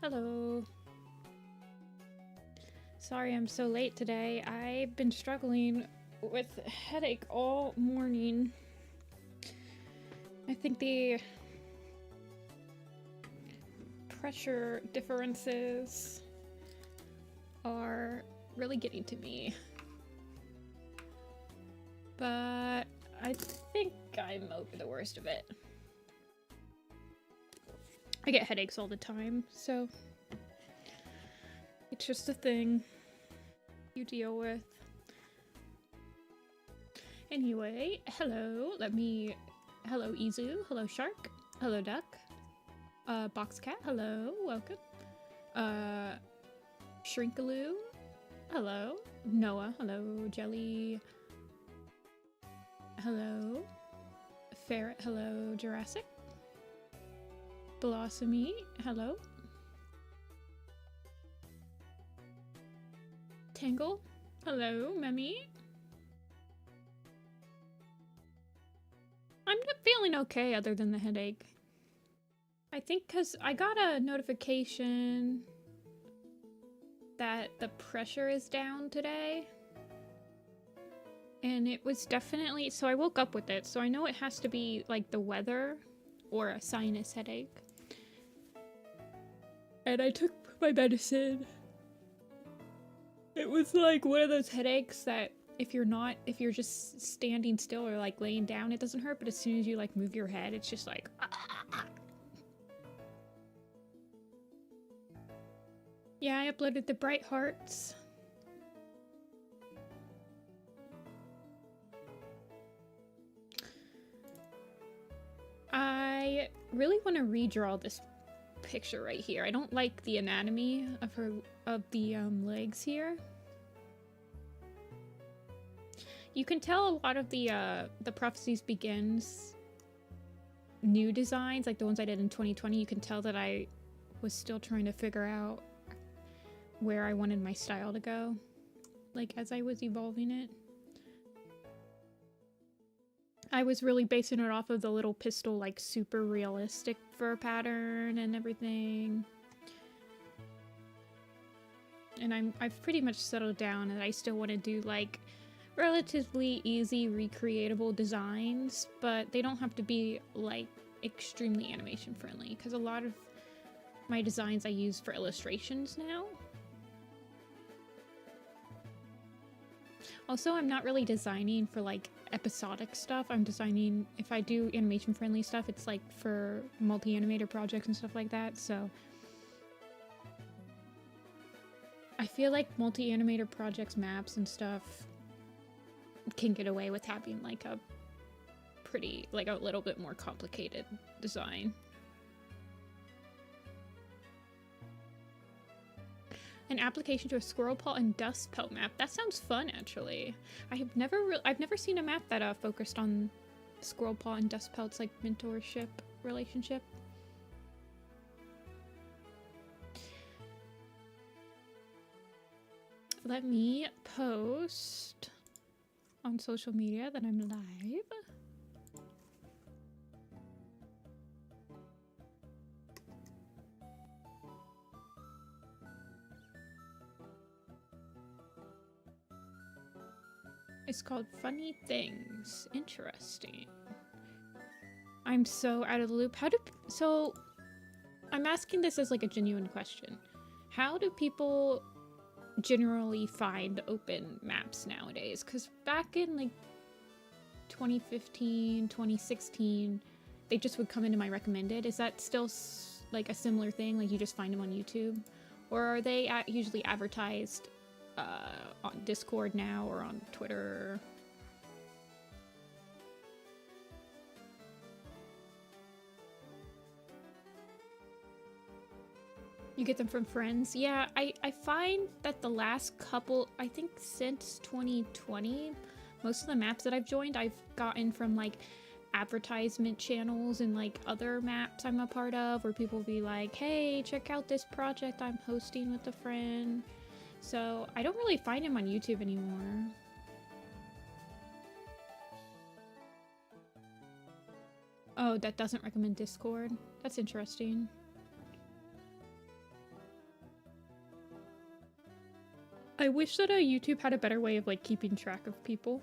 Hello. Sorry I'm so late today. I've been struggling with a headache all morning. I think the pressure differences are really getting to me. But I think I'm over the worst of it. I get headaches all the time, so it's just a thing you deal with. Anyway, hello, hello Izu, hello Shark, hello Duck, Box Cat, hello, welcome, Shrinkaloo, hello, Noah, hello, Jelly, hello, Ferret, hello, Jurassic, Blossomy, hello, Tangle, hello, Memmy. I'm feeling okay other than the headache. I think because I got a notification that the pressure is down today. And it was definitely, so I woke up with it, so I know it has to be like the weather or a sinus headache. And I took my medicine. It was like one of those headaches that if you're just standing still or like laying down, it doesn't hurt, but as soon as you like move your head, it's just like Yeah, I uploaded the bright hearts. I really want to redraw this picture right here. I don't like the anatomy of the legs here. You can tell a lot of the Prophecies Begins new designs, like the ones I did in 2020, you can tell that I was still trying to figure out where I wanted my style to go, like as I was evolving it. I was really basing it off of the little pistol, like super realistic fur pattern and everything. And I've pretty much settled down and I still want to do like relatively easy recreatable designs, but they don't have to be like extremely animation friendly because a lot of my designs I use for illustrations now. Also, I'm not really designing for like episodic stuff. I'm designing, if I do animation friendly stuff, it's like for multi-animator projects and stuff like that, so I feel like multi-animator projects, maps and stuff can get away with having like a pretty, like a little bit more complicated design. An application to a squirrel paw and dust pelt map. That sounds fun, actually. I've never seen a map that focused on squirrel paw and dust pelt's like mentorship relationship. Let me post on social media that I'm live. It's called Funny Things. Interesting. I'm so out of the loop. So I'm asking this as like a genuine question. How do people generally find open maps nowadays? Because back in like 2015, 2016, they just would come into my recommended. Is that still like a similar thing? Like you just find them on YouTube? Or are they usually advertised on Discord now or on Twitter? You get them from friends? Yeah, I find that the last couple, I think since 2020, most of the maps that I've joined, I've gotten from like advertisement channels and like other maps I'm a part of, where people be like, hey, check out this project I'm hosting with a friend. So I don't really find them on YouTube anymore. Oh, that doesn't recommend Discord? That's interesting. I wish that YouTube had a better way of like keeping track of people.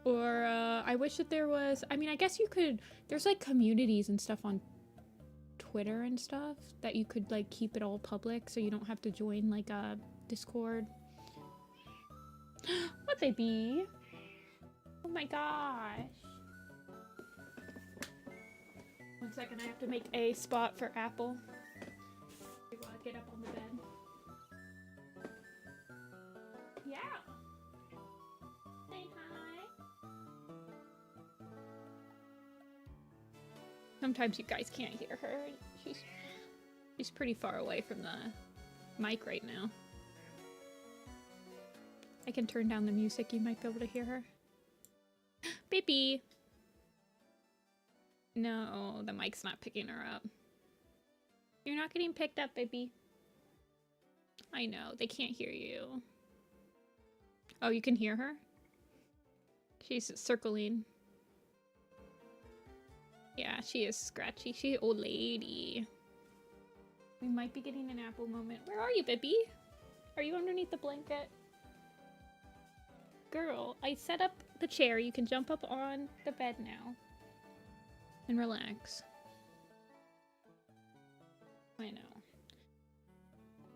Or I wish that there was, I mean, I guess you could, there's like communities and stuff on Twitter and stuff that you could like keep it all public so you don't have to join like a Discord. What baby? Oh my gosh. 1 second, I have to make a spot for Apple. We want to get up on the bed. Yeah. Say hi. Sometimes you guys can't hear her. She's pretty far away from the mic right now. I can turn down the music, you might be able to hear her. Baby! No, the mic's not picking her up. You're not getting picked up, baby. I know, they can't hear you. Oh, you can hear her? She's circling. Yeah, she is scratchy. She's an old lady. We might be getting an Apple moment. Where are you, baby? Are you underneath the blanket? Girl, I set up the chair. You can jump up on the bed now. And relax. I know.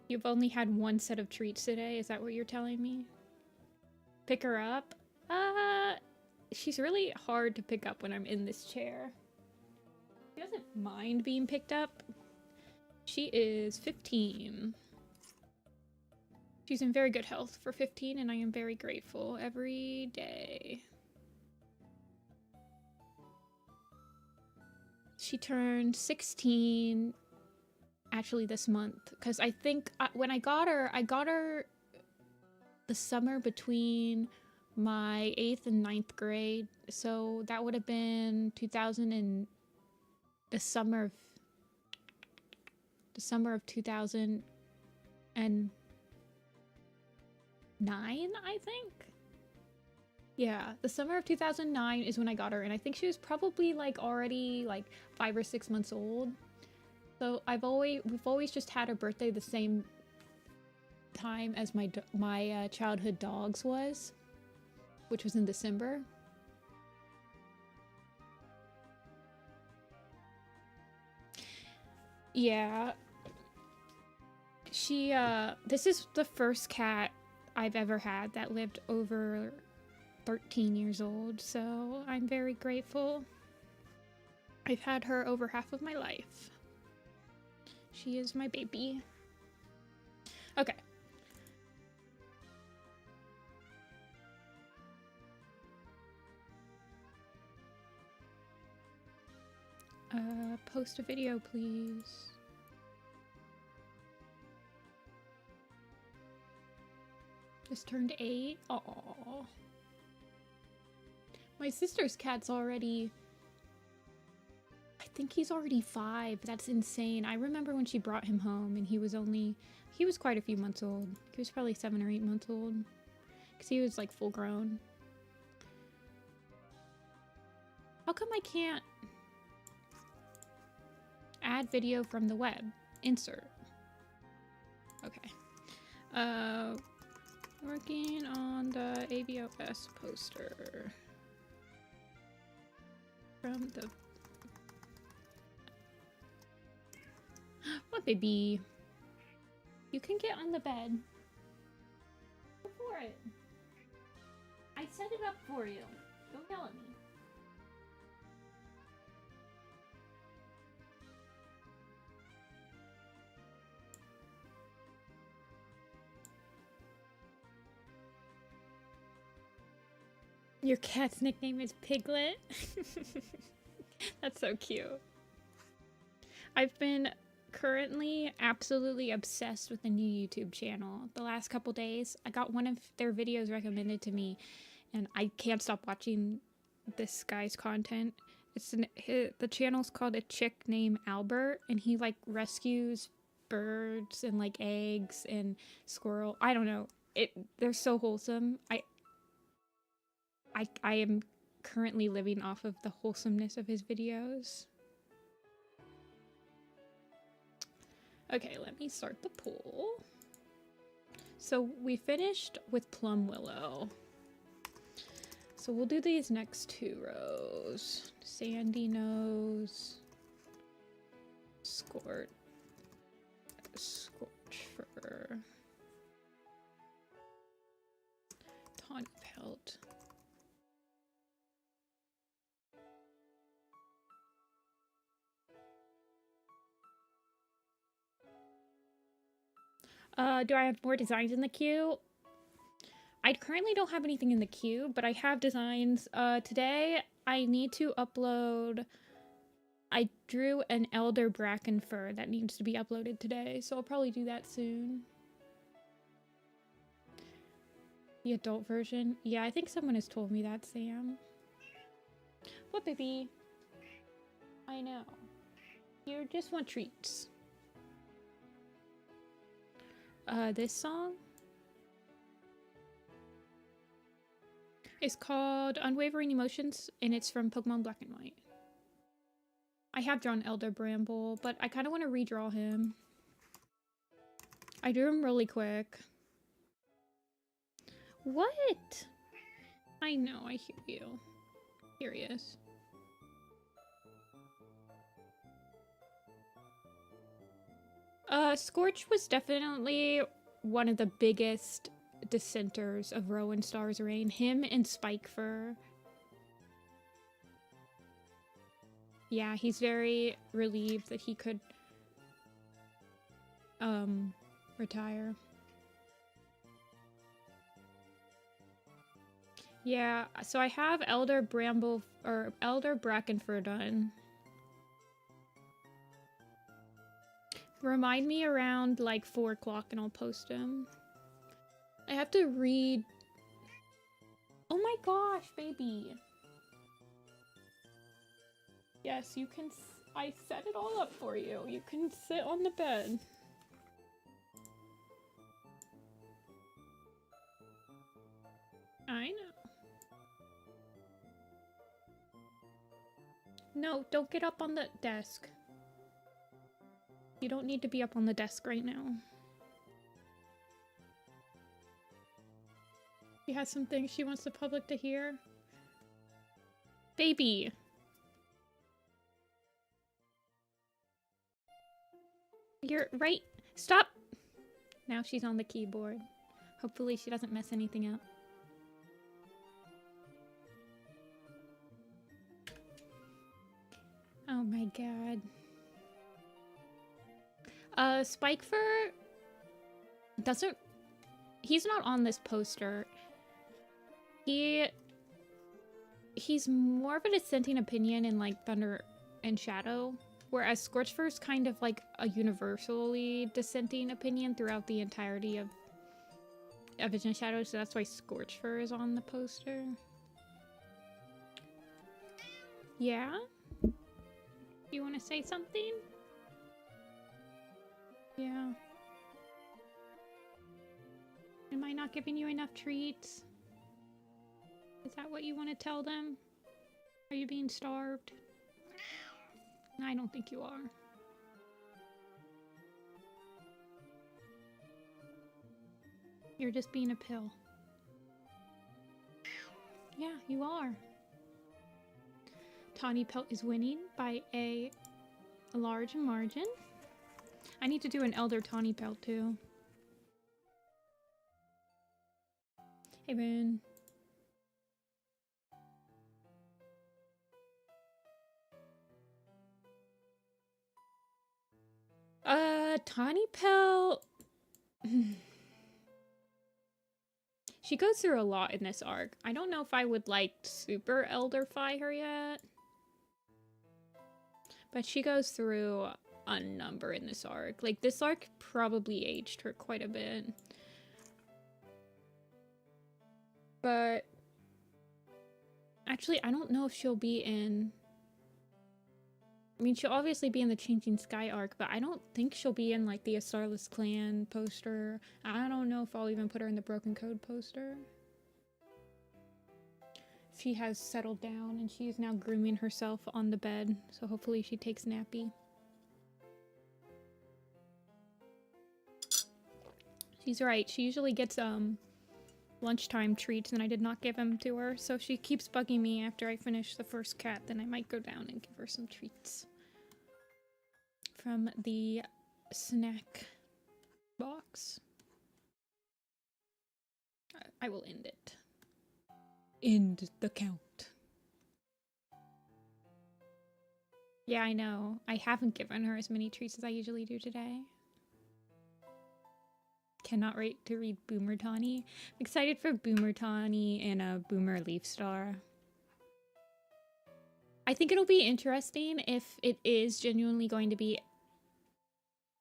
You've only had one set of treats today? Is that what you're telling me? Pick her up? She's really hard to pick up when I'm in this chair. She doesn't mind being picked up. She is 15. She's in very good health for 15, and I am very grateful every day. She turned 16 actually this month, because I think when I got her the summer between my 8th and 9th grade, so that would have been the summer of 2009, I think. Yeah, the summer of 2009 is when I got her, and I think she was probably like already like 5 or 6 months old. So we've always just had her birthday the same time as my childhood dog's was, which was in December. Yeah. This is the first cat I've ever had that lived over 13 years old, so I'm very grateful. I've had her over half of my life. She is my baby. Okay. Post a video, please. Just turned 8. Aww. My sister's cat's already... I think he's already 5. That's insane. I remember when she brought him home and he was quite a few months old. He was probably 7 or 8 months old. Because he was like full grown. How come I can't add video from the web? Insert. Okay. Working on the AVOS poster. From the... What, baby? You can get on the bed. Go for it. I set it up for you. Don't yell at me. Your cat's nickname is Piglet? That's so cute. I've been currently absolutely obsessed with a new YouTube channel. The last couple days, I got one of their videos recommended to me, and I can't stop watching this guy's content. The channel's called A Chick Named Albert, and he like rescues birds and like eggs and squirrel. I don't know. They're so wholesome. I am currently living off of the wholesomeness of his videos. Okay, let me start the poll. So we finished with Plum Willow. So we'll do these next 2 rows. Sandy Nose, Scorch Fur, Tawnypelt. Do I have more designs in the queue? I currently don't have anything in the queue, but I have designs. Today I need to upload... I drew an Elder Bracken Fur that needs to be uploaded today, so I'll probably do that soon. The adult version? Yeah, I think someone has told me that, Sam. What, baby? I know. You just want treats. This song is called Unwavering Emotions, and it's from Pokemon Black and White. I have drawn Elder Bramble, but I kind of want to redraw him. I drew him really quick. What? I know, I hear you. Here he is. Scorch was definitely one of the biggest dissenters of Rowan Star's reign. Him and Spikefur. Yeah, he's very relieved that he could retire. Yeah, so I have Elder Bramble or Elder Brackenfur done. Remind me around like 4 o'clock and I'll post him. I have to read. Oh my gosh, baby. Yes, you can. I set it all up for you. You can sit on the bed. I know. No, don't get up on the desk. You don't need to be up on the desk right now. She has some things she wants the public to hear. Baby! You're right. Stop! Now she's on the keyboard. Hopefully she doesn't mess anything up. Oh my god. Spikefur doesn't... He's not on this poster. He's more of a dissenting opinion in, like, Thunder and Shadow, whereas Scorchfur's kind of, like, a universally dissenting opinion throughout the entirety of Vision and Shadow, so that's why Scorchfur is on the poster. Yeah? You want to say something? Yeah. Am I not giving you enough treats? Is that what you want to tell them? Are you being starved? I don't think you are. You're just being a pill. Yeah, you are. Tawnypelt is winning by a large margin. I need to do an Elder Tawnypelt too. Hey, Ben. Tawnypelt... She goes through a lot in this arc. I don't know if I would, like, super Elderfy her yet. But she goes through a number in this arc. Like, this arc probably aged her quite a bit. But... Actually, I don't know if she'll be in... I mean, she'll obviously be in the Changing Sky arc, but I don't think she'll be in, like, the A Starless Clan poster. I don't know if I'll even put her in the Broken Code poster. She has settled down, and she is now grooming herself on the bed, so hopefully she takes nappy. She's right. She usually gets lunchtime treats, and I did not give them to her, so she keeps bugging me after I finish the first cat. Then I might go down and give her some treats from the snack box. I will end it. End the count. Yeah, I know. I haven't given her as many treats as I usually do today. Cannot wait to read Boomer Tawny. I'm excited for Boomer Tawny and a Boomer Leaf Star. I think it'll be interesting if it is genuinely going to be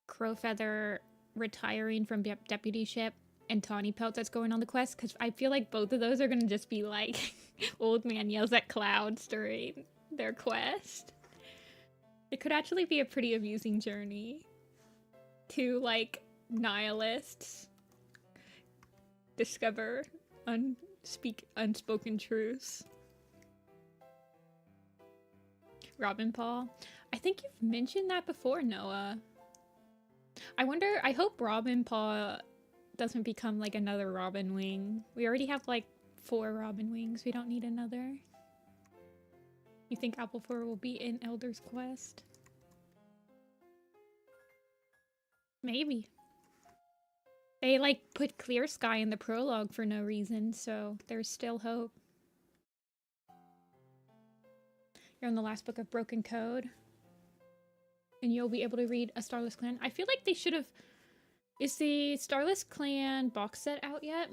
Crowfeather retiring from deputyship and Tawnypelt that's going on the quest, because I feel like both of those are going to just be like old man yells at clouds during their quest. It could actually be a pretty amusing journey. Two, like, nihilists discover unspoken truths. Robin Paw. I think you've mentioned that before, Noah. I hope Robin Paw doesn't become like another Robin Wing. We already have like 4 Robin Wings. We don't need another. You think Applefur will be in Elder's Quest? Maybe. They like put Clear Sky in the prologue for no reason, so there's still hope. You're on the last book of Broken Code. And you'll be able to read A Starless Clan. I feel like they should have... Is the Starless Clan box set out yet?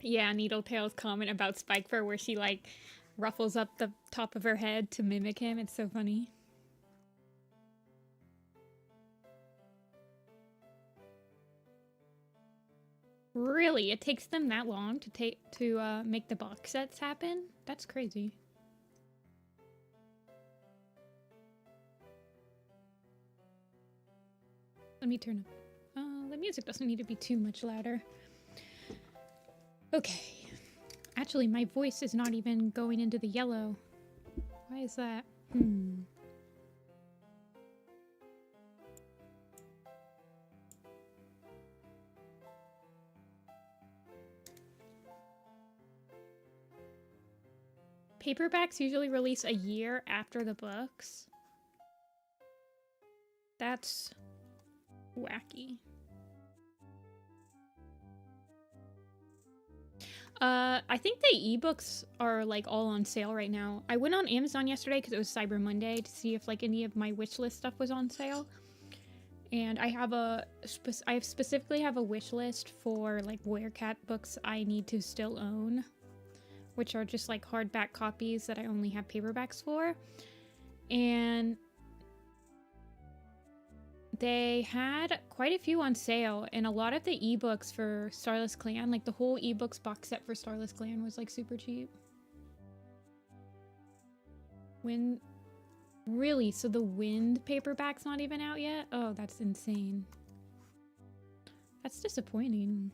Yeah, Needletail's comment about Spikefur where she like ruffles up the top of her head to mimic him. It's so funny. Really? It takes them that long to make the box sets happen? That's crazy. Let me turn up. The music doesn't need to be too much louder. Okay. Actually, my voice is not even going into the yellow. Why is that? Paperbacks usually release a year after the books. That's wacky. I think the ebooks are like all on sale right now. I went on Amazon yesterday because it was Cyber Monday to see if like any of my wish list stuff was on sale. And I have specifically have a wish list for like Werecat books I need to still own, which are just like hardback copies that I only have paperbacks for. And they had quite a few on sale, and a lot of the ebooks for Starless Clan, like the whole ebooks box set for Starless Clan was like super cheap. Really? So the Wind paperback's not even out yet? Oh, that's insane. That's disappointing.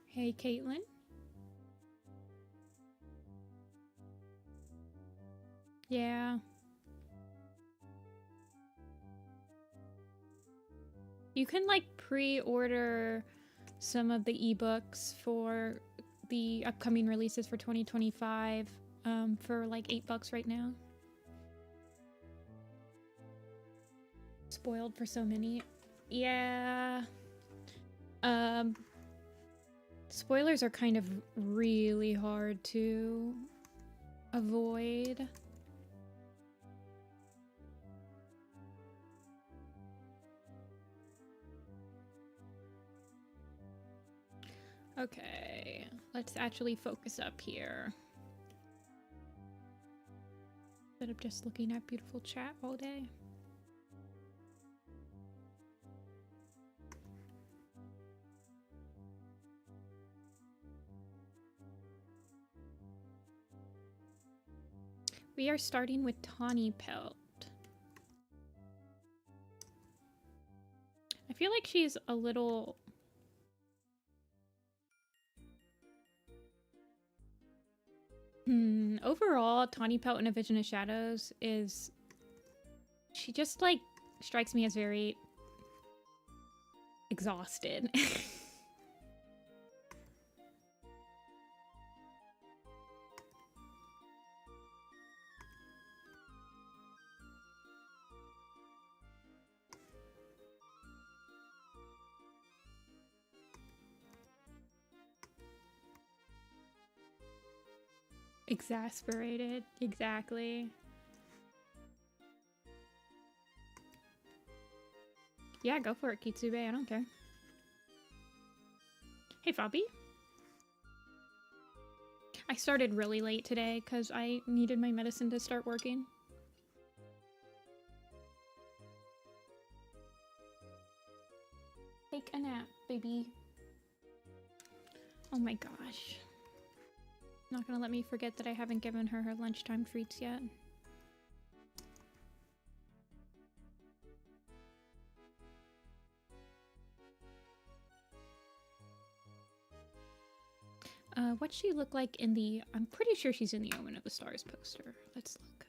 Hey, Caitlin. Yeah. You can like pre-order some of the ebooks for the upcoming releases for 2025 for like $8 right now. Spoiled for so many. Yeah. Spoilers are kind of really hard to avoid. Okay, let's actually focus up here. Instead of just looking at beautiful chat all day. We are starting with Tawnypelt. I feel like she's a little... Overall, Tawnypelt in A Vision of Shadows is... She just, like, strikes me as very exhausted. Exasperated, exactly. Yeah, go for it, Kitsube, I don't care. Hey, Fabi. I started really late today because I needed my medicine to start working. Take a nap, baby. Oh my gosh. Not gonna let me forget that I haven't given her her lunchtime treats yet. What's she look like in the... I'm pretty sure she's in the Omen of the Stars poster. Let's look.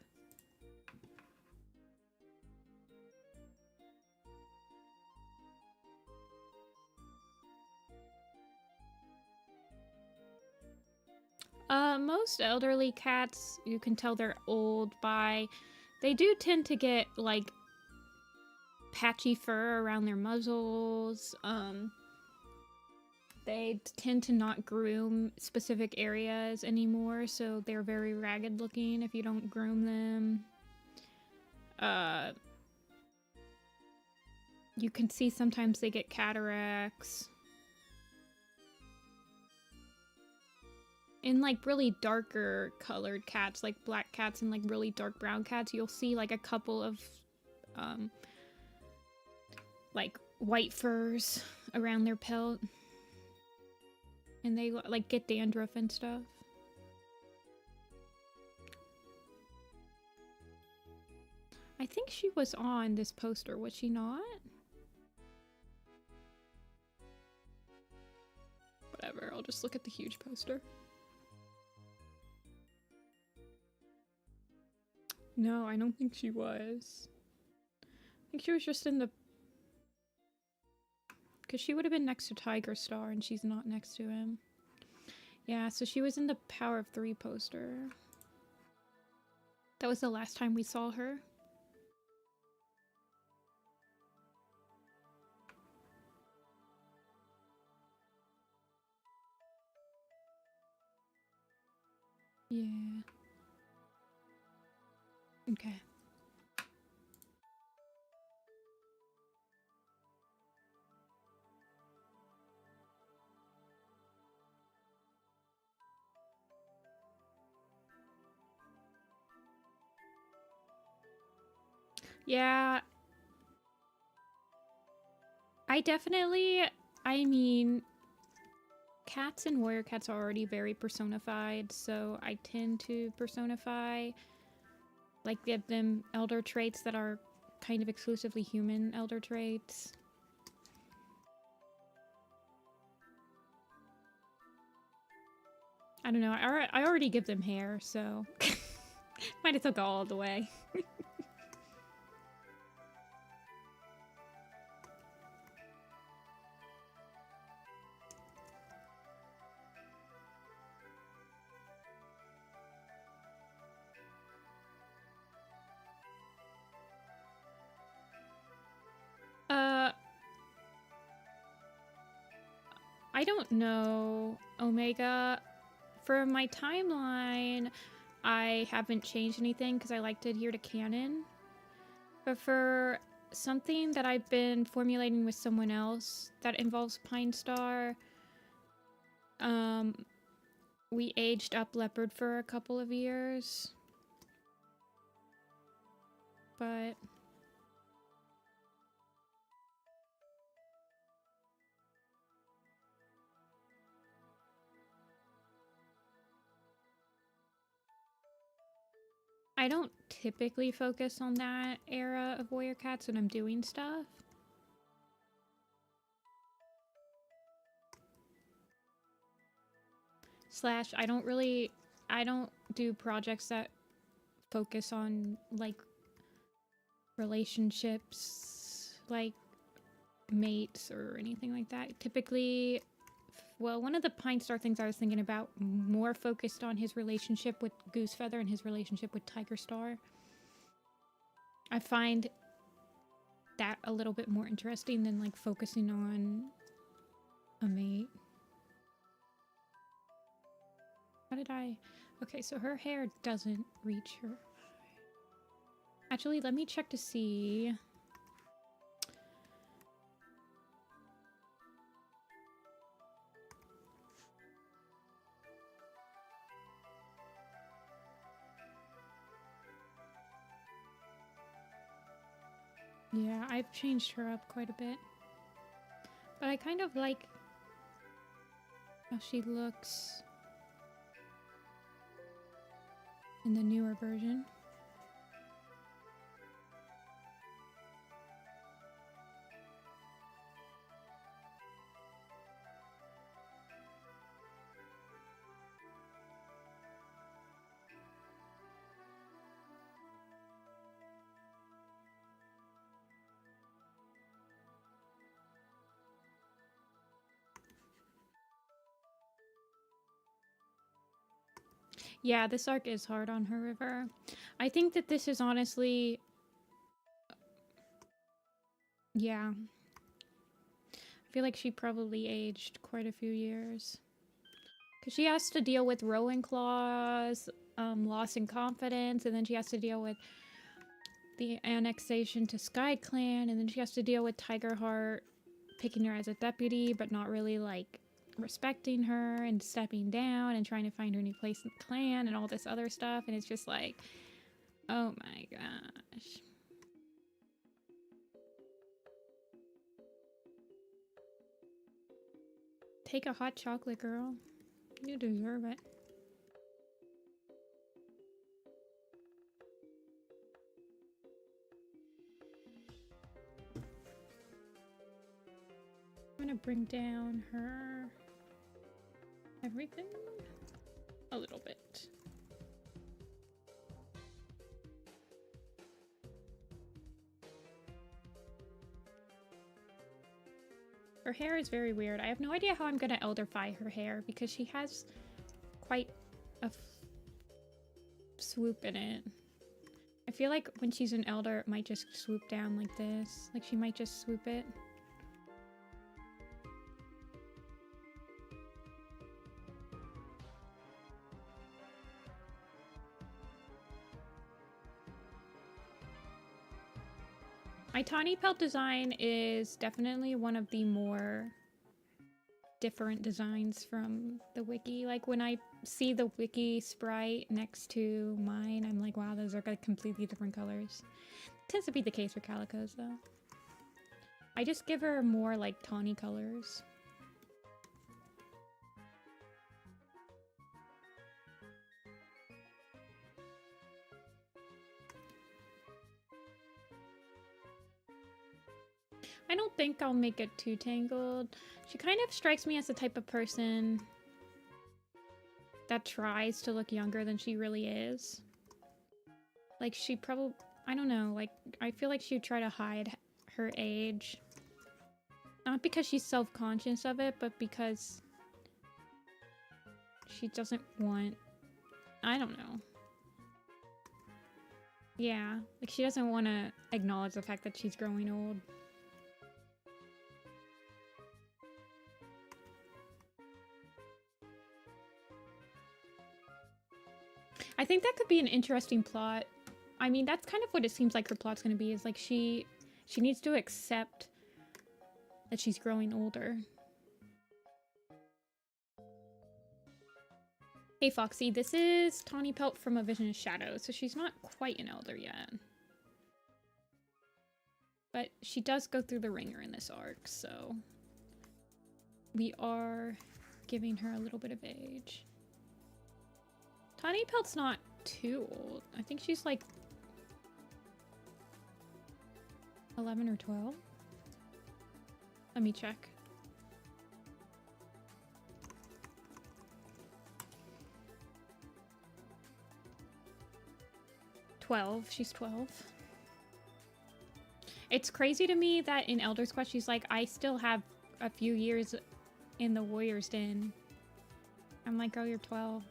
Most elderly cats, you can tell they're old by... They do tend to get, like, patchy fur around their muzzles. They tend to not groom specific areas anymore, so they're very ragged looking if you don't groom them. You can see sometimes they get cataracts. In like really darker colored cats, like black cats and like really dark brown cats, you'll see like a couple of like white furs around their pelt. And they like get dandruff and stuff. I think she was on this poster, was she not? Whatever, I'll just look at the huge poster. No, I don't think she was. I think she was just in the... Because she would have been next to Tiger Star, and she's not next to him. Yeah, so she was in the Power of 3 poster. That was the last time we saw her. Yeah. Okay. Yeah. I mean, cats and warrior cats are already very personified, so I tend to personify, like, give them elder traits that are kind of exclusively human elder traits. I don't know, I already give them hair, so might as well go all the way. I don't know, Omega. For my timeline, I haven't changed anything because I like to adhere to canon. But for something that I've been formulating with someone else that involves Pine Star, we aged up Leopard for a couple of years. But... I don't typically focus on that era of warrior cats when I'm doing stuff. Slash, I don't really I don't do projects that focus on like relationships, like mates or anything like that. Typically, well, one of the Pine Star things I was thinking about more focused on his relationship with Goosefeather and his relationship with Tiger Star. I find that a little bit more interesting than like focusing on a mate. How did I... Okay, so her hair doesn't reach her. Actually, let me check to see. Yeah, I've changed her up quite a bit. But I kind of like how she looks in the newer version. Yeah, this arc is hard on her, River. I think that this is honestly... Yeah. I feel like she probably aged quite a few years. Because she has to deal with Rowan Claws, loss in confidence, and then she has to deal with the annexation to Sky Clan, and then she has to deal with Tigerheart picking her as a deputy, but not really, like, respecting her and stepping down and trying to find her new place in the clan and all this other stuff, and it's just like, oh my gosh. Take a hot chocolate, girl. You deserve it. I'm gonna bring down her everything a little bit. Her hair is very weird. I have no idea how I'm gonna elderfy her hair because she has quite a swoop in it. I feel like when she's an elder, it might just swoop down like this. Like she might just swoop it. My Tawnypelt design is definitely one of the more different designs from the wiki. Like when I see the wiki sprite next to mine, I'm like, wow, those are completely different colors. It tends to be the case for Calicos though. I just give her more like tawny colors. I don't think I'll make it too tangled. She kind of strikes me as the type of person that tries to look younger than she really is. Like she probably, I don't know, like I feel like she'd try to hide her age. Not because she's self-conscious of it, but because she doesn't want, I don't know. Yeah, like she doesn't want to acknowledge the fact that she's growing old. I think that could be an interesting plot. I mean, that's kind of what it seems like her plot's gonna be, is like she needs to accept that she's growing older. Hey Foxy, this is Tawnypelt from A Vision of Shadow, so she's not quite an elder yet. But she does go through the ringer in this arc, so we are giving her a little bit of age. Tawnypelt's not too old. I think she's like 11 or 12. Let me check. 12. She's 12. It's crazy to me that in Elder's Quest, she's like, I still have a few years in the Warrior's Den. I'm like, oh, you're 12.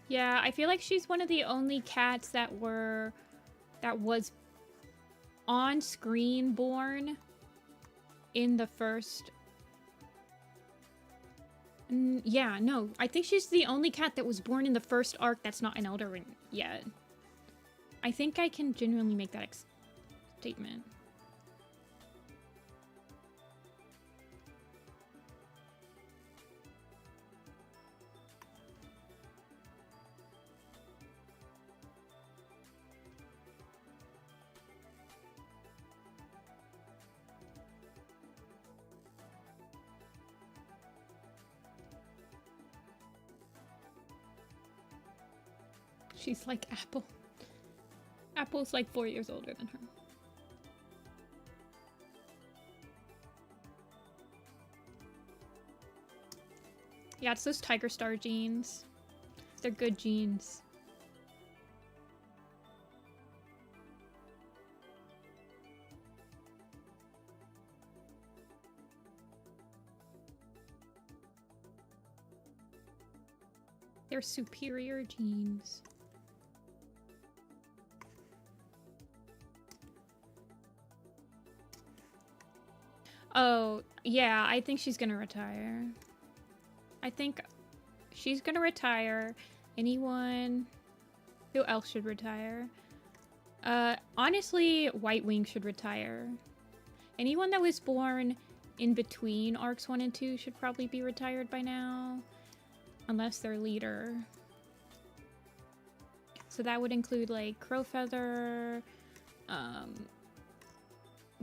Yeah, I feel like she's one of the only cats that was on screen born in the first. Yeah, no, I think she's the only cat that was born in the first arc that's not an Elder Ring yet. I think I can genuinely make that statement. She's like Apple. Apple's like 4 years older than her. Yeah, it's those Tiger Star genes. They're good genes. They're superior genes. Oh, yeah, I think she's gonna retire. I think she's gonna retire. Anyone... Who else should retire? Honestly, White Wing should retire. Anyone that was born in between Arcs 1 and 2 should probably be retired by now. Unless they're leader. So that would include, like, Crowfeather,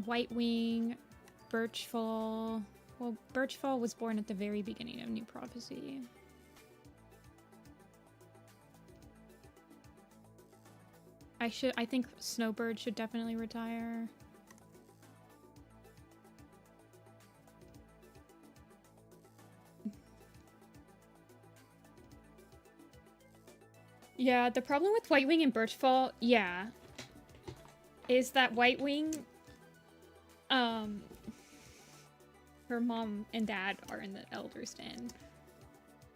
White Wing, Birchfall. Well, Birchfall was born at the very beginning of New Prophecy. I think Snowbird should definitely retire. Yeah, the problem with White Wing and Birchfall, yeah, is that White Wing, her mom and dad are in the Elder's Den.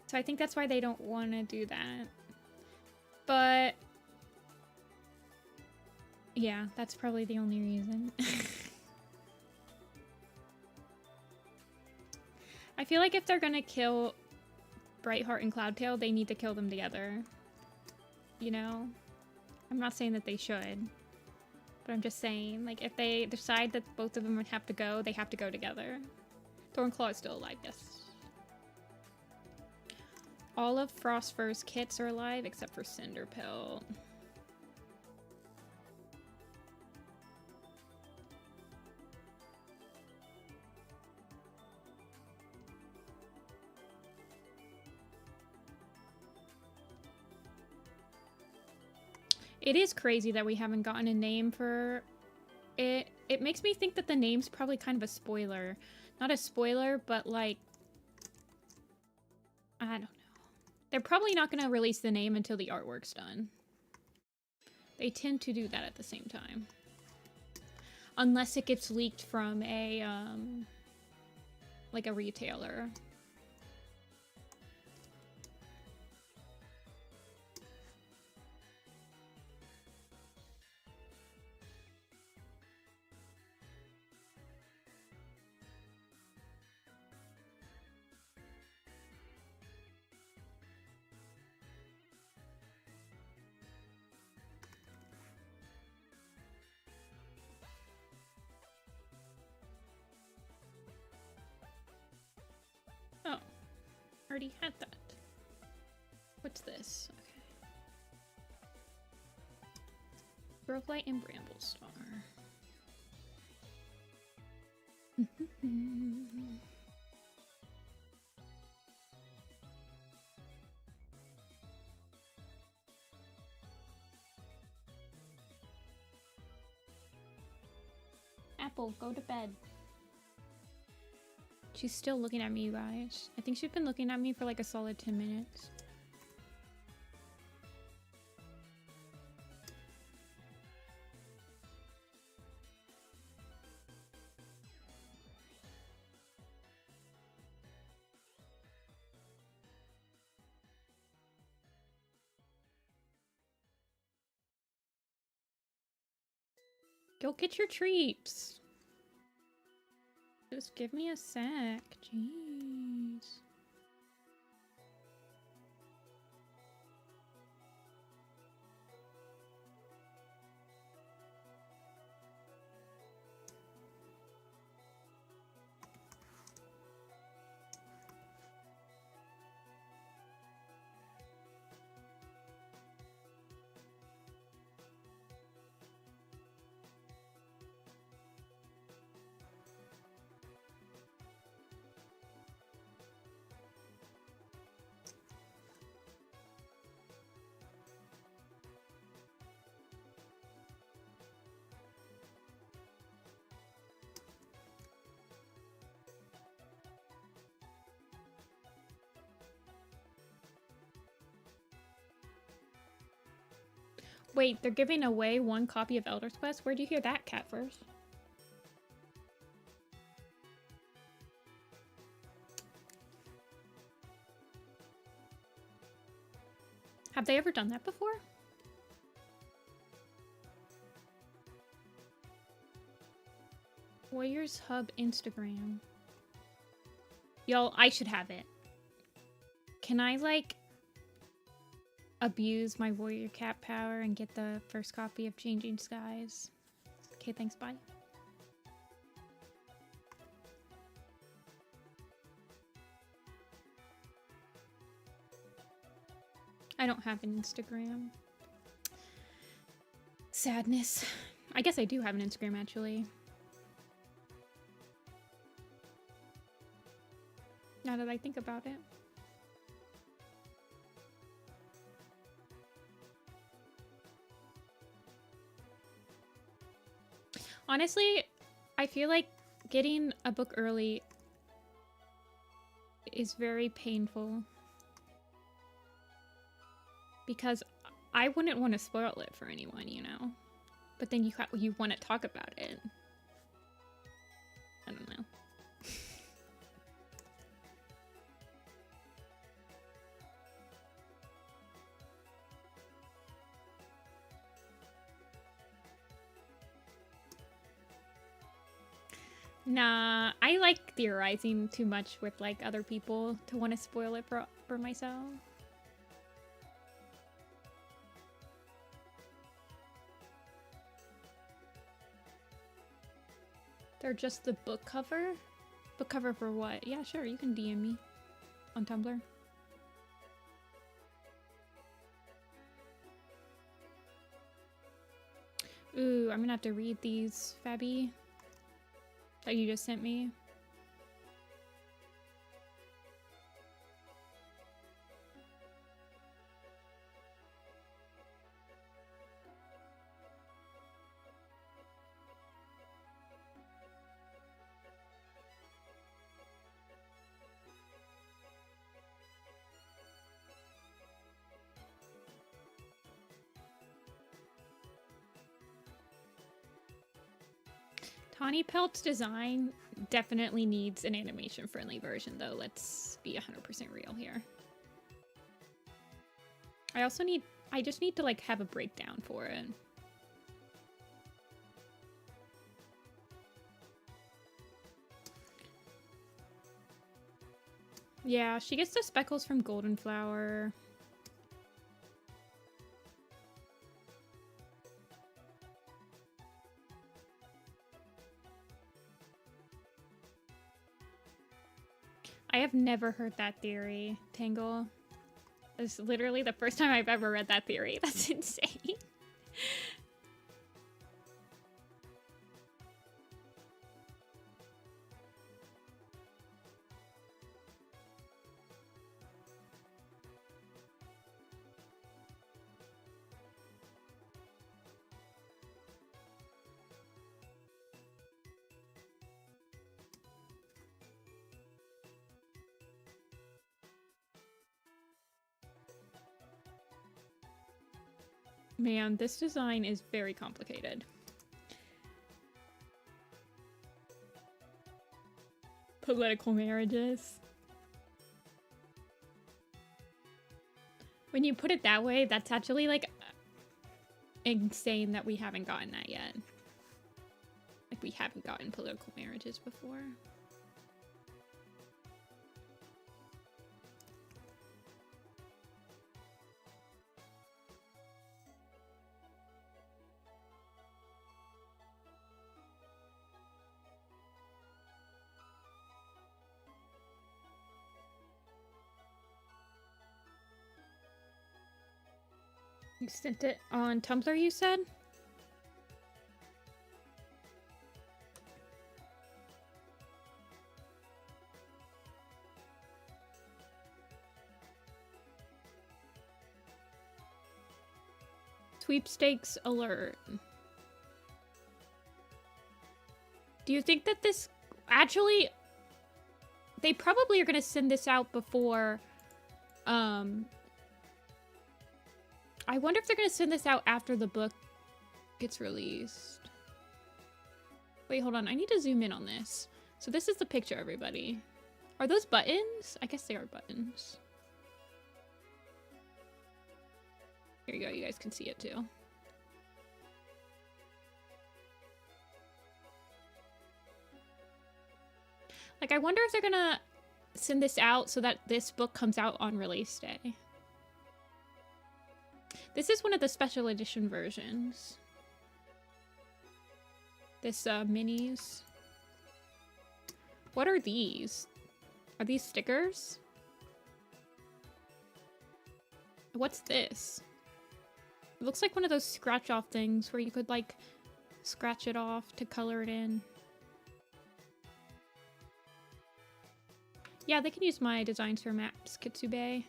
So I think that's why they don't want to do that. But yeah, that's probably the only reason. I feel like if they're gonna kill Brightheart and Cloudtail, they need to kill them together. You know? I'm not saying that they should. But I'm just saying, like, if they decide that both of them would have to go, they have to go together. Thornclaw is still alive, yes. All of Frostfur's kits are alive except for Cinderpelt. It is crazy that we haven't gotten a name for it. It makes me think that the name's probably kind of a spoiler. Not a spoiler, but like... I don't know. They're probably not going to release the name until the artwork's done. They tend to do that at the same time. Unless it gets leaked from a, like a retailer. Oh, already had that. What's this? Okay. Growthlight and Bramblestar. Apple, go to bed. She's still looking at me, you guys. I think she's been looking at me for like a solid 10 minutes. Go get your treats. Just give me a sec. Jeez. Wait, they're giving away 1 copy of Elder's Quest? Where'd you hear that, Cat first? Have they ever done that before? Warriors Hub Instagram. Yo, I should have it. Can I, like, abuse my warrior cat power and get the first copy of Changing Skies? Okay, thanks, bye. I don't have an Instagram. Sadness. I guess I do have an Instagram, actually. Now that I think about it. Honestly, I feel like getting a book early is very painful. Because I wouldn't want to spoil it for anyone, you know? But then you want to talk about it. I don't know. Nah, I like theorizing too much with like other people to want to spoil it for myself. They're just the book cover? Book cover for what? Yeah, sure, you can DM me on Tumblr. Ooh, I'm gonna have to read these, Fabby, that you just sent me. Tawnypelt's design definitely needs an animation-friendly version, though. Let's be 100% real here. I just need to, like, have a breakdown for it. Yeah, she gets the speckles from Goldenflower. I have never heard that theory, Tangle. It's literally the first time I've ever read that theory. That's insane. Man, this design is very complicated. Political marriages. When you put it that way, that's actually like insane that we haven't gotten that yet. Like we haven't gotten political marriages before. You sent it on Tumblr, you said? Sweepstakes alert. Do you think that this... Actually, they probably are going to send this out before... I wonder if they're going to send this out after the book gets released. Wait, hold on. I need to zoom in on this. So this is the picture, everybody. Are those buttons? I guess they are buttons. Here you go. You guys can see it too. Like, I wonder if they're going to send this out so that this book comes out on release day. This is one of the special edition versions. This, minis. What are these? Are these stickers? What's this? It looks like one of those scratch-off things where you could, like, scratch it off to color it in. Yeah, they can use my designs for maps, Kitsube.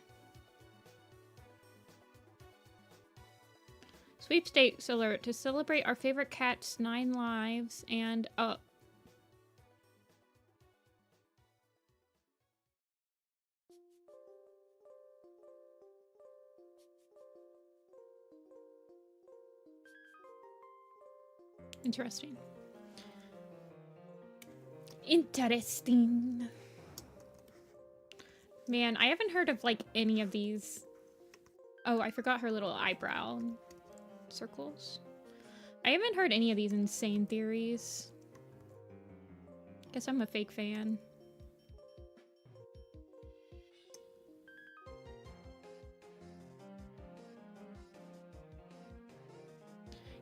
Sweepstakes alert. To celebrate our favorite cat's 9 lives and up. Interesting. Interesting. Man, I haven't heard of, like, any of these. Oh, I forgot her little eyebrow circles. I haven't heard any of these insane theories. Guess I'm a fake fan.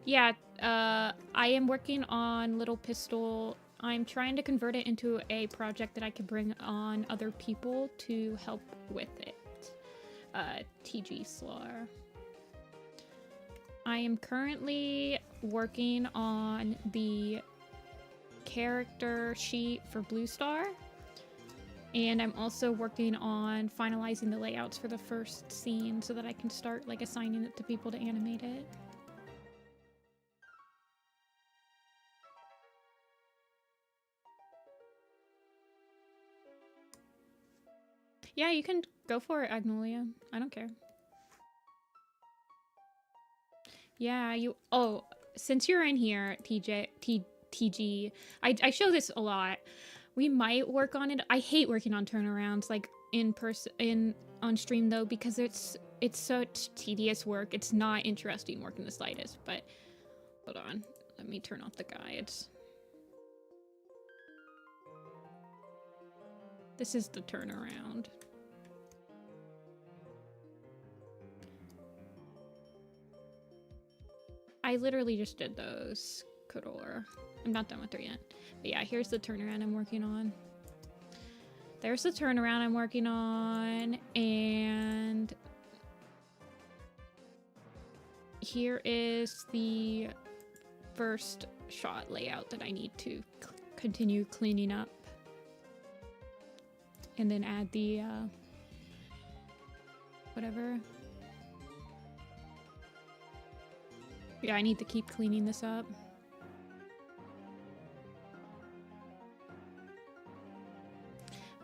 Yeah, I am working on Little Pistol. I'm trying to convert it into a project that I can bring on other people to help with it. TG Slar. I am currently working on the character sheet for Blue Star. And I'm also working on finalizing the layouts for the first scene so that I can start, like, assigning it to people to animate it. Yeah, you can go for it, Agnolia. I don't care. Yeah, you... Oh, since you're in here, TG, I show this a lot. We might work on it. I hate working on turnarounds, like, on stream, though, because it's such tedious work. It's not interesting work in the slightest, but... Hold on. Let me turn off the guides. This is the turnaround. I literally just did those. Kodor. I'm not done with her yet. But yeah, here's the turnaround I'm working on. There's the turnaround I'm working on. And here is the first shot layout that I need to continue cleaning up. And then add the, whatever. Yeah, I need to keep cleaning this up.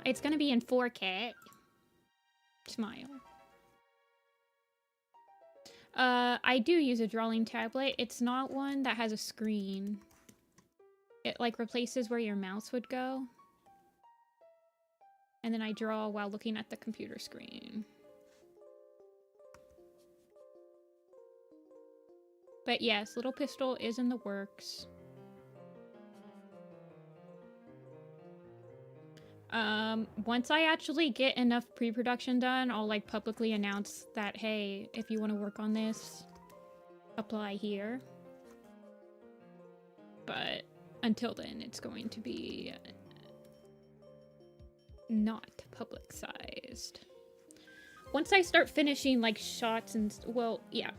It's gonna be in 4K. Smile. I do use a drawing tablet. It's not one that has a screen. It like replaces where your mouse would go. And then I draw while looking at the computer screen. But yes, Little Pistol is in the works. Once I actually get enough pre-production done, I'll like publicly announce that, hey, if you want to work on this, apply here. But until then, it's going to be not publicized. Once I start finishing like shots and, well, yeah.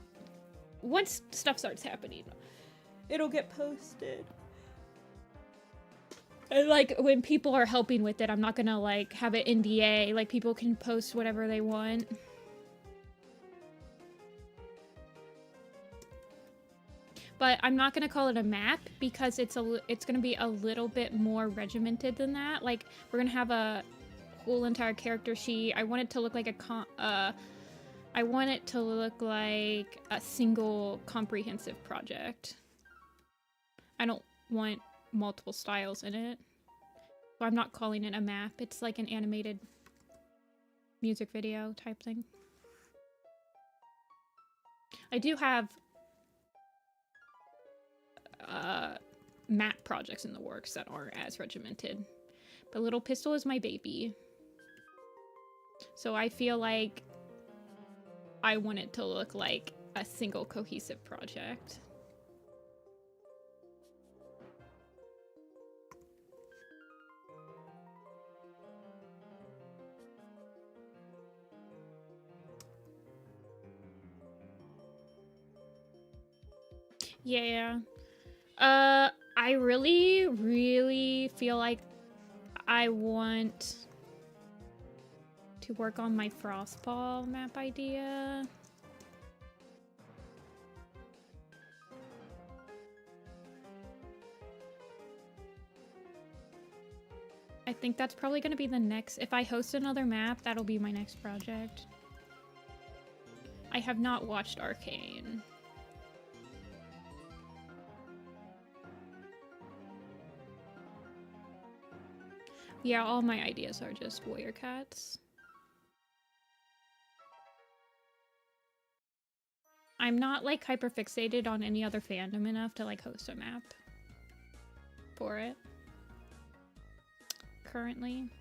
Once stuff starts happening, it'll get posted. And like when people are helping with it, I'm not gonna like have it NDA. Like people can post whatever they want. But I'm not gonna call it a map because it's gonna be a little bit more regimented than that. Like we're gonna have a whole entire character sheet. I want it to look like I want it to look like a single comprehensive project. I don't want multiple styles in it. So I'm not calling it a map. It's like an animated music video type thing. I do have map projects in the works that aren't as regimented. But Little Pistol is my baby. So I feel like I want it to look like a single cohesive project. Yeah. I really feel like I want to work on my Frostball map idea. I think that's probably going to be the next... If I host another map, that'll be my next project. I have not watched Arcane. Yeah, all my ideas are just warrior cats. I'm not like hyper fixated on any other fandom enough to like host a map for it currently.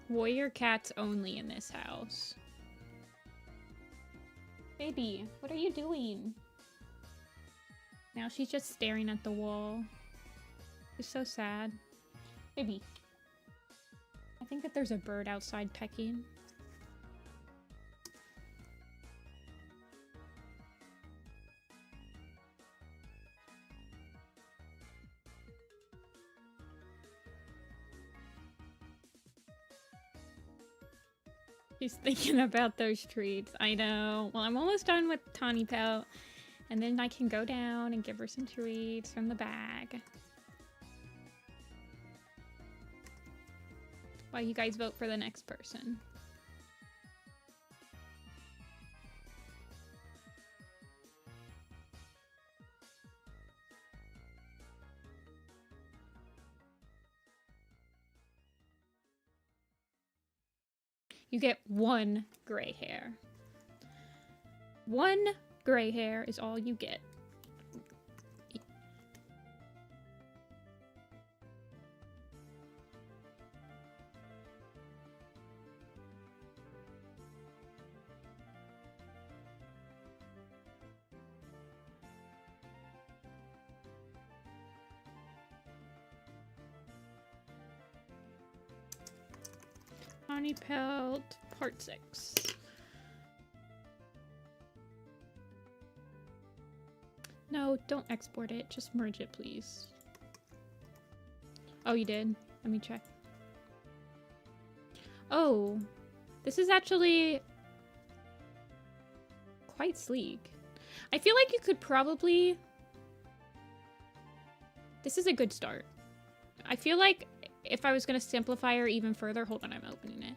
Warrior cats only in this house. Baby, what are you doing? Now she's just staring at the wall. It's so sad. Baby. I think that there's a bird outside pecking. She's thinking about those treats. I know. Well, I'm almost done with Tawnypelt. And then I can go down and give her some treats from the bag. While you guys vote for the next person. You get one gray hair. One gray hair is all you get. Tawnypelt, Part 6. No, don't export it. Just merge it, please. Oh, you did? Let me check. Oh. This is actually quite sleek. I feel like you could probably... This is a good start. I feel like if I was going to simplify her even further... Hold on, I'm opening it.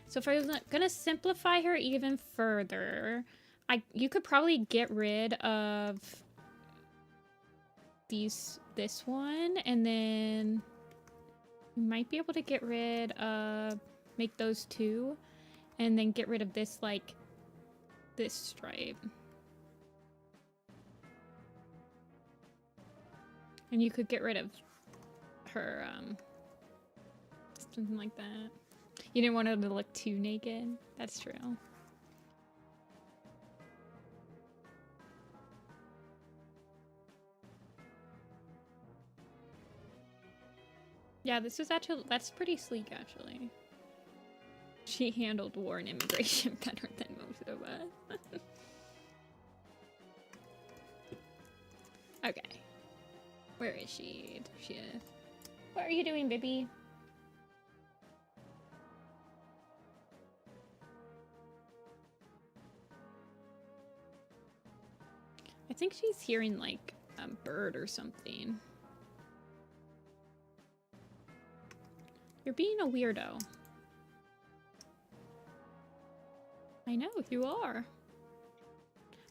So if I was going to simplify her even further, you could probably get rid of this one, and then you might be able to get rid of... Make those two, and then get rid of this, like, this stripe. And you could get rid of her, something like that. You didn't want her to look too naked. That's true. Yeah, this is actually, that's pretty sleek, actually. She handled war and immigration better than most of us. Okay. Where is she? There she is. What are you doing, baby? I think she's hearing, like, a bird or something. You're being a weirdo. I know, you are.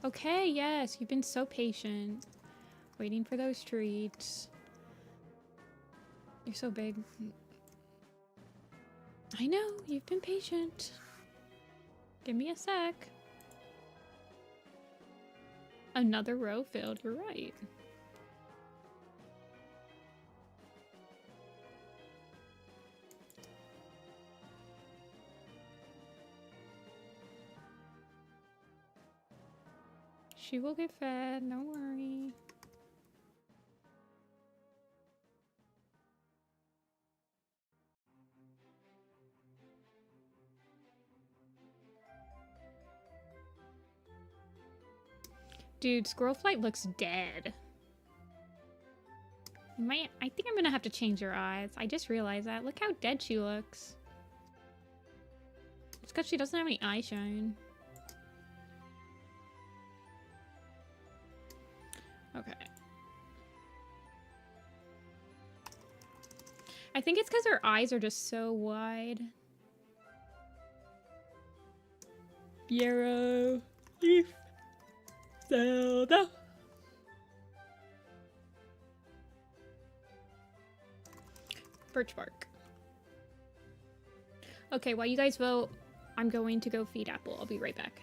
Okay, yes, you've been so patient. Waiting for those treats. You're so big. I know, you've been patient. Give me a sec. Another row filled, you're right. She will get fed, don't worry. Dude, Squirrel Flight looks dead. I think I'm gonna have to change her eyes. I just realized that. Look how dead she looks. It's because she doesn't have any eye shine. Okay. I think it's because her eyes are just so wide. Yarrowleaf. Zelda. Birch bark. Okay, while you guys vote, I'm going to go feed Apple. I'll be right back.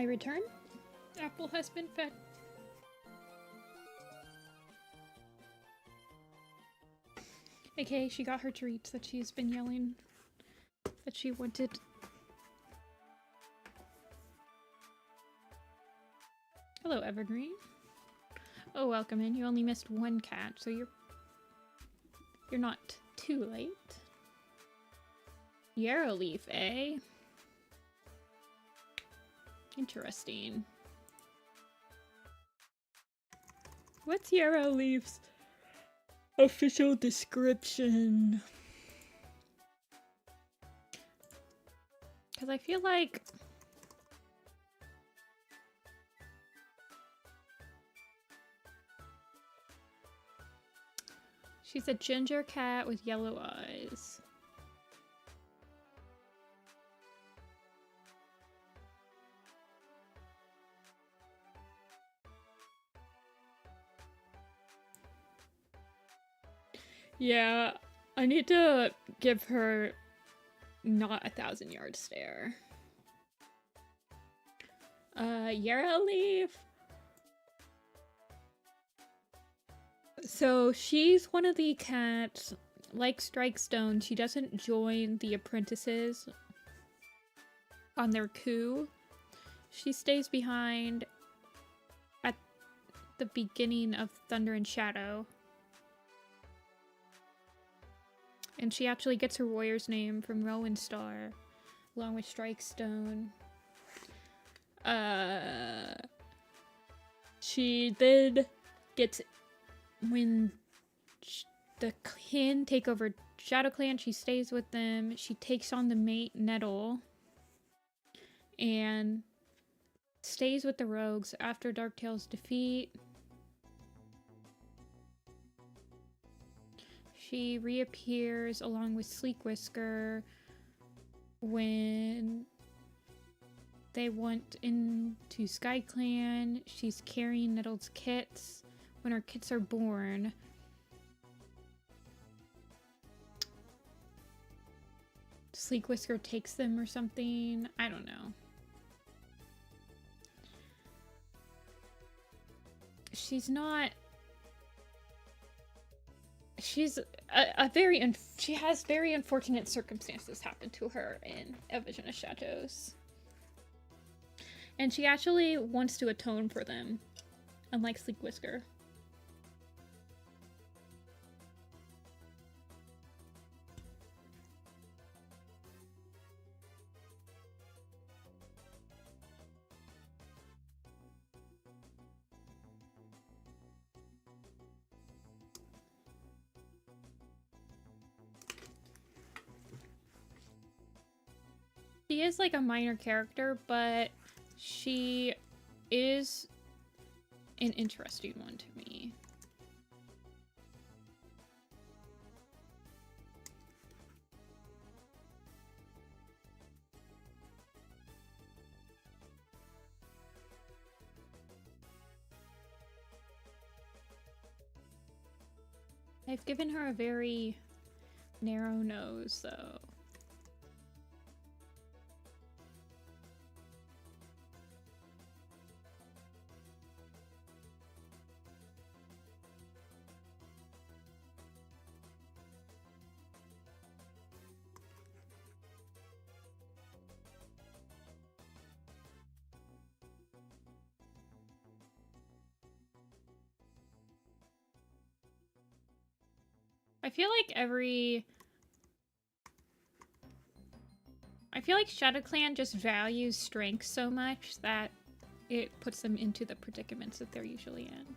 I return. Apple has been fed. Okay, she got her treats that she's been yelling that she wanted. Hello, Evergreen. Oh, welcome in. You only missed one cat, so you're not too late. Yarrowleaf, eh? Interesting. What's Yarrowleaf's official description? Because I feel like she's a ginger cat with yellow eyes. Yeah, I need to give her not 1,000-yard stare. Yarrowleaf. So she's one of the cats, like Strikestone, she doesn't join the apprentices on their coup. She stays behind at the beginning of Thunder and Shadow. And she actually gets her warrior's name from Rowan Star, along with Strikestone. She then gets, when the clan take over Shadow Clan, she stays with them. She takes on the mate Nettle and stays with the rogues after Darktail's defeat. She reappears along with Sleek Whisker when they went into Sky Clan. She's carrying Nettle's kits when her kits are born. Sleek Whisker takes them or something. I don't know. She's not... She's she has very unfortunate circumstances happen to her in A Vision of Shadows. And she actually wants to atone for them, unlike Sleek Whisker. She is like a minor character, but she is an interesting one to me. I've given her a very narrow nose, though. I feel like Shadow Clan just values strength so much that it puts them into the predicaments that they're usually in.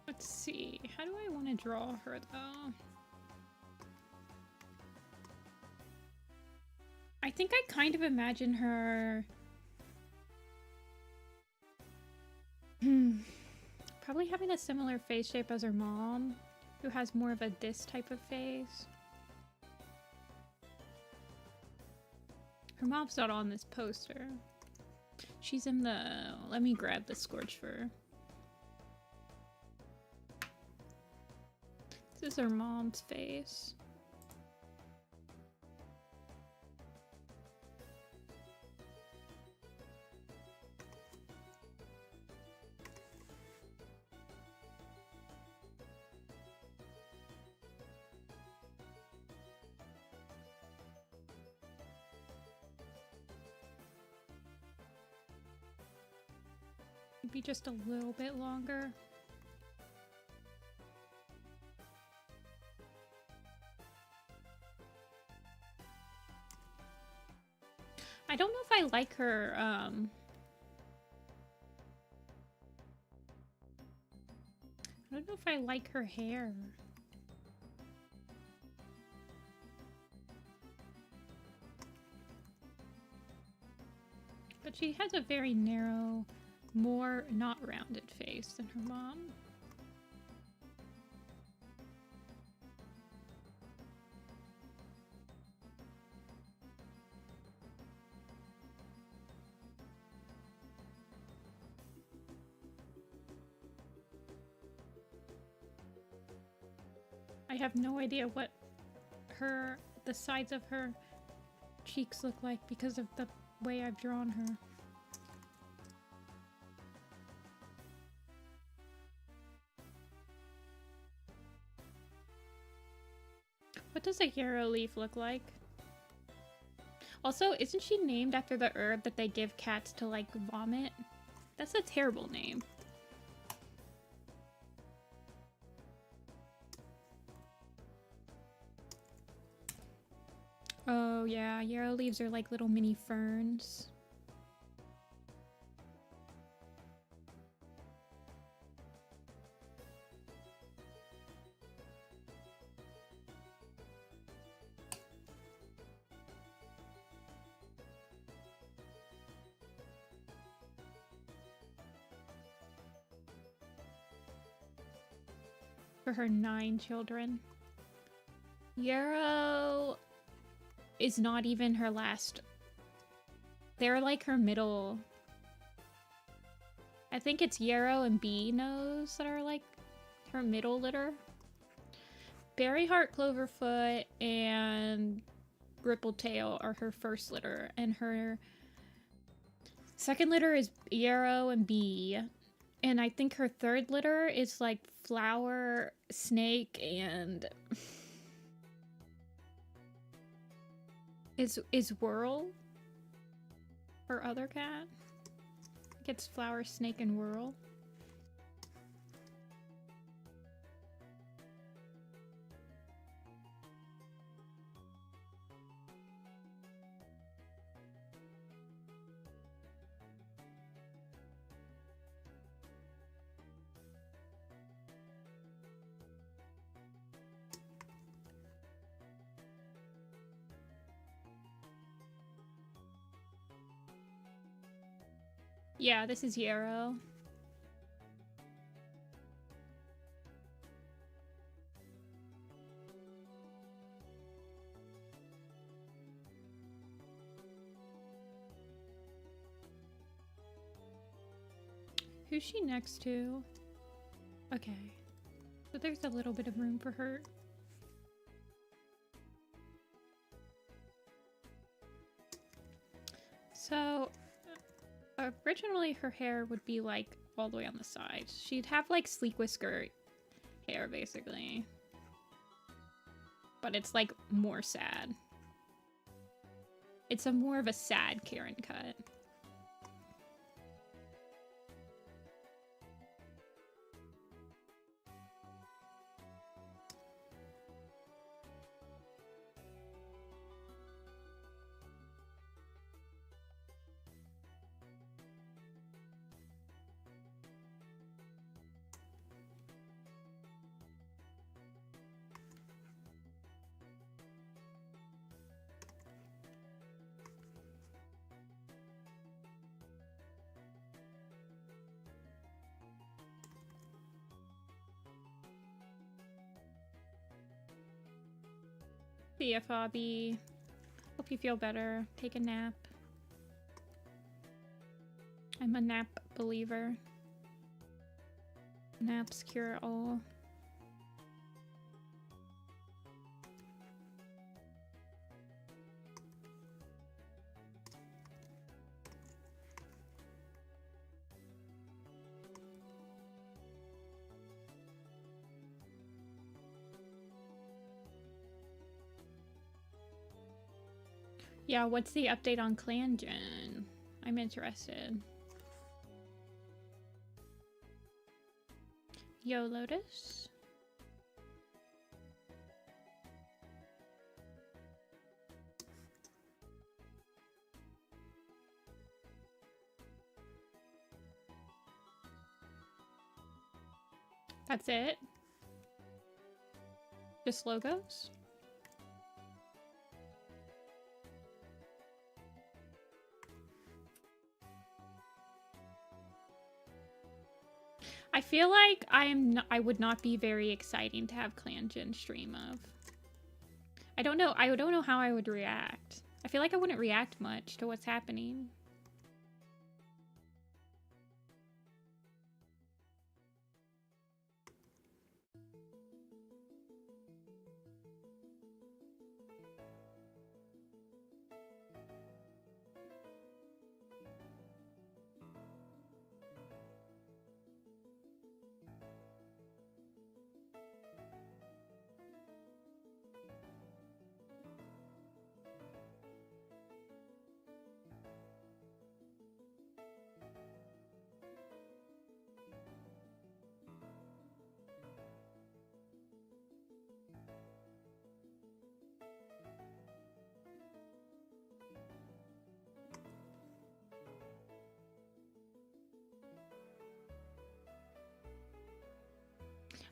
Let's see, how do I want to draw her though? I think I kind of imagine her probably having a similar face shape as her mom, who has more of a this type of face. Her mom's not on this poster. She's in the... Let me grab the Scorch Fur. This is her mom's face. Maybe just a little bit longer. I don't know if I like her, I don't know if I like her hair. But she has a very narrow, more not rounded face than her mom. I have no idea what the sides of her cheeks look like because of the way I've drawn her. What does a Yarrowleaf look like? Also, isn't she named after the herb that they give cats to, like, vomit? That's a terrible name. Oh, yeah, Yarrowleaves are like little mini ferns. For her 9 children. Yarrow is not even her last. They're like her middle. I think it's Yarrow and Bee Nose that are like her middle litter. Berryheart, Cloverfoot, and Rippletail are her first litter, and her second litter is Yarrow and Bee. And I think her third litter is like Flower, Snake, and is Whirl her other cat? I think it's Flower, Snake, and Whirl. Yeah, this is Yarrow. Who's she next to? Okay. So there's a little bit of room for her. So originally her hair would be like all the way on the sides. She'd have like sleek whisker hair basically. But it's like more sad. It's a more of a sad Karen cut. See ya, Fabi. Hope you feel better. Take a nap. I'm a nap believer. Naps cure all. Yeah, what's the update on Clan Gen? I'm interested. Yo, Lotus. That's it? Just logos? I feel like I would not be very exciting to have Clan Gen stream of. I don't know how I would react. I feel like I wouldn't react much to what's happening.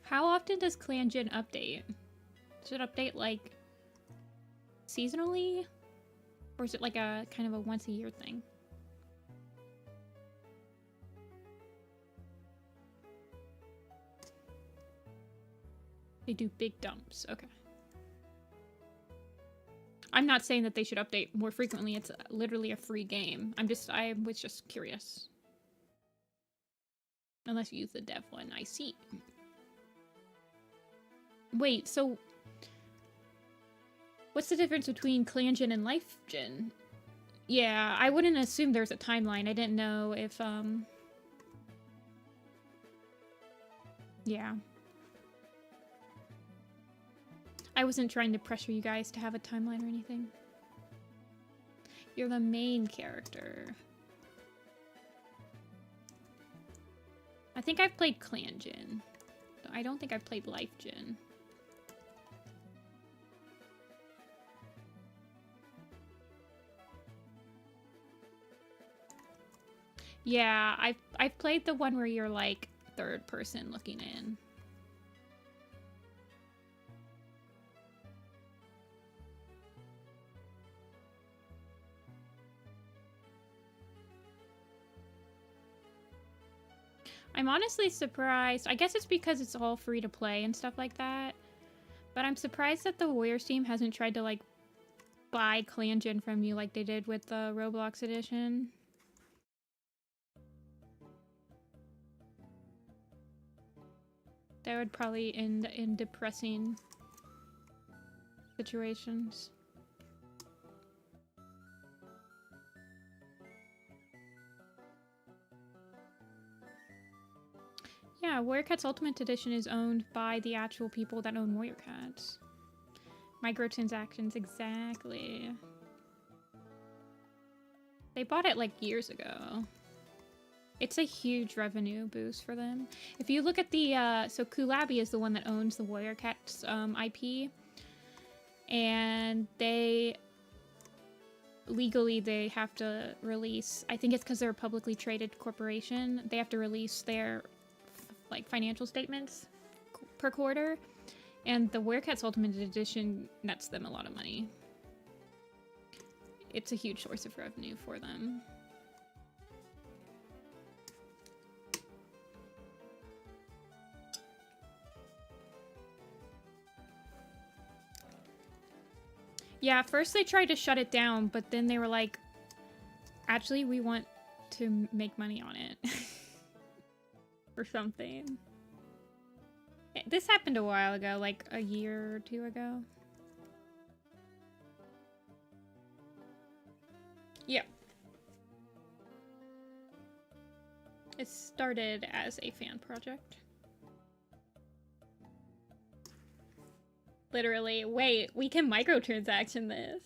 How often does Clan Gen update? Does it update like seasonally? Or is it like a kind of a once a year thing? They do big dumps. Okay. I'm not saying that they should update more frequently. It's literally a free game. I was just curious. Unless you use the dev one. I see. Wait, so what's the difference between Clan Gen and Life Gen? Yeah, I wouldn't assume there's a timeline. I didn't know if, yeah. I wasn't trying to pressure you guys to have a timeline or anything. You're the main character. I think I've played Clan Gen. I don't think I've played Life Gen. Yeah, I've played the one where you're like third person looking in. I'm honestly surprised. I guess it's because it's all free to play and stuff like that. But I'm surprised that the Warriors team hasn't tried to like buy Clan Gen from you like they did with the Roblox edition. That would probably end in depressing situations. Yeah, Warrior Cats Ultimate Edition is owned by the actual people that own Warrior Cats. Microtransactions, exactly. They bought it like years ago. It's a huge revenue boost for them. If you look at the, so Kulabi is the one that owns the Warrior Cats IP. And legally they have to release, I think it's because they're a publicly traded corporation, they have to release their like financial statements per quarter. And the Warrior Cats Ultimate Edition nets them a lot of money. It's a huge source of revenue for them. Yeah, first they tried to shut it down, but then they were like, actually, we want to make money on it. Or something. This happened a while ago, like a year or two ago. Yeah. It started as a fan project. Literally, wait, we can microtransaction this.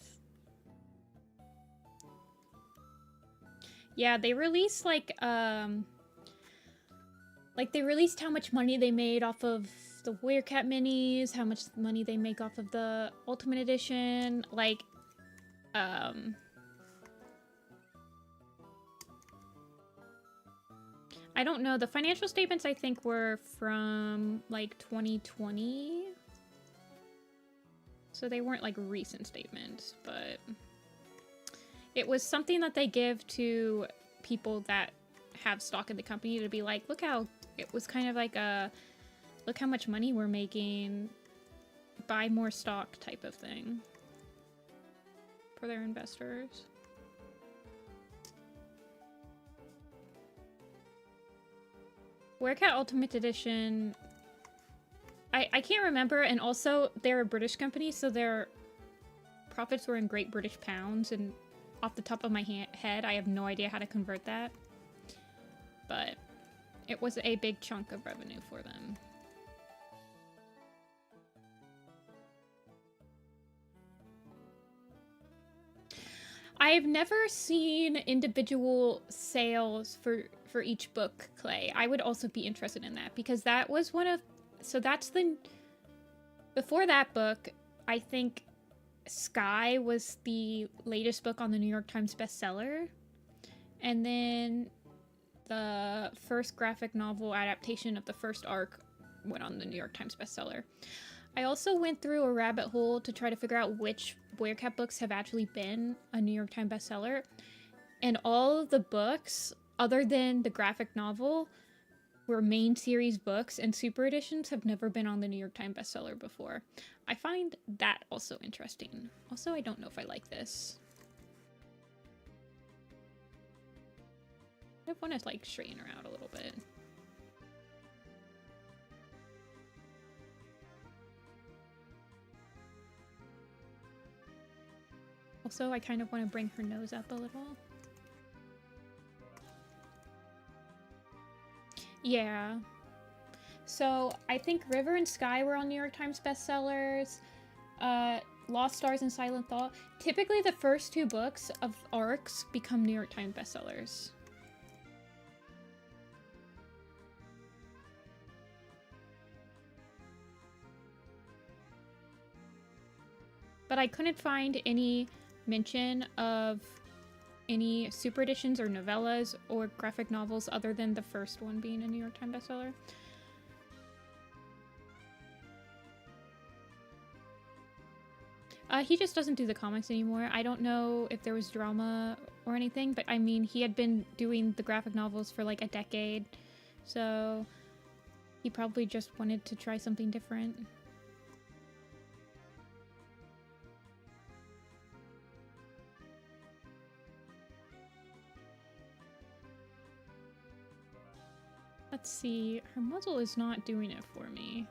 Yeah, they released like they released how much money they made off of the Werecat minis, how much money they make off of the Ultimate Edition, like I don't know. The financial statements, I think, were from, like, 2020. So they weren't, like, recent statements, but it was something that they give to people that have stock in the company to be like, look how... It was kind of like a, look how much money we're making, buy more stock type of thing for their investors. Werecat Ultimate Edition, I can't remember, and also they're a British company, so their profits were in Great British Pounds, and off the top of my head, I have no idea how to convert that. But it was a big chunk of revenue for them. I've never seen individual sales for each book, Clay. I would also be interested in that, because that was one of... So that's the... Before that book, I think Sky was the latest book on the New York Times bestseller. And then the first graphic novel adaptation of the first arc went on the New York Times bestseller. I also went through a rabbit hole to try to figure out which Werecat books have actually been a New York Times bestseller. And all of the books, other than the graphic novel, were main series books, and super editions have never been on the New York Times bestseller before. I find that also interesting. Also, I don't know if I like this. I want to, like, straighten her out a little bit. Also, I kind of want to bring her nose up a little. Yeah. So, I think River and Sky were on New York Times bestsellers. Lost Stars and Silent Thought. Typically, the first two books of arcs become New York Times bestsellers. But I couldn't find any mention of any super editions or novellas or graphic novels other than the first one being a New York Times bestseller. He just doesn't do the comics anymore. I don't know if there was drama or anything, but I mean, he had been doing the graphic novels for like a decade, so he probably just wanted to try something different. Let's see, her muzzle is not doing it for me.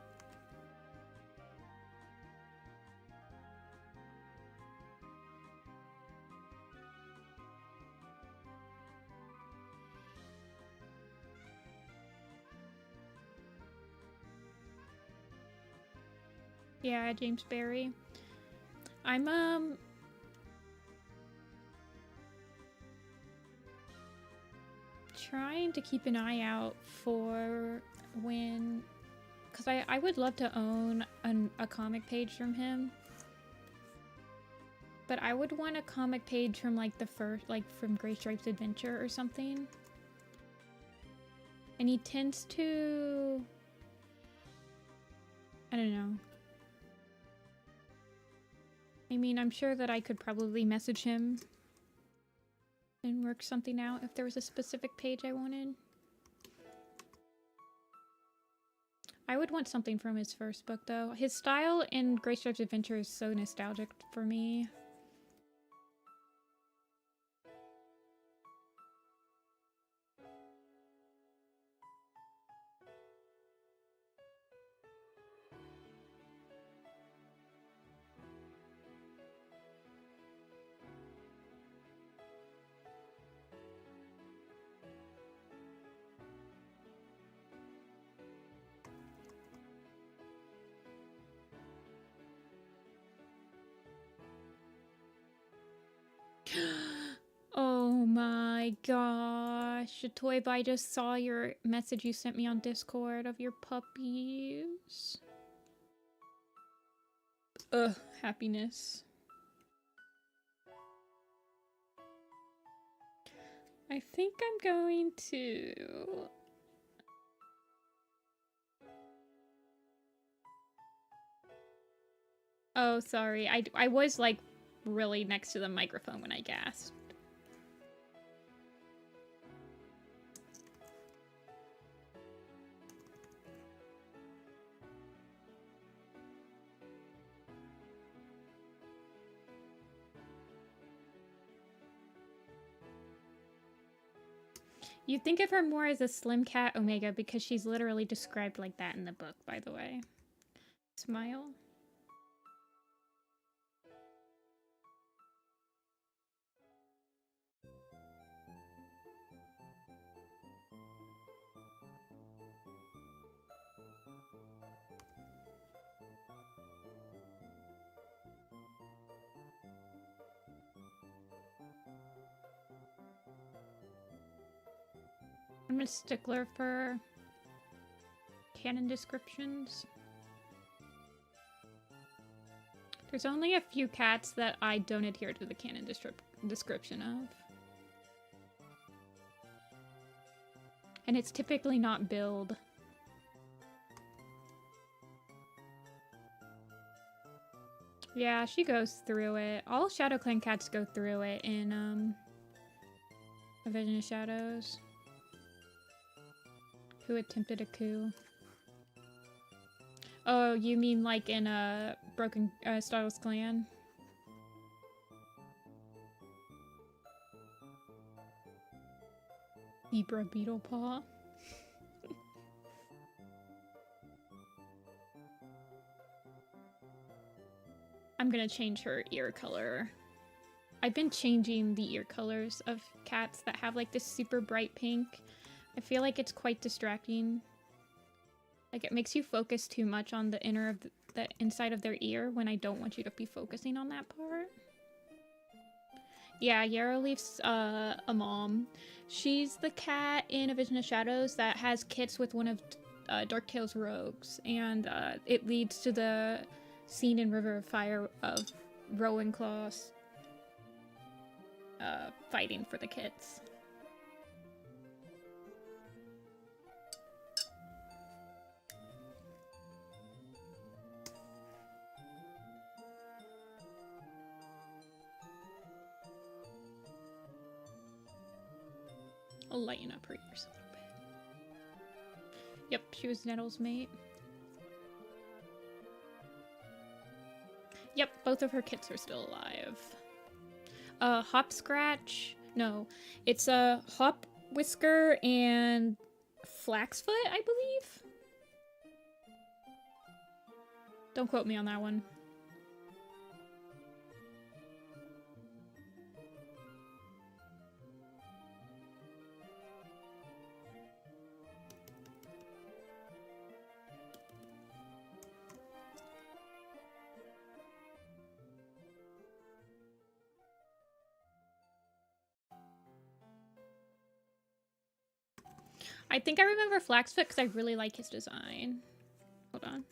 Yeah, James Barry. I'm trying to keep an eye out for when, because I would love to own a comic page from him, but I would want a comic page from like the first, like from Gray Stripes Adventure or something. And he tends to, I don't know. I mean, I'm sure that I could probably message him and work something out if there was a specific page I wanted. I would want something from his first book, though. His style in Great Stripes Adventure is so nostalgic for me. Oh my gosh. Toy, I just saw your message you sent me on Discord of your puppies. Ugh, happiness. I think I'm going to... Oh, sorry. I was, like, really next to the microphone when I gasped. You think of her more as a slim cat Omega because she's literally described like that in the book, by the way. Smile. I'm a stickler for canon descriptions. There's only a few cats that I don't adhere to the canon description of. And it's typically not build. Yeah, she goes through it. All Shadow Clan cats go through it in A Vision of Shadows. Who attempted a coup? Oh, you mean like in a Broken Styles Clan? Zebra Beetlepaw. I'm gonna change her ear color. I've been changing the ear colors of cats that have like this super bright pink. I feel like it's quite distracting. Like it makes you focus too much on the inner of the inside of their ear when I don't want you to be focusing on that part. Yeah, Yarrowleaf's a mom. She's the cat in A Vision of Shadows that has kits with one of Darktail's rogues, and it leads to the scene in River of Fire of Rowan Claws fighting for the kits. I'll lighten up her ears a little bit. Yep, she was Nettle's mate. Yep, both of her kits are still alive. Hop Scratch? No, it's a Hop Whisker and Flaxfoot, I believe? Don't quote me on that one. I think I remember Flaxfoot because I really like his design. Hold on.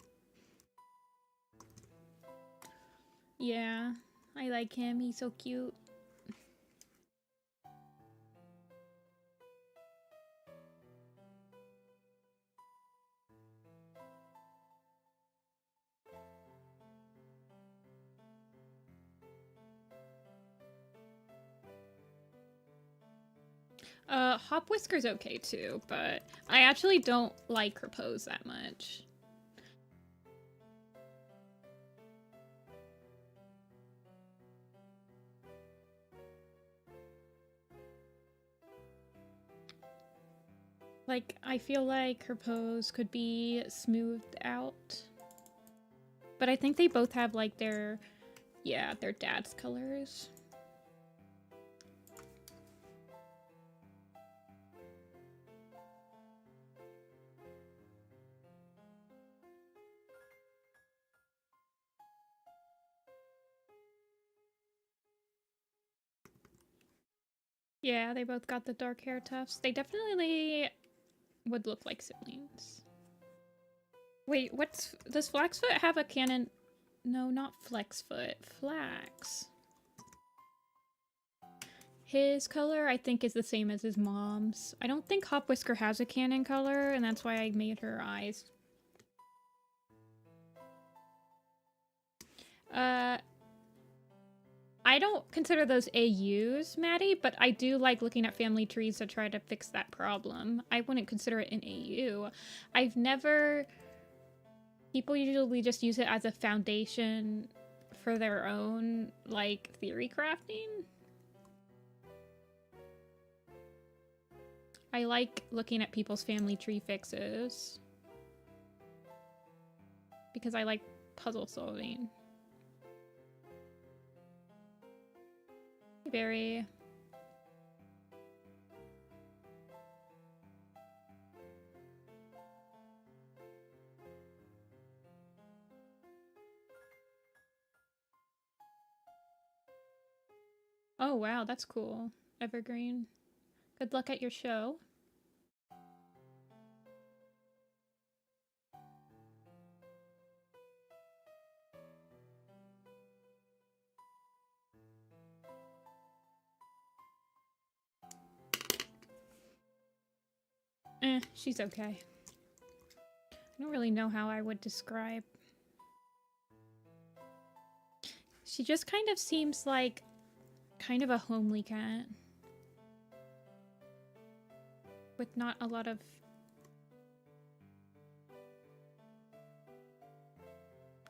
Yeah, I like him. He's so cute. Hop Whisker's okay too, but I actually don't like her pose that much. Like, I feel like her pose could be smoothed out. But I think they both have, like, their dad's colors. Yeah, they both got the dark hair tufts. They definitely would look like siblings. Wait, does Flaxfoot have a canon? No, not Flexfoot. Flax. His color, I think, is the same as his mom's. I don't think Hop Whisker has a canon color, and that's why I made her eyes. I don't consider those AUs, Maddie, but I do like looking at family trees to try to fix that problem. I wouldn't consider it an AU. I've never... People usually just use it as a foundation for their own, like, theory crafting. I like looking at people's family tree fixes. Because I like puzzle solving. Very. Oh wow, that's cool. Evergreen. Good luck at your show. She's okay. I don't really know how I would describe. She just kind of seems like kind of a homely cat. With not a lot of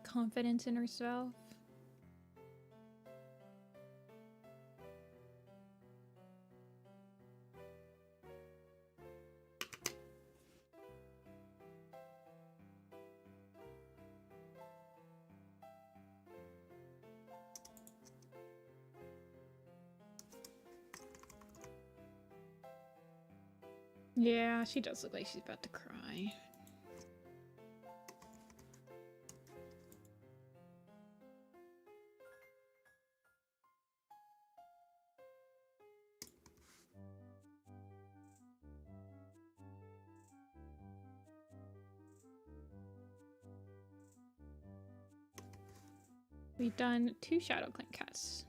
confidence in herself. Yeah, she does look like she's about to cry. We've done 2 Shadow Clan cats.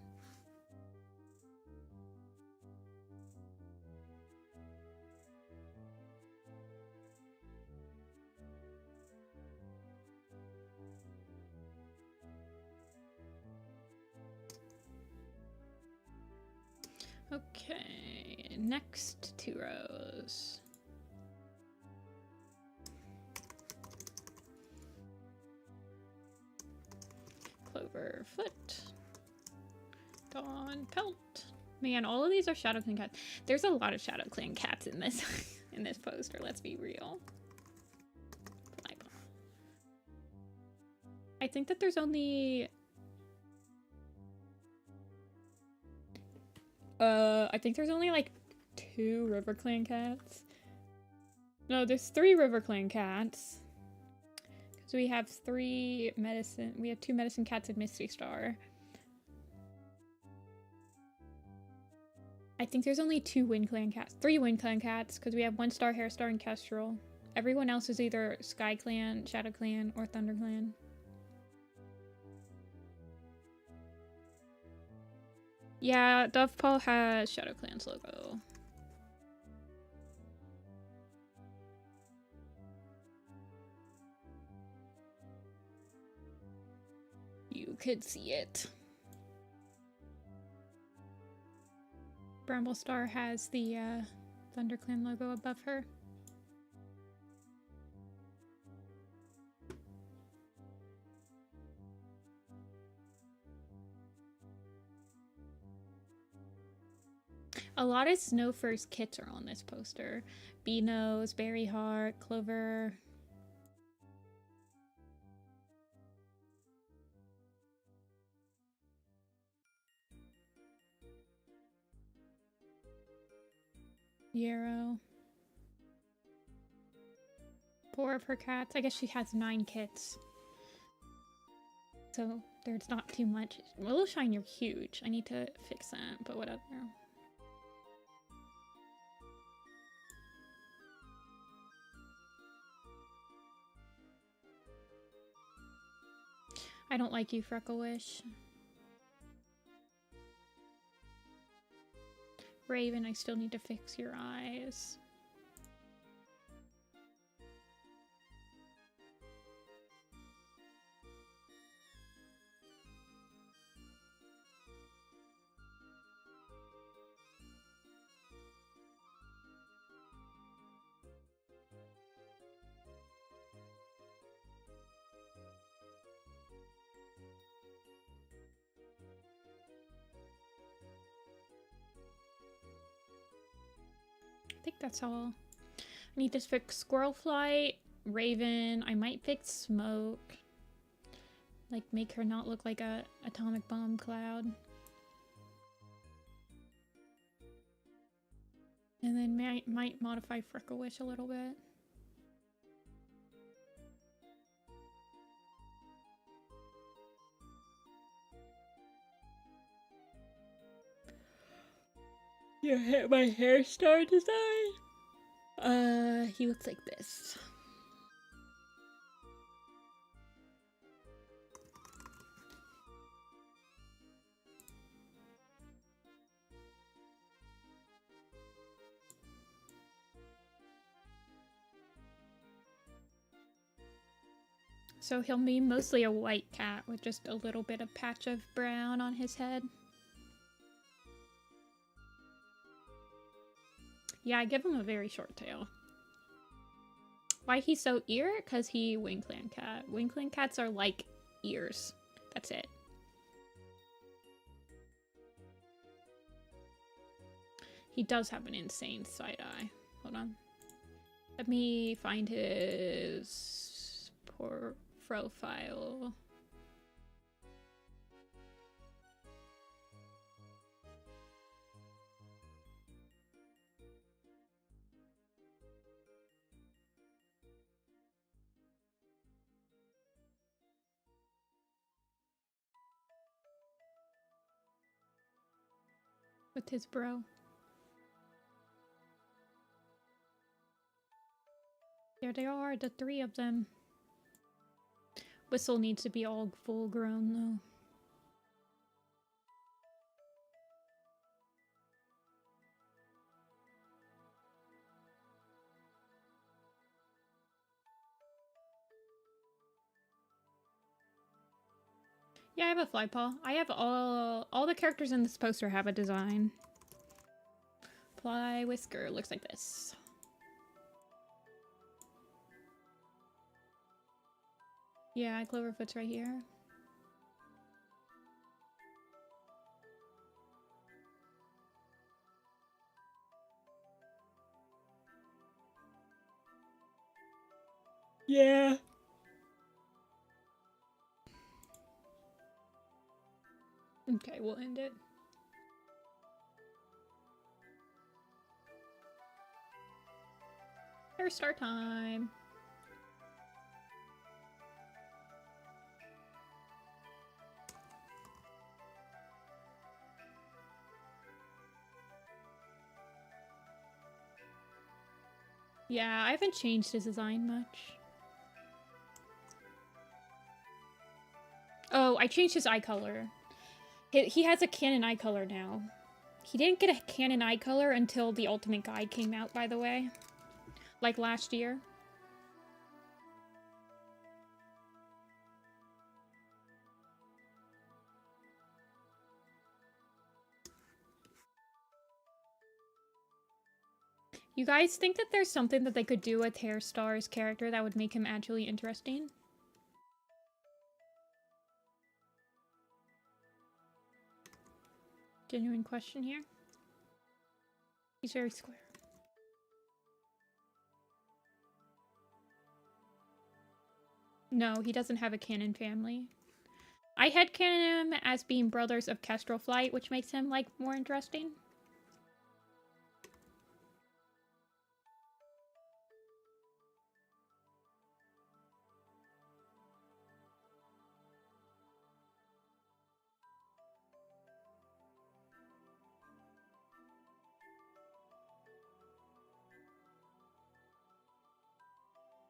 Okay, next 2 rows. Cloverfoot. Tawnypelt. Man, all of these are Shadow Clan cats. There's a lot of Shadow Clan cats in this in this poster, let's be real. I think that there's only like 2 River Clan cats. No, there's 3 River Clan cats. Because we have 2 medicine cats and Misty Star. I think there's only 2 Wind Clan cats. 3 Wind Clan cats, because we have 1 star, Harestar, and Kestrel. Everyone else is either Sky Clan, Shadow Clan, or Thunder Clan. Yeah, Dovepaw has Shadow Clan's logo. You could see it. Bramblestar has the ThunderClan logo above her. A lot of Snow First kits are on this poster. Beanose, Berry Heart, Clover. Yarrow. 4 of her cats. I guess she has 9 kits. So there's not too much. Willow Shine, you're huge. I need to fix that, but whatever. I don't like you, Frecklewish. Raven, I still need to fix your eyes. I think that's all. I need to fix Squirrel Flight, Raven. I might fix Smoke. Like, make her not look like a atomic bomb cloud. And then might modify Frecklewish a little bit. You hit my Harestar design? He looks like this. So he'll be mostly a white cat with just a little bit of patch of brown on his head. Yeah, I give him a very short tail. Why he's so ear? Because he Winkland cat. Winkland cats are like ears. That's it. He does have an insane side eye. Hold on. Let me find his profile. With his bro. There they are, the 3 of them. Whistle needs to be all full grown though. Yeah, I have a Flypaw. I have all the characters in this poster have a design. Fly Whisker looks like this. Yeah, Cloverfoot's right here. Yeah. Okay, we'll end it. Harestar time. Yeah, I haven't changed his design much. Oh, I changed his eye color. He has a canon eye color now. He didn't get a canon eye color until the Ultimate Guide came out, by the way. Like last year. You guys think that there's something that they could do with Harestar's character that would make him actually interesting? Genuine question here. He's very square. No, he doesn't have a canon family. I headcanon him as being brothers of Kestrel Flight, which makes him, like, more interesting.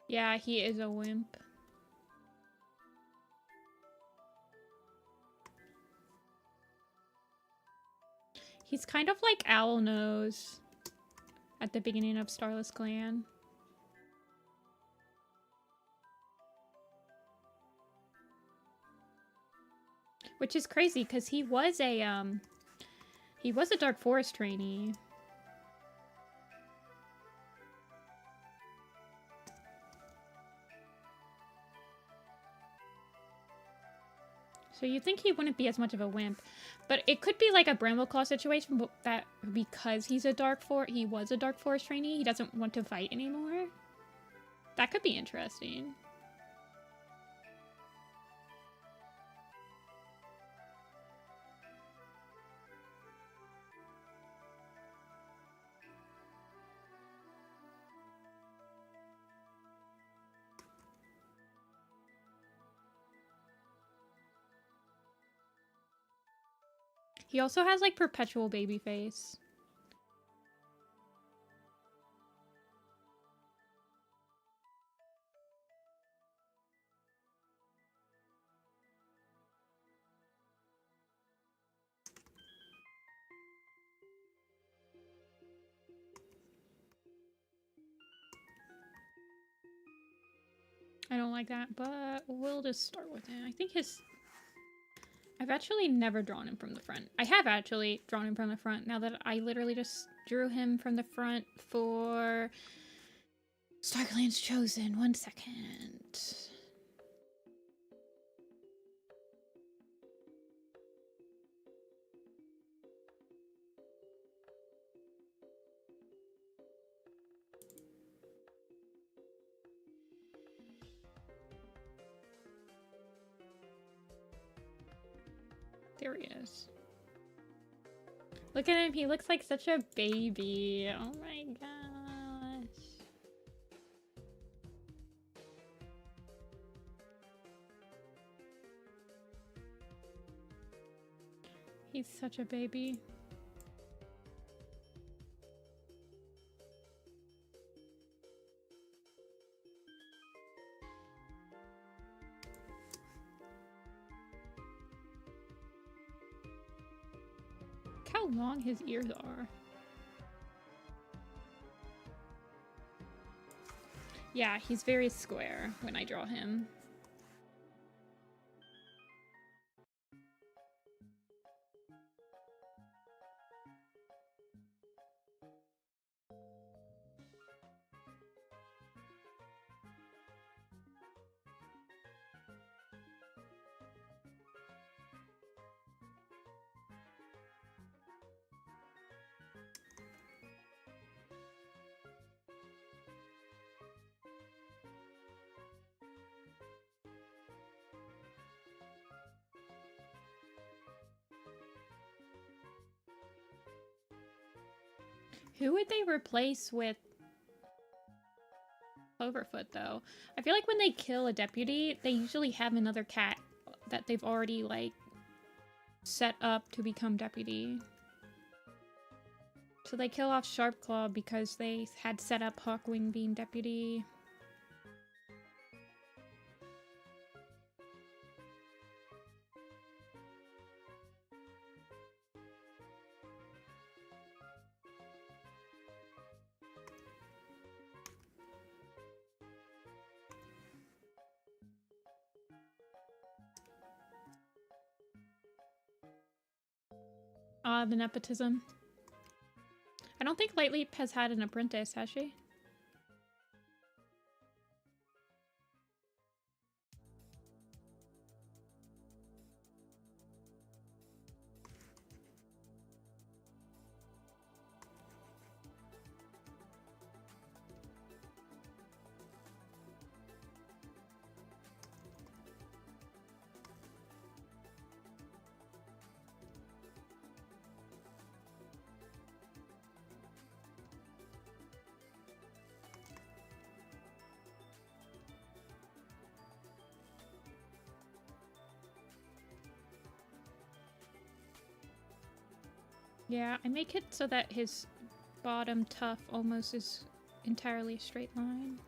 Yeah, he is a wimp. He's kind of like Owl Nose at the beginning of Starless Clan. Which is crazy because he was a Dark Forest trainee. So you'd think he wouldn't be as much of a wimp. But it could be like a Brambleclaw situation, but that because he was a Dark Forest trainee, he doesn't want to fight anymore. That could be interesting. He also has, like, perpetual baby face. I don't like that, but we'll just start with him. I think I've actually never drawn him from the front. I have actually drawn him from the front now that I literally just drew him from the front for StarClan's Chosen. 1 second. There he is. Look at him. He looks like such a baby. Oh my gosh. He's such a baby. How long his ears are. Yeah, he's very square when I draw him. Who would they replace with Cloverfoot, though? I feel like when they kill a deputy, they usually have another cat that they've already, like, set up to become deputy. So they kill off Sharpclaw because they had set up Hawkwing being deputy. The nepotism. I don't think Lightleap has had an apprentice, has she? Yeah, I make it so that his bottom tuft almost is entirely a straight line.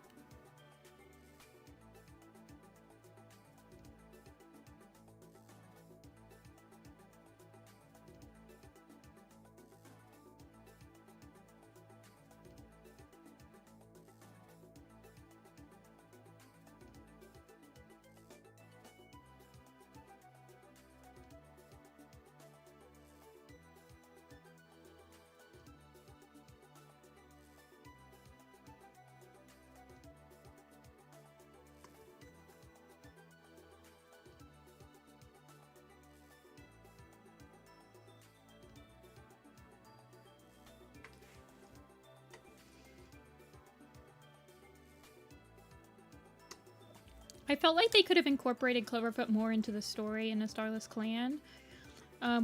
I felt like they could have incorporated Cloverfoot more into the story in a Starless Clan,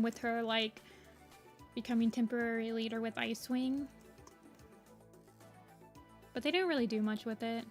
with her, like, becoming temporary leader with Icewing. But they didn't really do much with it.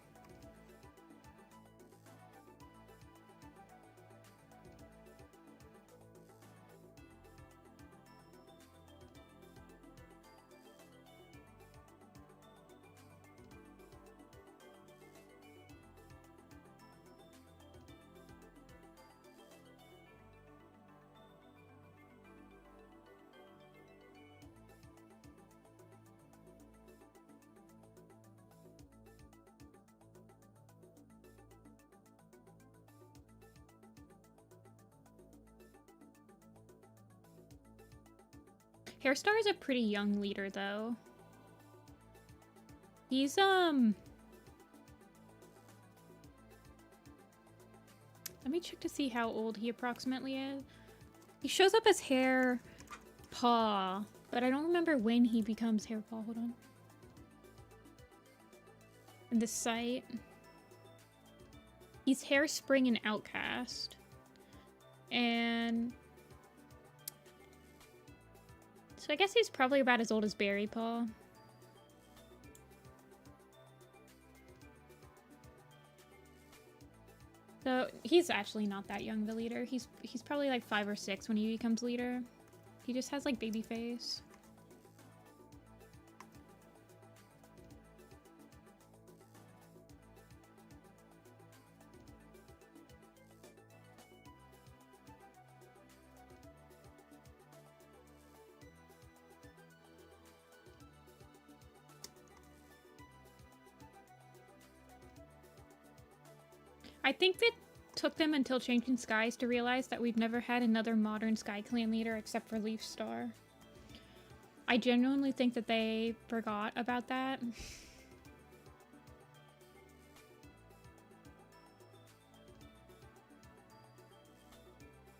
Harestar is a pretty young leader, though. He's, let me check to see how old he approximately is. He shows up as Hair Paw, but I don't remember when he becomes Hair Paw. Hold on. In the site. He's Hair Spring and Outcast. And so I guess he's probably about as old as Berry Paw. So he's actually not that young, the leader. He's probably like 5 or 6 when he becomes leader. He just has like baby face. I think it took them until Changing Skies to realize that we've never had another modern Sky Clan leader except for Leaf Star. I genuinely think that they forgot about that.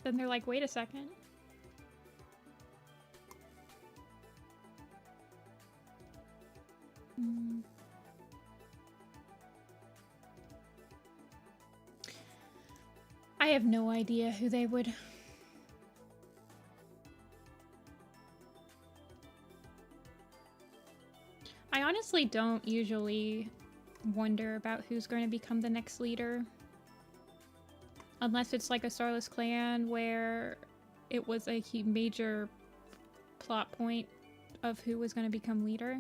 Then they're like, wait a second. I have no idea who they would... I honestly don't usually wonder about who's going to become the next leader. Unless it's like a Starless Clan where it was a major plot point of who was going to become leader.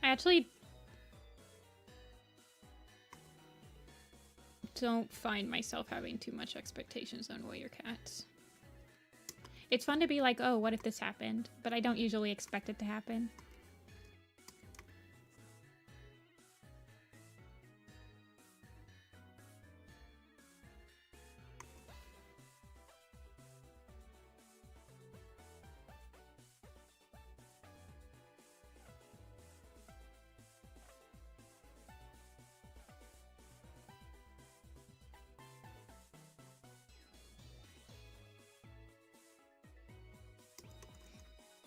I actually don't find myself having too much expectations on Warrior Cats. It's fun to be like, oh, what if this happened? But I don't usually expect it to happen.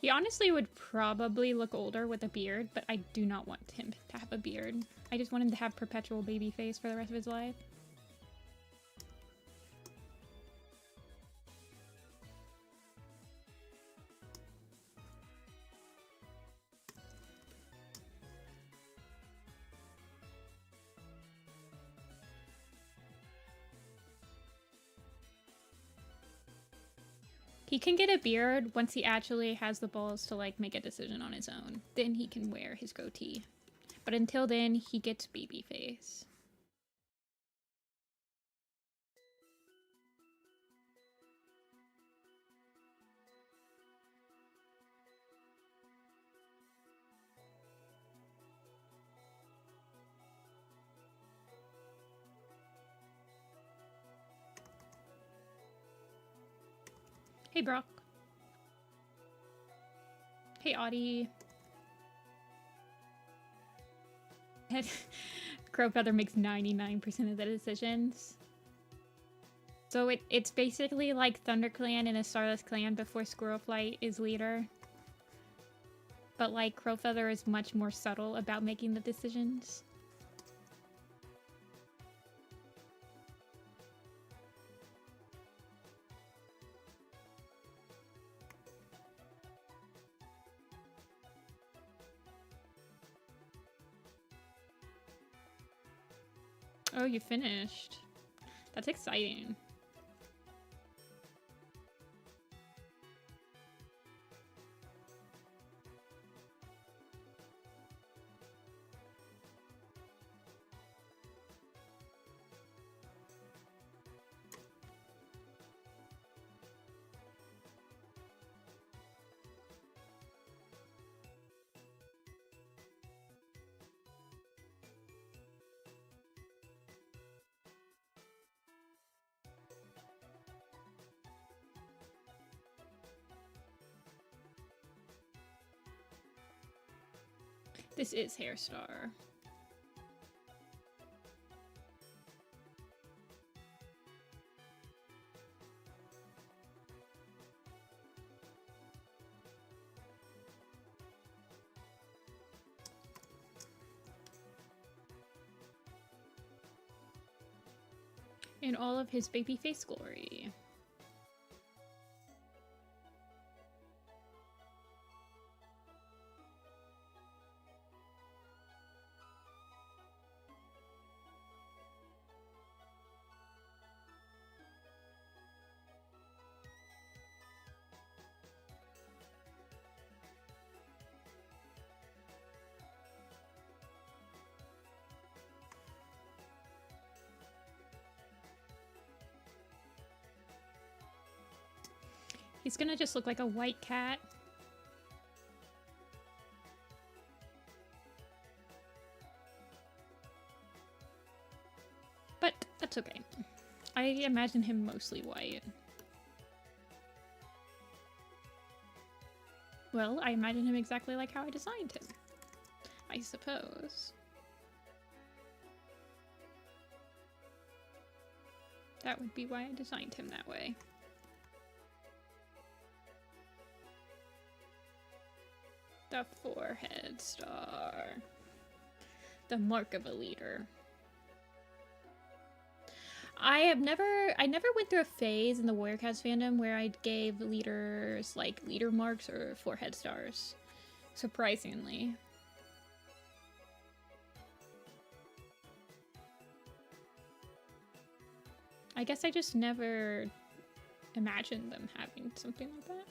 He honestly would probably look older with a beard, but I do not want him to have a beard. I just want him to have perpetual baby face for the rest of his life. He can get a beard once he actually has the balls to like make a decision on his own. Then he can wear his goatee. But until then, he gets baby face. Hey, Brock. Hey, Audie. Crowfeather makes 99% of the decisions. So it's basically like ThunderClan and a Starless Clan before Squirrelflight is leader. But like Crowfeather is much more subtle about making the decisions. Oh, you finished. That's exciting. This is Harestar. In all of his babyface glory. He's gonna just look like a white cat. But that's okay. I imagine him mostly white. Well, I imagine him exactly like how I designed him, I suppose. That would be why I designed him that way. The forehead star. The mark of a leader. I never went through a phase in the Warrior Cats fandom where I gave leaders like leader marks or forehead stars. Surprisingly. I guess I just never imagined them having something like that.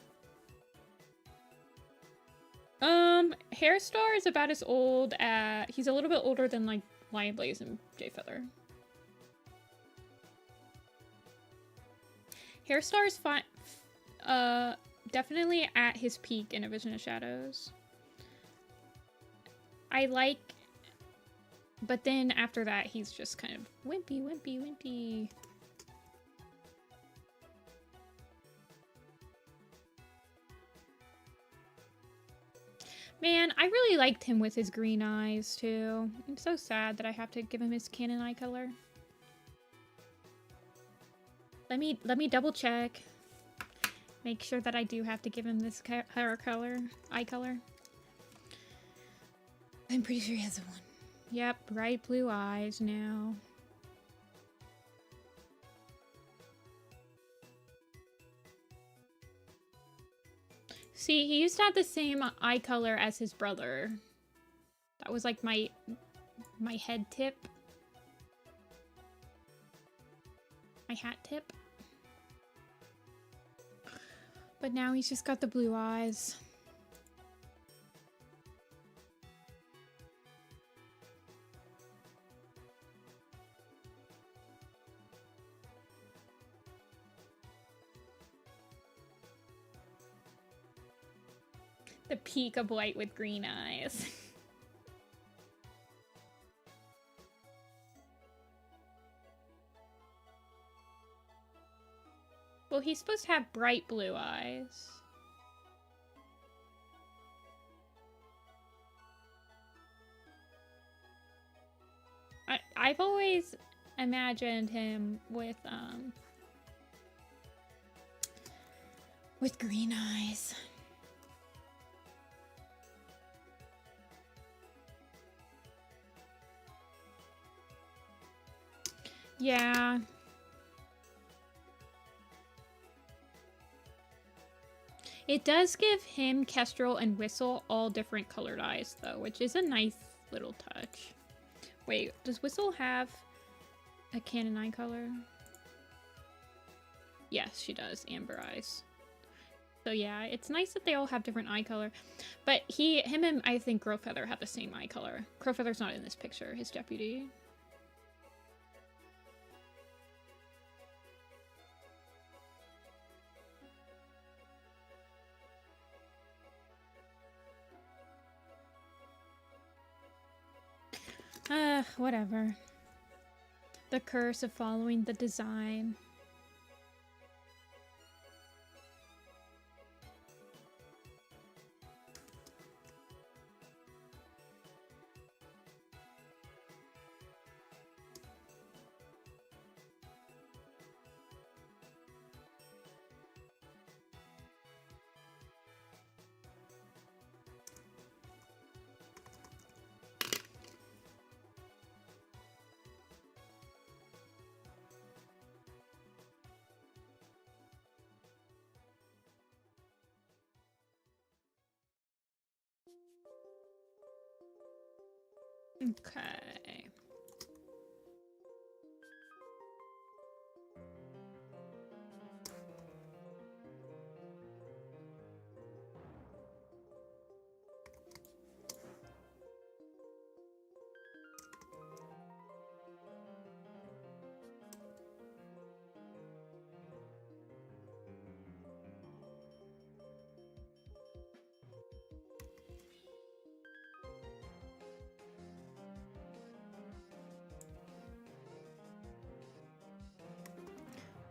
Harestar is about as old as... He's a little bit older than, like, Lionblaze and Jayfeather. Harestar is fine. Definitely at his peak in A Vision of Shadows. I like... But then after that, he's just kind of wimpy. Man, I really liked him with his green eyes, too. I'm so sad that I have to give him his canon eye color. Let me double check. Make sure that I do have to give him this hair color, eye color. I'm pretty sure he has one. Yep, bright blue eyes now. See, he used to have the same eye color as his brother. That was like my head tip. My hat tip. But now he's just got the blue eyes. The peak of white with green eyes. Well, he's supposed to have bright blue eyes. I've always imagined him with green eyes. Yeah. It does give him, Kestrel, and Whistle all different colored eyes, though, which is a nice little touch. Wait, does Whistle have a canon eye color? Yes, she does. Amber eyes. So yeah, it's nice that they all have different eye color. But him and I think Crowfeather have the same eye color. Crowfeather's not in this picture, his deputy. Whatever. The curse of following the design. Okay.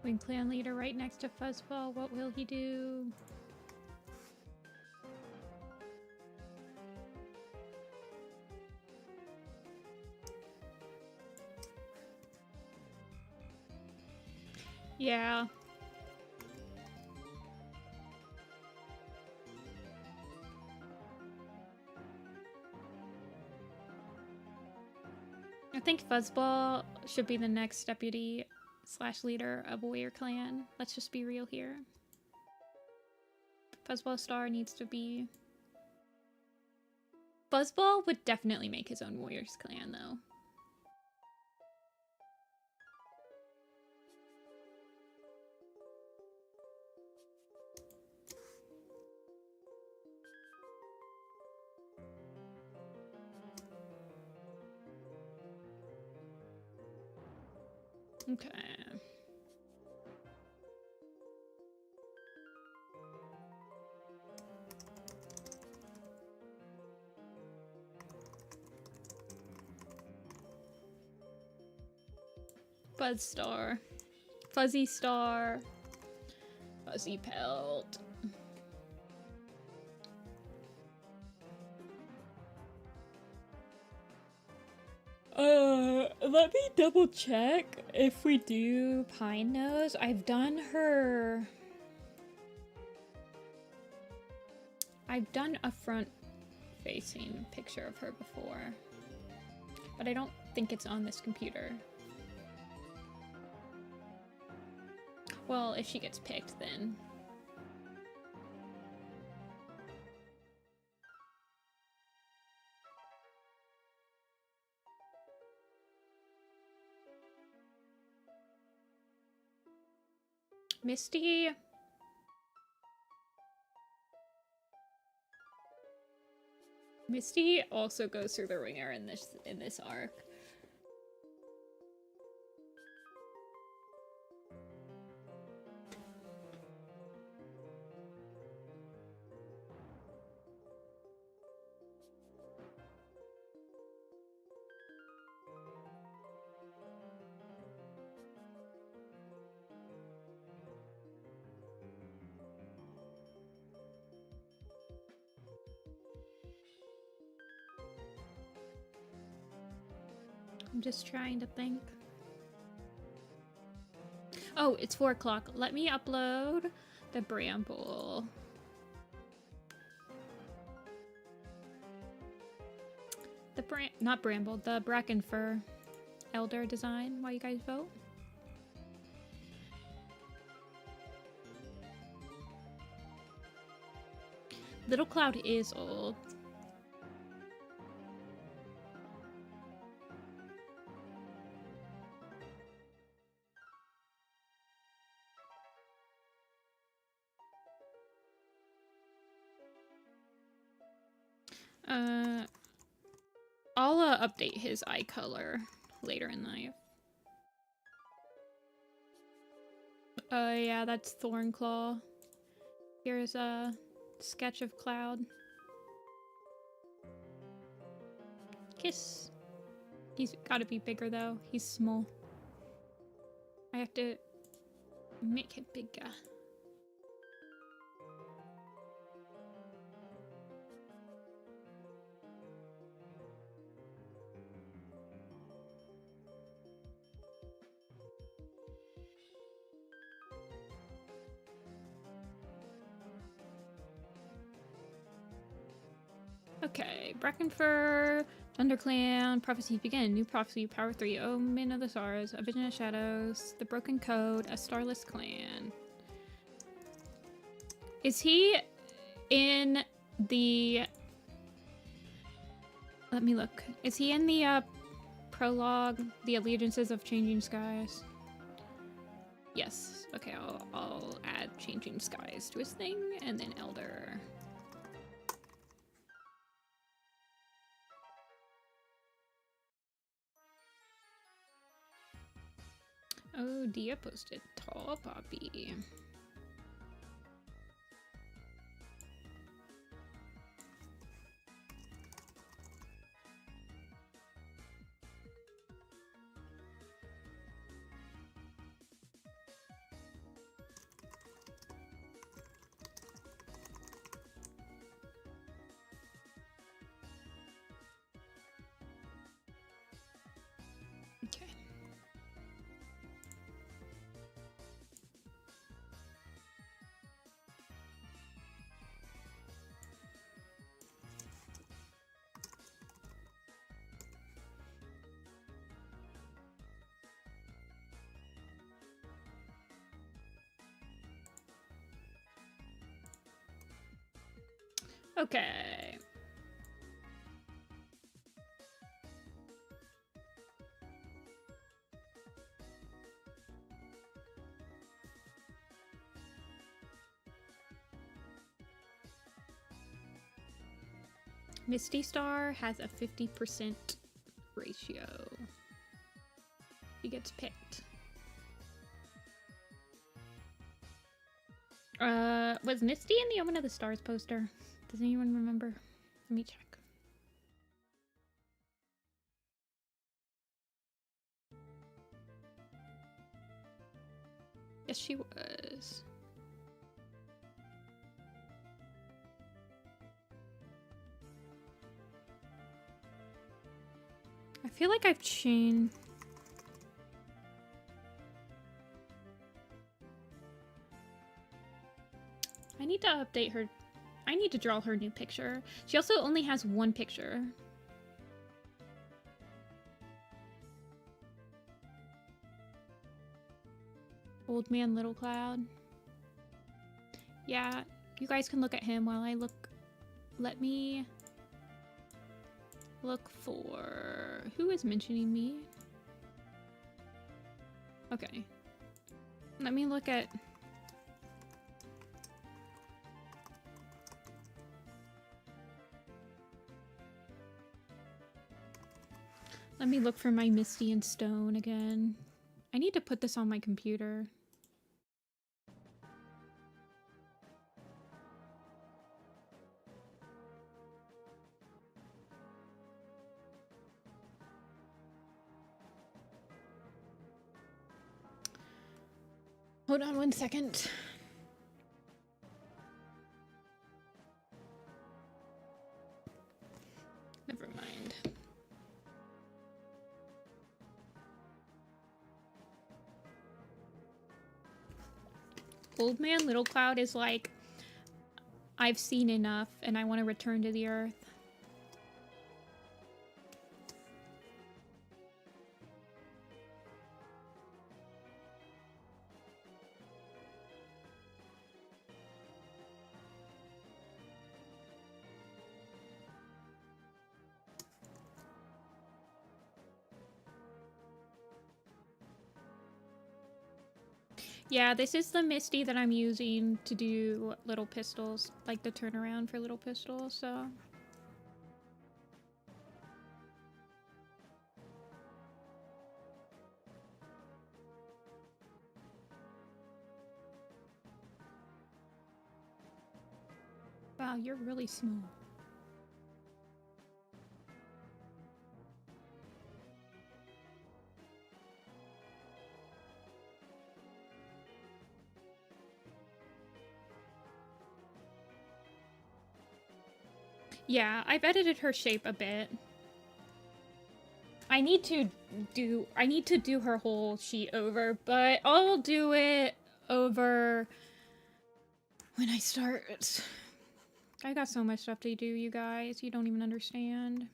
Wing clan leader right next to Fuzzball. What will he do? Yeah. I think Fuzzball should be the next deputy / leader of Warrior Clan. Let's just be real here. Fuzzball Star needs to be... Fuzzball would definitely make his own Warriors Clan, though. Okay. Buzz Star. Fuzzy Star. Fuzzy Pelt. Let me double check if we do Pine Nose. I've done a front facing picture of her before, but I don't think it's on this computer. Well, if she gets picked, then. Misty. Misty also goes through the ringer in this arc. I'm just trying to think. Oh, it's 4 o'clock. Let me upload the Bramble. Not Bramble, the Bracken Fur Elder design while you guys vote. Little Cloud is old. I'll update his eye color later in life. Yeah, that's Thornclaw. Here's a sketch of Cloud. Kiss. He's gotta be bigger though. He's small. I have to make him bigger. Okay, Brackenfur, ThunderClan, Prophecies Begin, New Prophecy, Power 3, Omen of the Stars, A Vision of Shadows, The Broken Code, A Starless Clan. Is he in the... Let me look. Is he in the prologue, The Allegiances of Changing Skies? Yes. Okay, I'll add Changing Skies to his thing, and then Elder. Oh, Dia posted Tall Poppy. Okay. Okay. Misty Star has a 50% ratio. He gets picked. Was Misty in the Omen of the Stars poster? Does anyone remember? Let me check. Yes, she was. I feel like I've changed. I need to update her. I need to draw her new picture. She also only has one picture. Old Man Little Cloud. Yeah, you guys can look at him while I look. Let me look for... Who is mentioning me? Okay. Let me look at... Let me look for my Misty and Stone again. I need to put this on my computer. Hold on 1 second. Never mind. Old Man Little Cloud is like, I've seen enough and I want to return to the earth. Yeah, this is the Misty that I'm using to do little pistols, like the turnaround for little pistols, so. Wow, you're really small. Yeah, I've edited her shape a bit. I need to do her whole sheet over, but I'll do it over when I start. I got so much stuff to do, you guys. You don't even understand.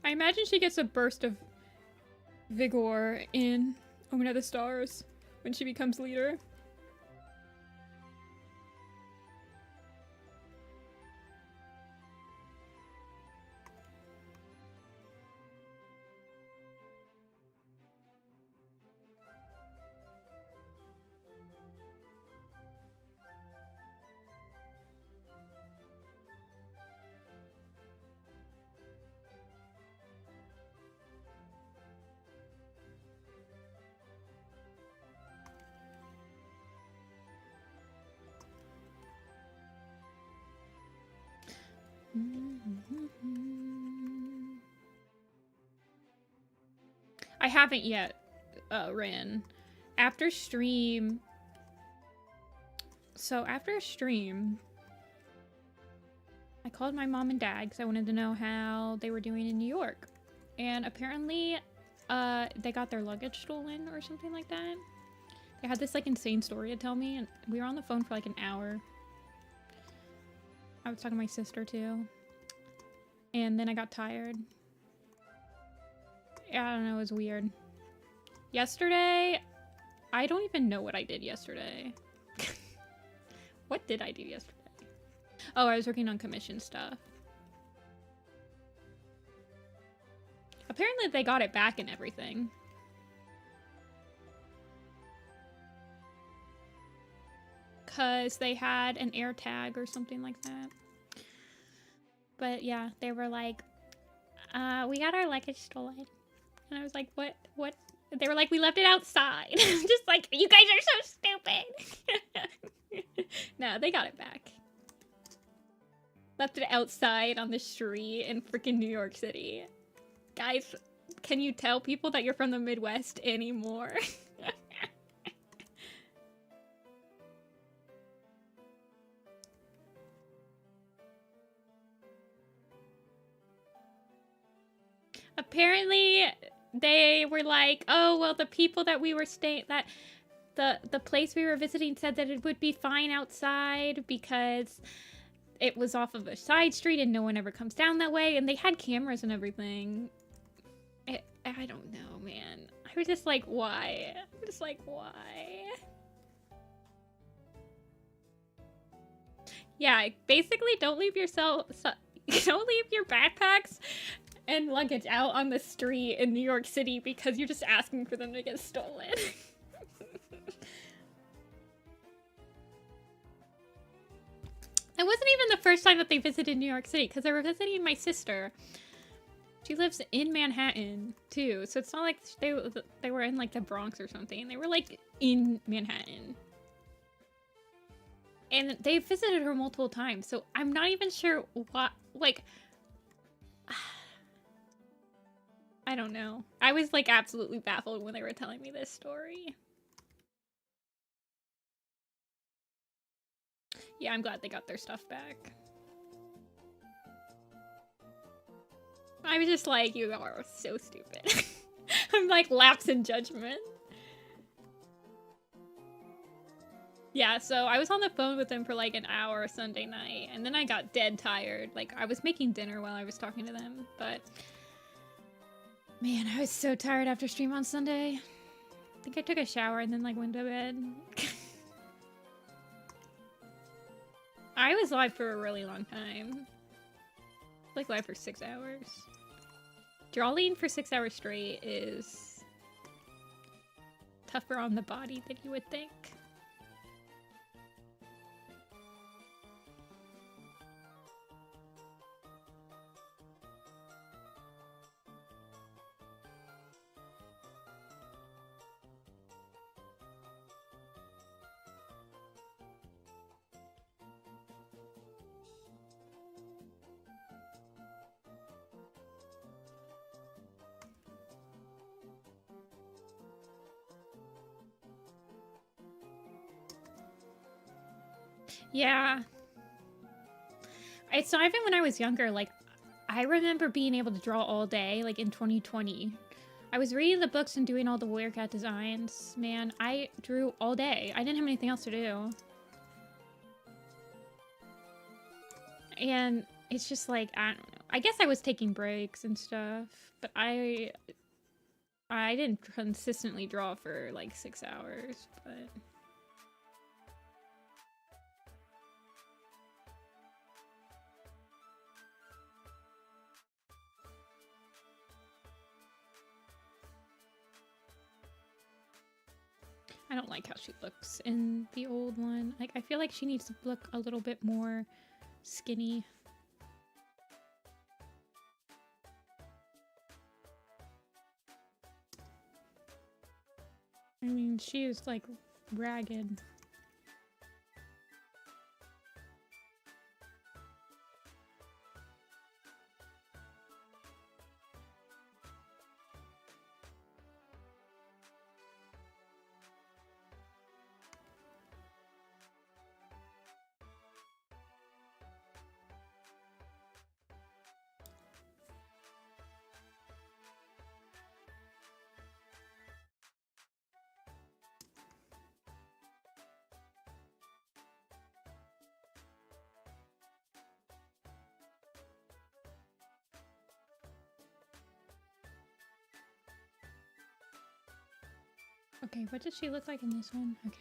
I imagine she gets a burst of vigor in Omen of the Stars when she becomes leader. I haven't yet, Rin. After stream... So, after stream... I called my mom and dad because I wanted to know how they were doing in New York. And apparently, they got their luggage stolen or something like that. They had this, like, insane story to tell me, and we were on the phone for, like, an hour. I was talking to my sister, too. And then I got tired. I don't know, it was weird. Yesterday, I don't even know what I did yesterday. What did I do yesterday? Oh, I was working on commission stuff. Apparently they got it back and everything. Because they had an air tag or something like that. But yeah, they were like, we got our luggage stolen. And I was like, what? They were like, we left it outside. Just like, you guys are so stupid. No, they got it back. Left it outside on the street in freaking New York City. Guys, can you tell people that you're from the Midwest anymore? Apparently, they were like, oh, well, the people that we were staying, that the place we were visiting said that it would be fine outside because it was off of a side street and no one ever comes down that way. And they had cameras and everything. I don't know, man. I was just like, why? I'm just like, why? Yeah, basically, don't leave yourself, don't leave your backpacks and luggage out on the street in New York City because you're just asking for them to get stolen. It wasn't even the first time that they visited New York City, because they were visiting my sister. She lives in Manhattan, too, so it's not like they were in, like, the Bronx or something. They were, like, in Manhattan. And they visited her multiple times, so I'm not even sure what, like... I don't know. I was, like, absolutely baffled when they were telling me this story. Yeah, I'm glad they got their stuff back. I was just like, you are so stupid. I'm like, lapse in judgment. Yeah, so I was on the phone with them for like an hour Sunday night, and then I got dead tired. Like, I was making dinner while I was talking to them, but... Man, I was so tired after stream on Sunday. I think I took a shower and then, like, went to bed. I was live for a really long time. Like, live for 6 hours. Drawing for 6 hours straight is tougher on the body than you would think. Yeah. It's not even when I was younger. Like, I remember being able to draw all day, like in 2020. I was reading the books and doing all the Warrior Cat designs. Man, I drew all day. I didn't have anything else to do. And it's just like, I don't know. I guess I was taking breaks and stuff, but I didn't consistently draw for like 6 hours, but... I don't like how she looks in the old one. Like, I feel like she needs to look a little bit more skinny. I mean, she is, like, ragged. Okay, what does she look like in this one? Okay.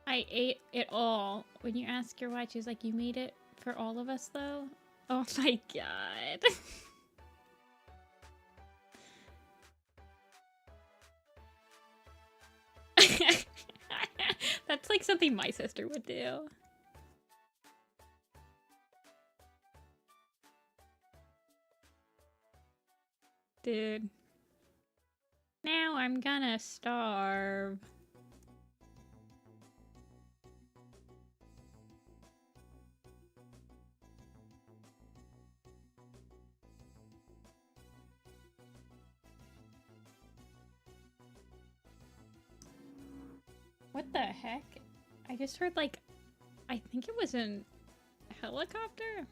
I ate it all. When you ask your wife, she's like, you made it for all of us, though? Oh my god. That's like something my sister would do. Dude. Now I'm gonna starve. What the heck? I just heard, like, I think it was a helicopter?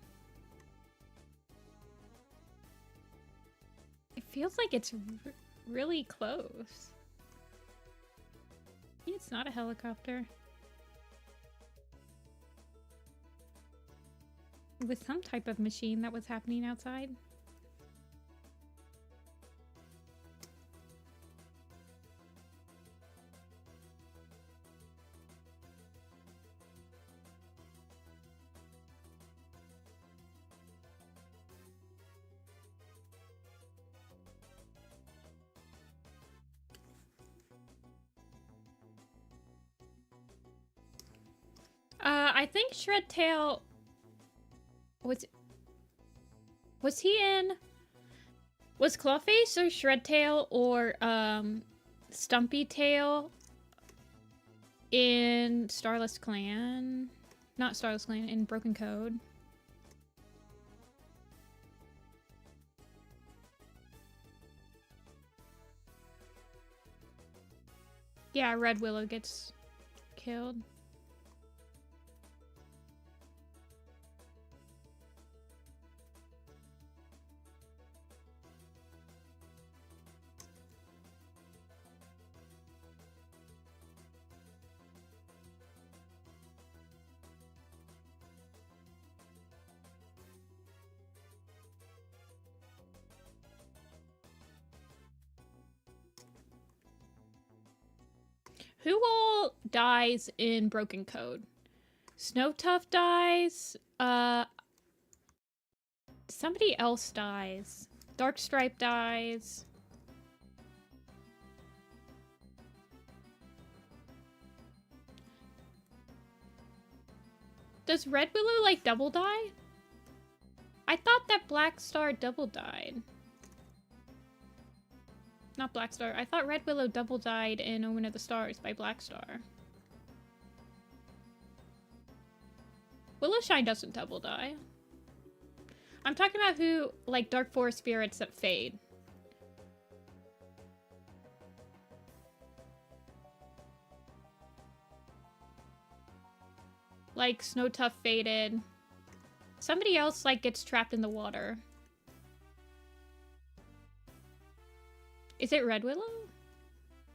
It feels like it's really close. It's not a helicopter. It was some type of machine that was happening outside. I think Shredtail was he in? Was Clawface or Shredtail or Stumpy Tail in Starless Clan? Not Starless Clan, in Broken Code. Yeah, Red Willow gets killed. Who all dies in Broken Code? Snowtuff dies. Somebody else dies. Darkstripe dies. Does Red Willow, like, double die? I thought that Black Star double died. Not Black Star. I thought Red Willow double died in Omen of the Stars by Black Star. Willowshine doesn't double die. I'm talking about who, like, Dark Forest spirits that fade. Like, Snowtuff faded. Somebody else, like, gets trapped in the water. Is it Red Willow?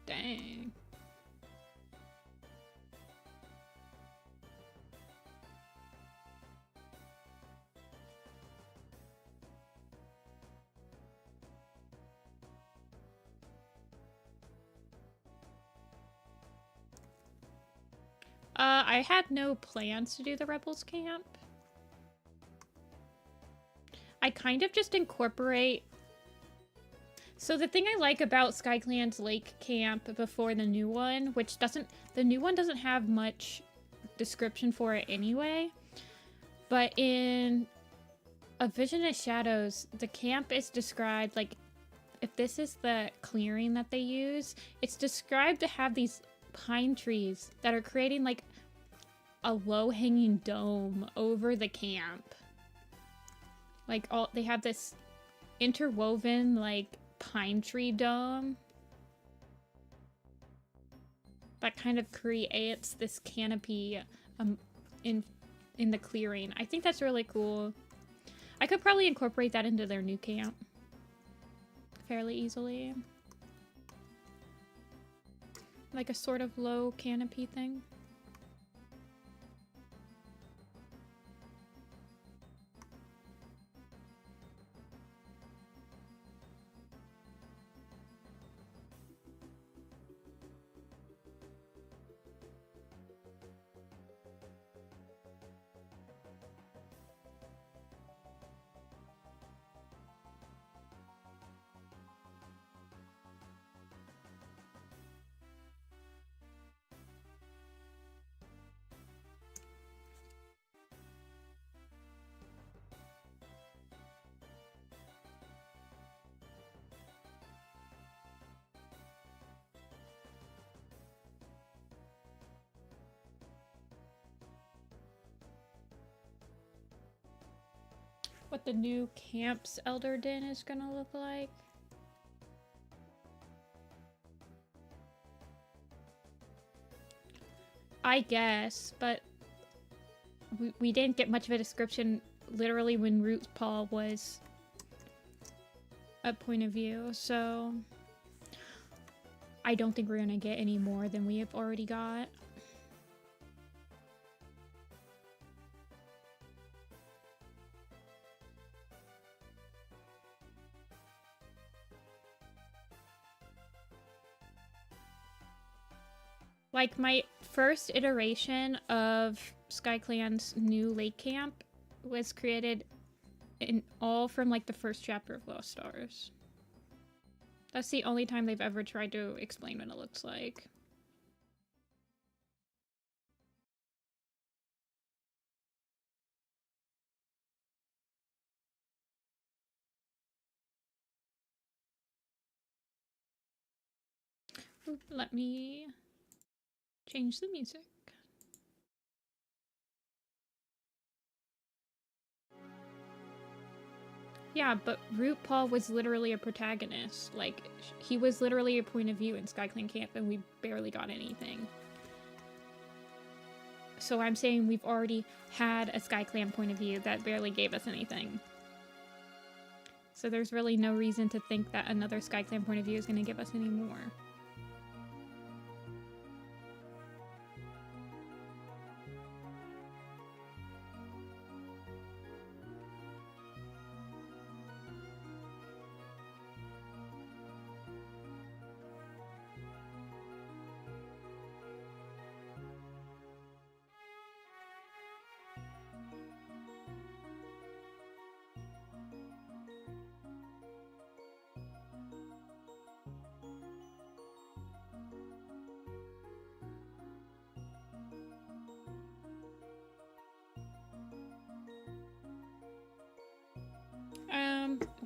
Dang. I had no plans to do the Rebels camp. I kind of just incorporate... So the thing I like about SkyClan's Lake Camp before the new one, which doesn't... The new one doesn't have much description for it anyway. But in A Vision of Shadows, the camp is described, like, if this is the clearing that they use, it's described to have these pine trees that are creating, like, a low-hanging dome over the camp. Like, they have this interwoven, like, pine tree dome that kind of creates this canopy in the clearing. I think that's really cool. I could probably incorporate that into their new camp fairly easily. Like a sort of low canopy thing. What the new camp's Elder Den is gonna look like. I guess, but we didn't get much of a description literally when Root Paw was a point of view, so I don't think we're gonna get any more than we have already got. Like, my first iteration of SkyClan's new lake camp was created all from, like, the first chapter of Lost Stars. That's the only time they've ever tried to explain what it looks like. Oop, let me change the music. Yeah, but Root Paul was literally a protagonist. Like, he was literally a point of view in SkyClan Camp, and we barely got anything. So I'm saying we've already had a SkyClan point of view that barely gave us anything. So there's really no reason to think that another SkyClan point of view is going to give us any more.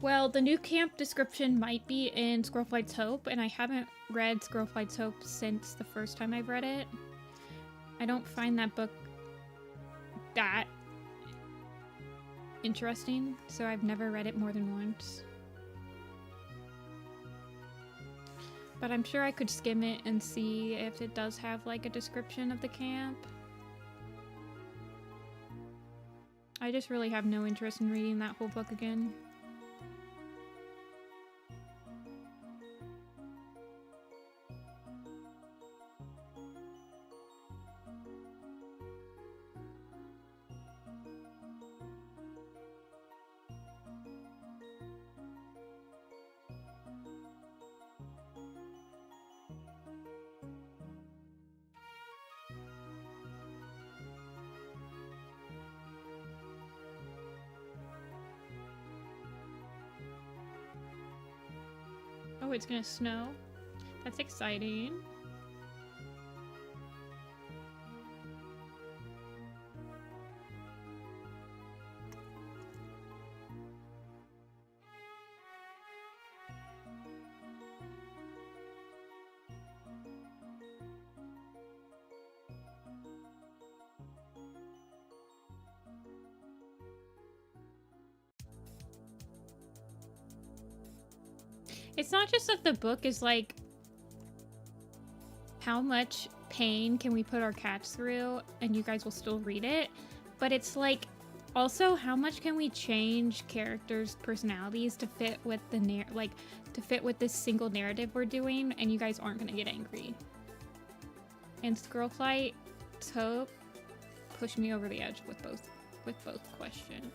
Well, the new camp description might be in Squirrelflight's Hope, and I haven't read Squirrelflight's Hope since the first time I've read it. I don't find that book that interesting, so I've never read it more than once. But I'm sure I could skim it and see if it does have, like, a description of the camp. I just really have no interest in reading that whole book again. Oh, it's gonna snow? That's exciting. It's not just that the book is like, how much pain can we put our cats through and you guys will still read it, but it's like, also how much can we change characters' personalities to fit with the to fit with this single narrative we're doing, and you guys aren't gonna get angry. And Squirrelflight's Hope pushed me over the edge with both questions.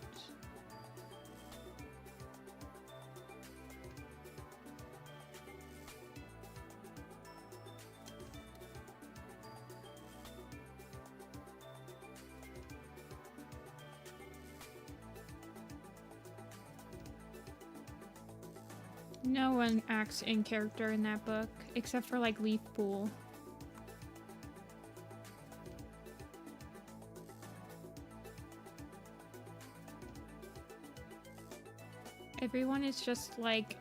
No one acts in character in that book, except for, like, Leaf Pool. Everyone is just like...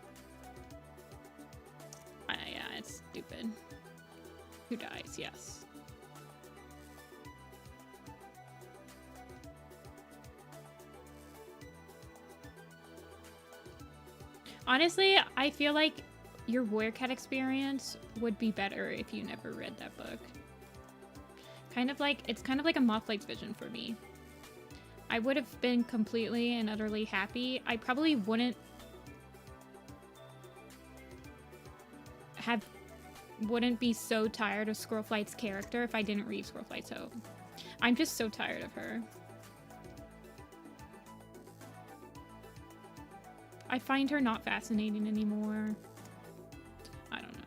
yeah, it's stupid. Who dies? Yes. Honestly, I feel like your Warrior Cat experience would be better if you never read that book. It's kind of like a Mothlight's Vision for me. I would have been completely and utterly happy. I probably wouldn't be so tired of Squirrelflight's character if I didn't read Squirrelflight's Hope. I'm just so tired of her. I find her not fascinating anymore. I don't know.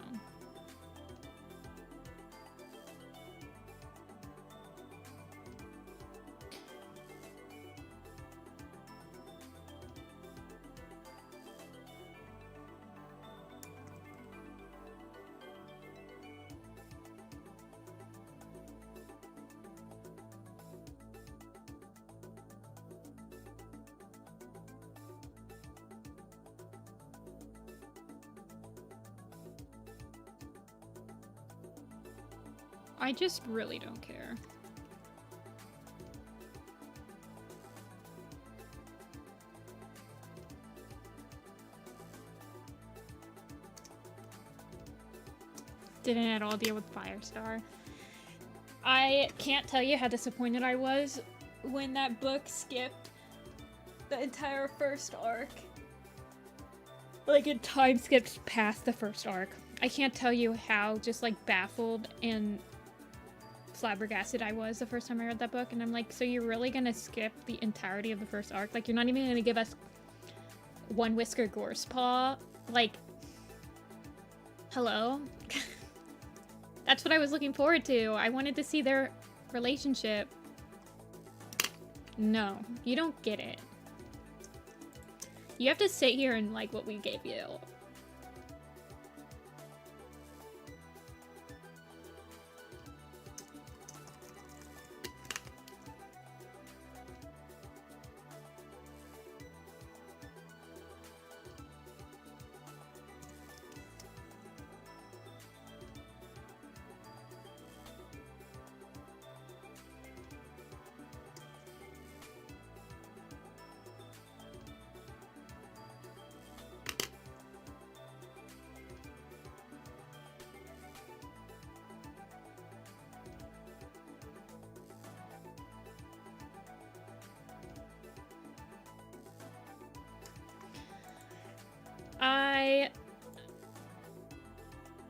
I just really don't care. Didn't at all deal with Harestar. I can't tell you how disappointed I was when that book skipped the entire first arc. Like, it time skipped past the first arc. I can't tell you how just, like, baffled and flabbergasted I was the first time I read that book. And I'm like, so you're really gonna skip the entirety of the first arc? Like, you're not even gonna give us One Whisker Gorsepaw? Like, hello? That's what I was looking forward to. I wanted to see their relationship. No, you don't get it. You have to sit here and like what we gave you.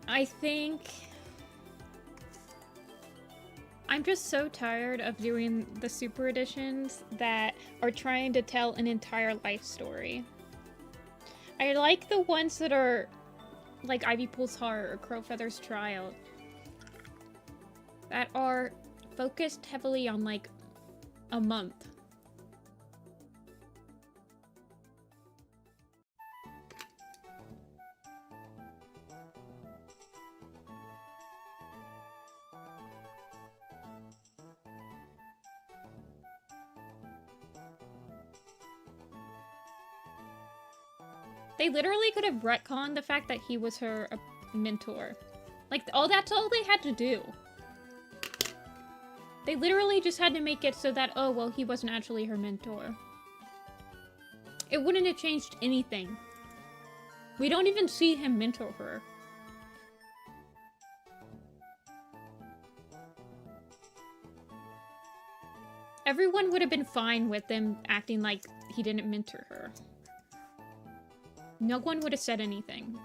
I think I'm just so tired of doing the super editions that are trying to tell an entire life story. I like the ones that are like Ivy Pool's Heart or Crowfeather's Trial that are focused heavily on like a month. They literally could have retconned the fact that he was her mentor. Like, that's all they had to do. They literally just had to make it so that, oh, well, he wasn't actually her mentor. It wouldn't have changed anything. We don't even see him mentor her. Everyone would have been fine with them acting like he didn't mentor her. No one would have said anything.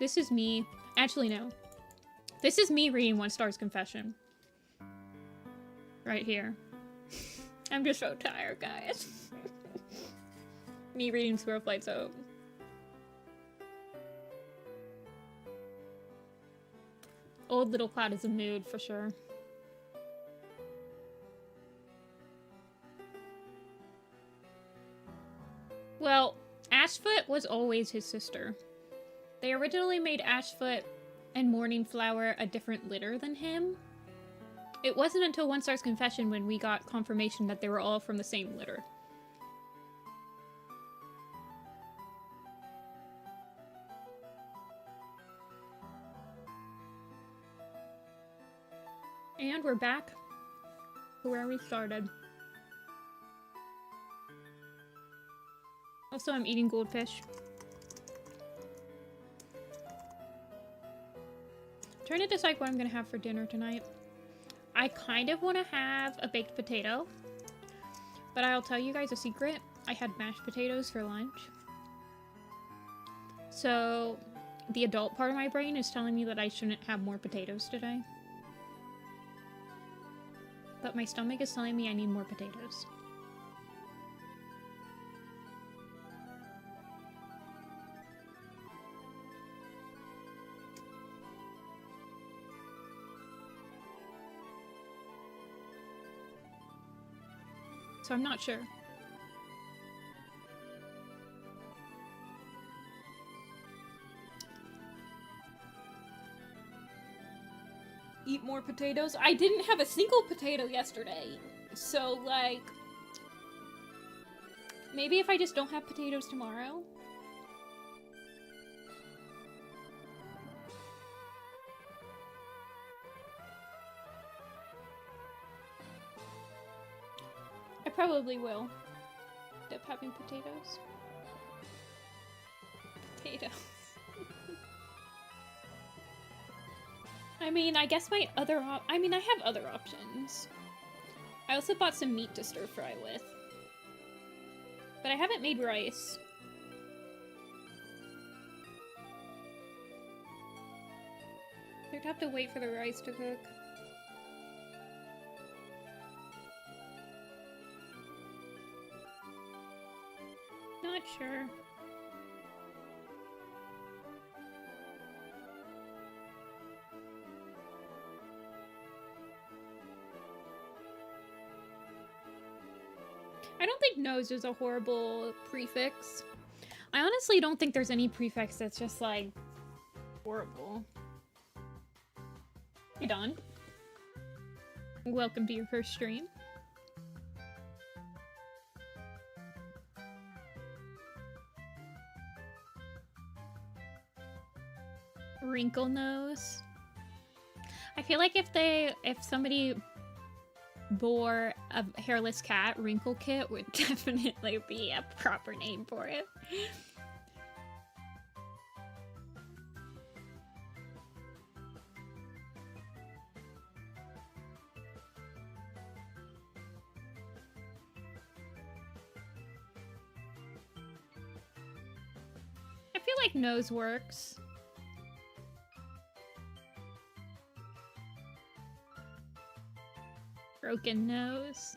This is me. Actually, no. This is me reading One Star's confession. Right here. I'm just so tired, guys. Me reading Squirrel Flight's Hope. Old Little Cloud is a mood, for sure. Well, Ashfoot was always his sister. They originally made Ashfoot and Morning Flower a different litter than him. It wasn't until One Star's confession when we got confirmation that they were all from the same litter. And we're back to where we started. Also, I'm eating goldfish. I'm trying to decide what I'm gonna have for dinner tonight. I kind of want to have a baked potato, but I'll tell you guys a secret. I had mashed potatoes for lunch. So, the adult part of my brain is telling me that I shouldn't have more potatoes today. But my stomach is telling me I need more potatoes. So I'm not sure. Eat more potatoes? I didn't have a single potato yesterday. So, like, maybe if I just don't have potatoes tomorrow? probably will. End up having potatoes. Potatoes. I mean, I guess my other I mean, I have other options. I also bought some meat to stir fry with. But I haven't made rice. I'd have to wait for the rice to cook. Not sure. I don't think nose is a horrible prefix. I honestly don't think there's any prefix that's just like horrible. Hey Don. Welcome to your first stream. Wrinkle nose. I feel like if somebody bore a hairless cat, Wrinkle Kit would definitely be a proper name for it. I feel like nose works. Broken nose.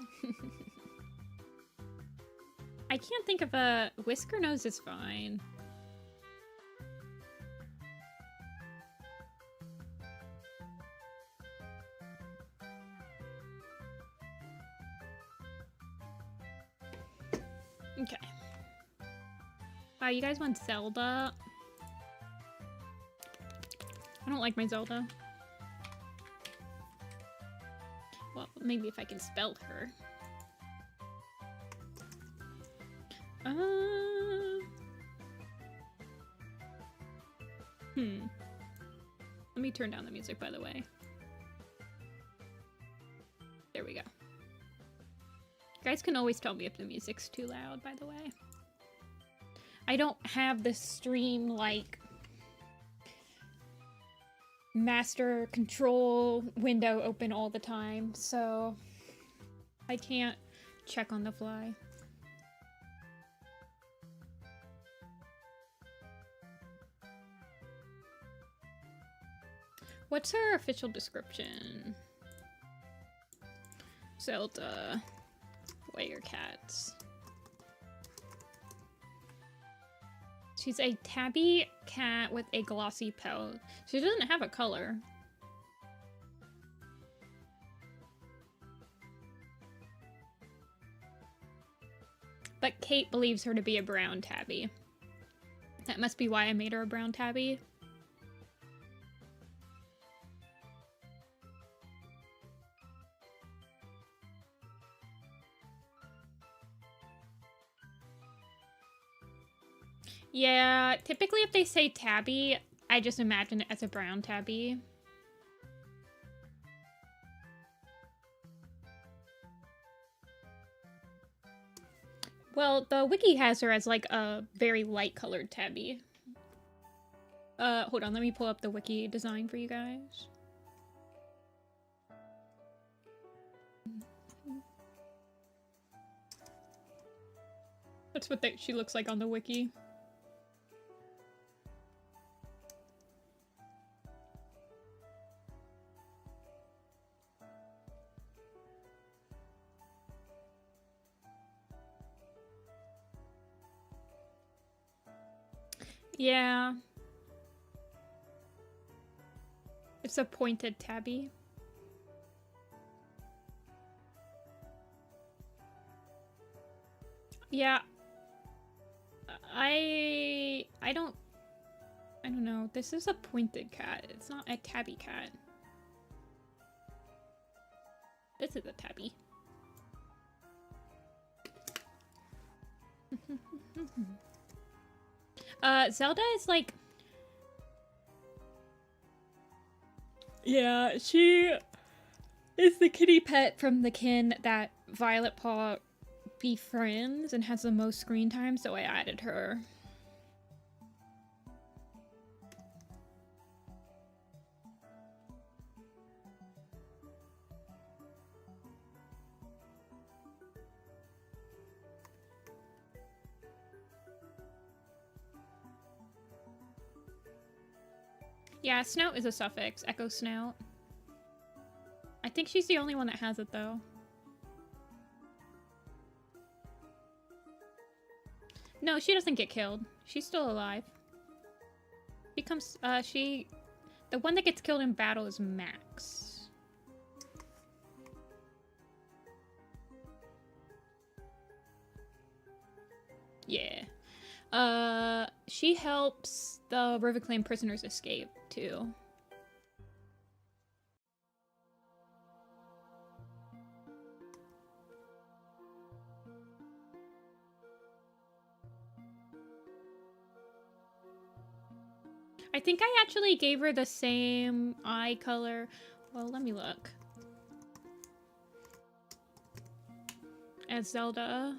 I can't think of a... Whisker nose is fine. Okay. Wow, you guys want Zelda? I don't like my Zelda. Well, maybe if I can spell her. Let me turn down the music, by the way. There we go. You guys can always tell me if the music's too loud, by the way. I don't have the stream, like, master control window open all the time, so I can't check on the fly. What's her official description? Zelda, Warrior Cats. She's a tabby cat with a glossy pelt. She doesn't have a color. But Kate believes her to be a brown tabby. That must be why I made her a brown tabby. Yeah, typically if they say tabby, I just imagine it as a brown tabby. Well, the wiki has her as like a very light colored tabby. Hold on, let me pull up the wiki design for you guys. That's what she looks like on the wiki. Yeah. It's a pointed tabby. Yeah. I don't know. This is a pointed cat. It's not a tabby cat. This is a tabby. Zelda is like... Yeah, she is the kitty pet from the kin that Violet Paw be friends and has the most screen time, so I added her. Yeah, snout is a suffix. Echo snout. I think she's the only one that has it, though. No, she doesn't get killed. She's still alive. The one that gets killed in battle is Max. Yeah. She helps the Riverclaim prisoners escape, too. I think I actually gave her the same eye color. Well, let me look. As Zelda.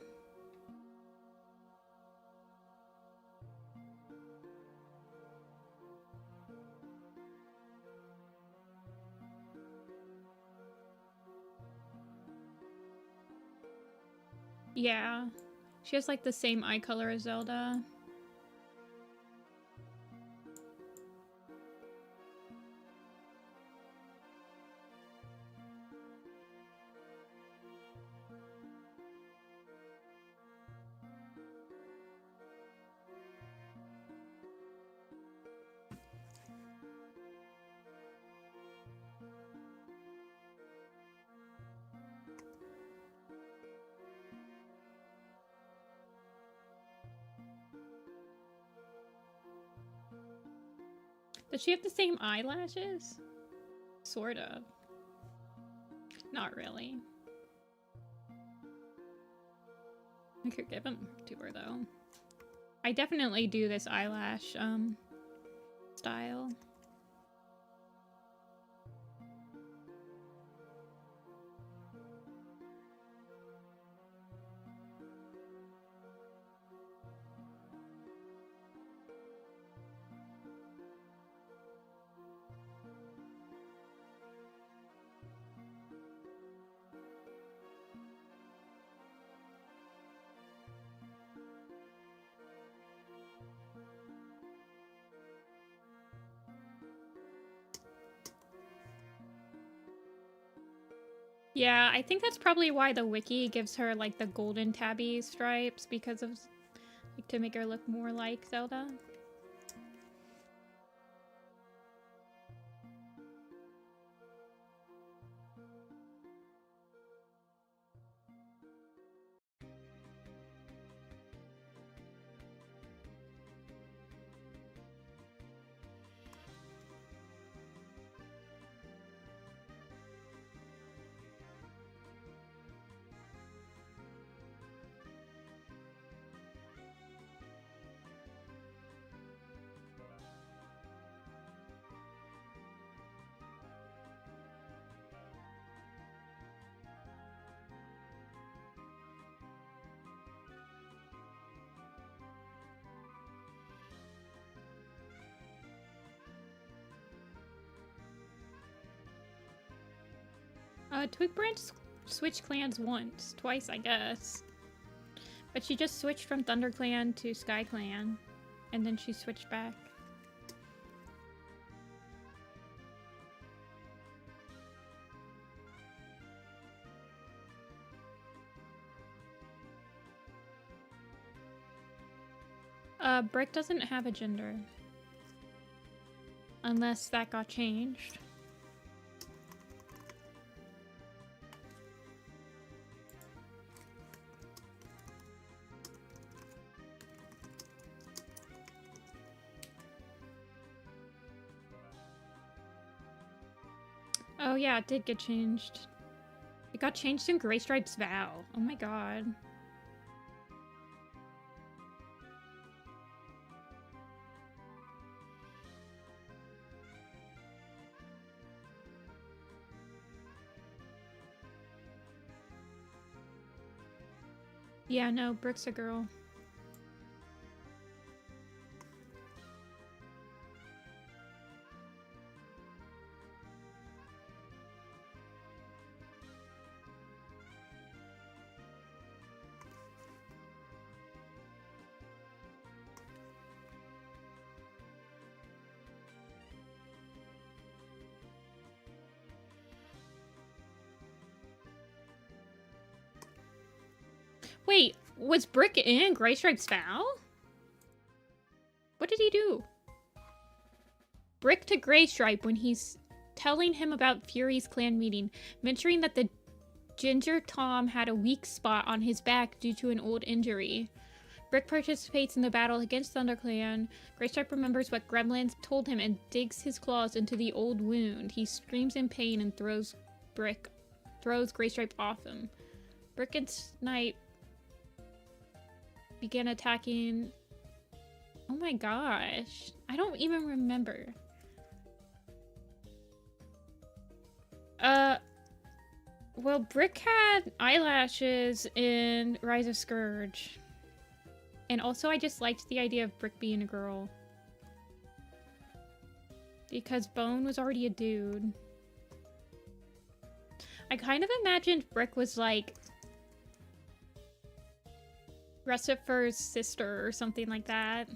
Yeah. She has like the same eye color as Zelda. Does she have the same eyelashes? Sort of. Not really. I could give them to her, though. I definitely do this eyelash, style. Yeah, I think that's probably why the wiki gives her like the golden tabby stripes, because of like to make her look more like Zelda. Twig Branch switched clans twice, I guess. But she just switched from Thunder Clan to Sky Clan, and then she switched back. Brick doesn't have a gender. Unless that got changed. Oh yeah, it did get changed. It got changed in Greystripe's Vow. Oh my god. Yeah, no, Brick's a girl. Wait, was Brick in Graystripe's vow? What did he do? Brick to Graystripe when he's telling him about Fury's clan meeting, mentioning that the Ginger Tom had a weak spot on his back due to an old injury. Brick participates in the battle against ThunderClan. Graystripe remembers what Gremlins told him and digs his claws into the old wound. He screams in pain and throws Graystripe off him. Brick and Snipe began attacking. Oh my gosh. I don't even remember. Well, Brick had eyelashes in Rise of Scourge. And also I just liked the idea of Brick being a girl. Because Bone was already a dude. I kind of imagined Brick was like Rustifer's sister or something like that.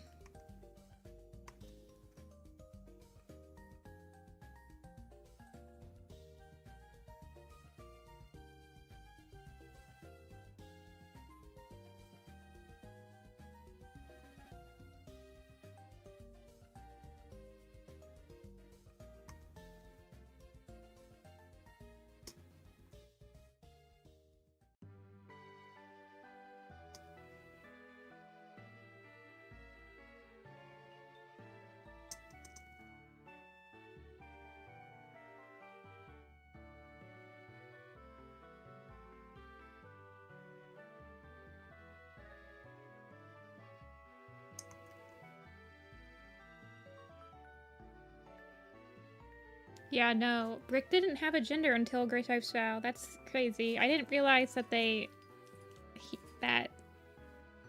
Yeah, no. Brick didn't have a gender until Graystripe's vow. That's crazy. I didn't realize that that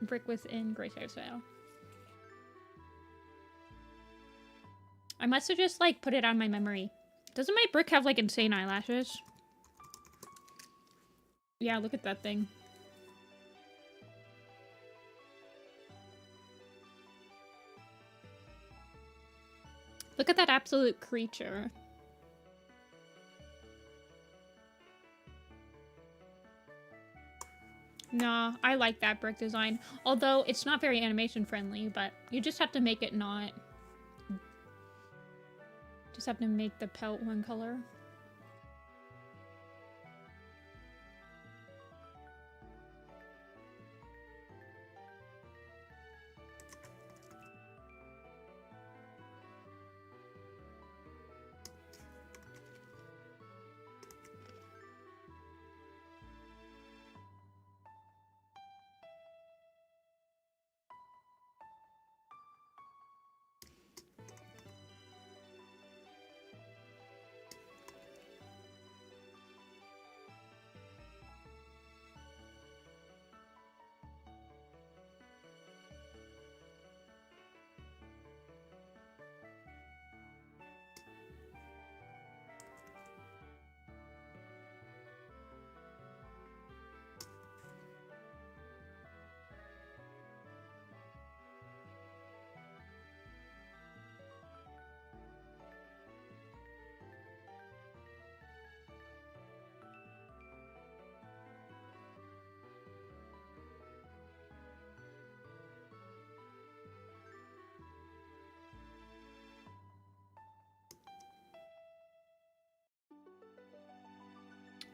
Brick was in Graystripe's vow. I must have just, like, put it on my memory. Doesn't my Brick have, like, insane eyelashes? Yeah, look at that thing. Look at that absolute creature. Nah, I like that Brick design. Although, it's not very animation friendly, but you just have to make it not... Just have to make the pelt one color.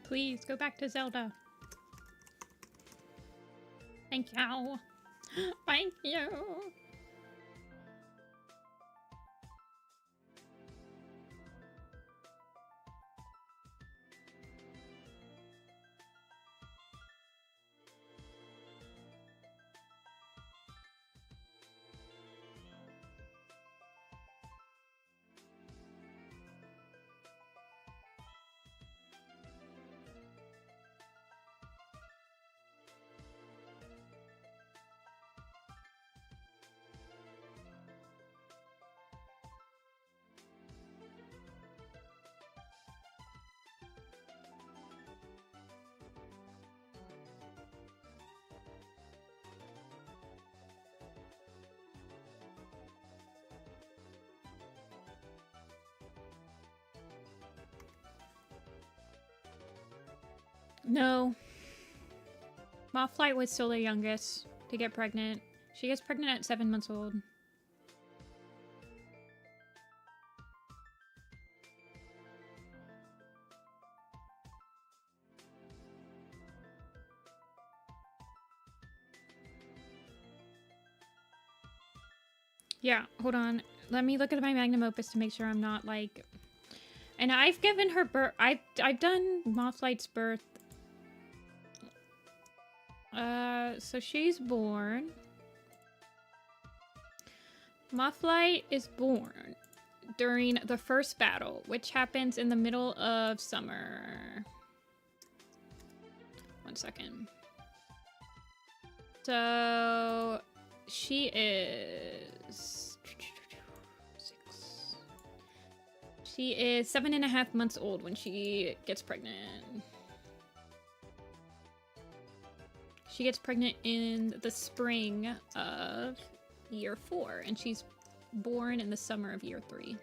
Please, go back to Zelda. Thank you. Thank you. No. Mothlight was still the youngest to get pregnant. She gets pregnant at 7 months old. Yeah, hold on. Let me look at my magnum opus to make sure I'm not like... And I've given her birth... I've done Mothlight's birth. So she's born. Mothlight is born during the first battle, which happens in the middle of summer. 1 second. So she is 6. She is 7.5 months old when she gets pregnant. She gets pregnant in the spring of year 4, and she's born in the summer of year 3.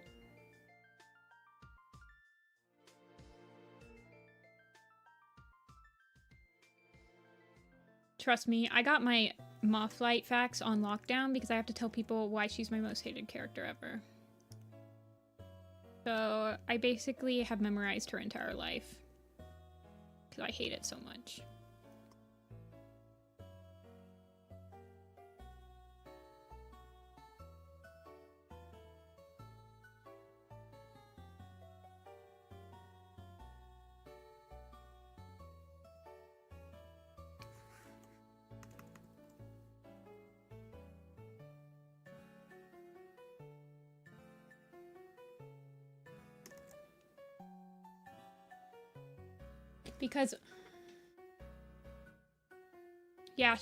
Trust me, I got my Mothlight facts on lockdown because I have to tell people why she's my most hated character ever. So I basically have memorized her entire life because I hate it so much. Because, yeah,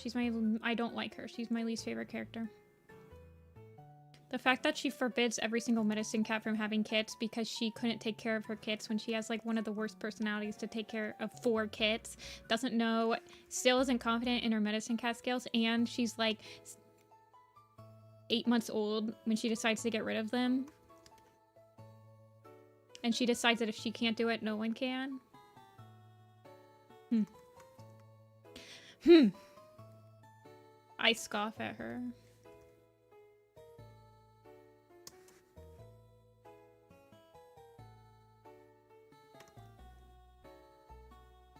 I don't like her. She's my least favorite character. The fact that she forbids every single medicine cat from having kits because she couldn't take care of her kits when she has, like, one of the worst personalities to take care of 4 kits, doesn't know, still isn't confident in her medicine cat skills, and she's, like, 8 months old when she decides to get rid of them. And she decides that if she can't do it, no one can. I scoff at her.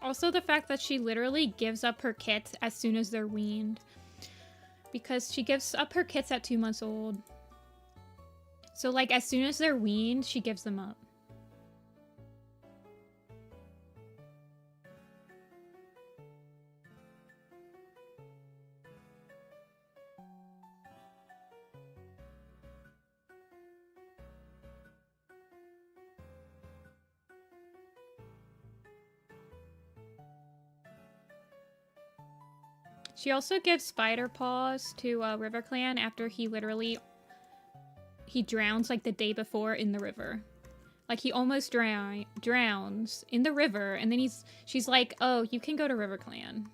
Also the fact that she literally gives up her kits as soon as they're weaned. Because she gives up her kits at 2 months old. So like as soon as they're weaned, she gives them up. She also gives spider paws to RiverClan after he drowns like the day before in the river. Like he almost drowns in the river, and then she's like, "Oh, you can go to RiverClan."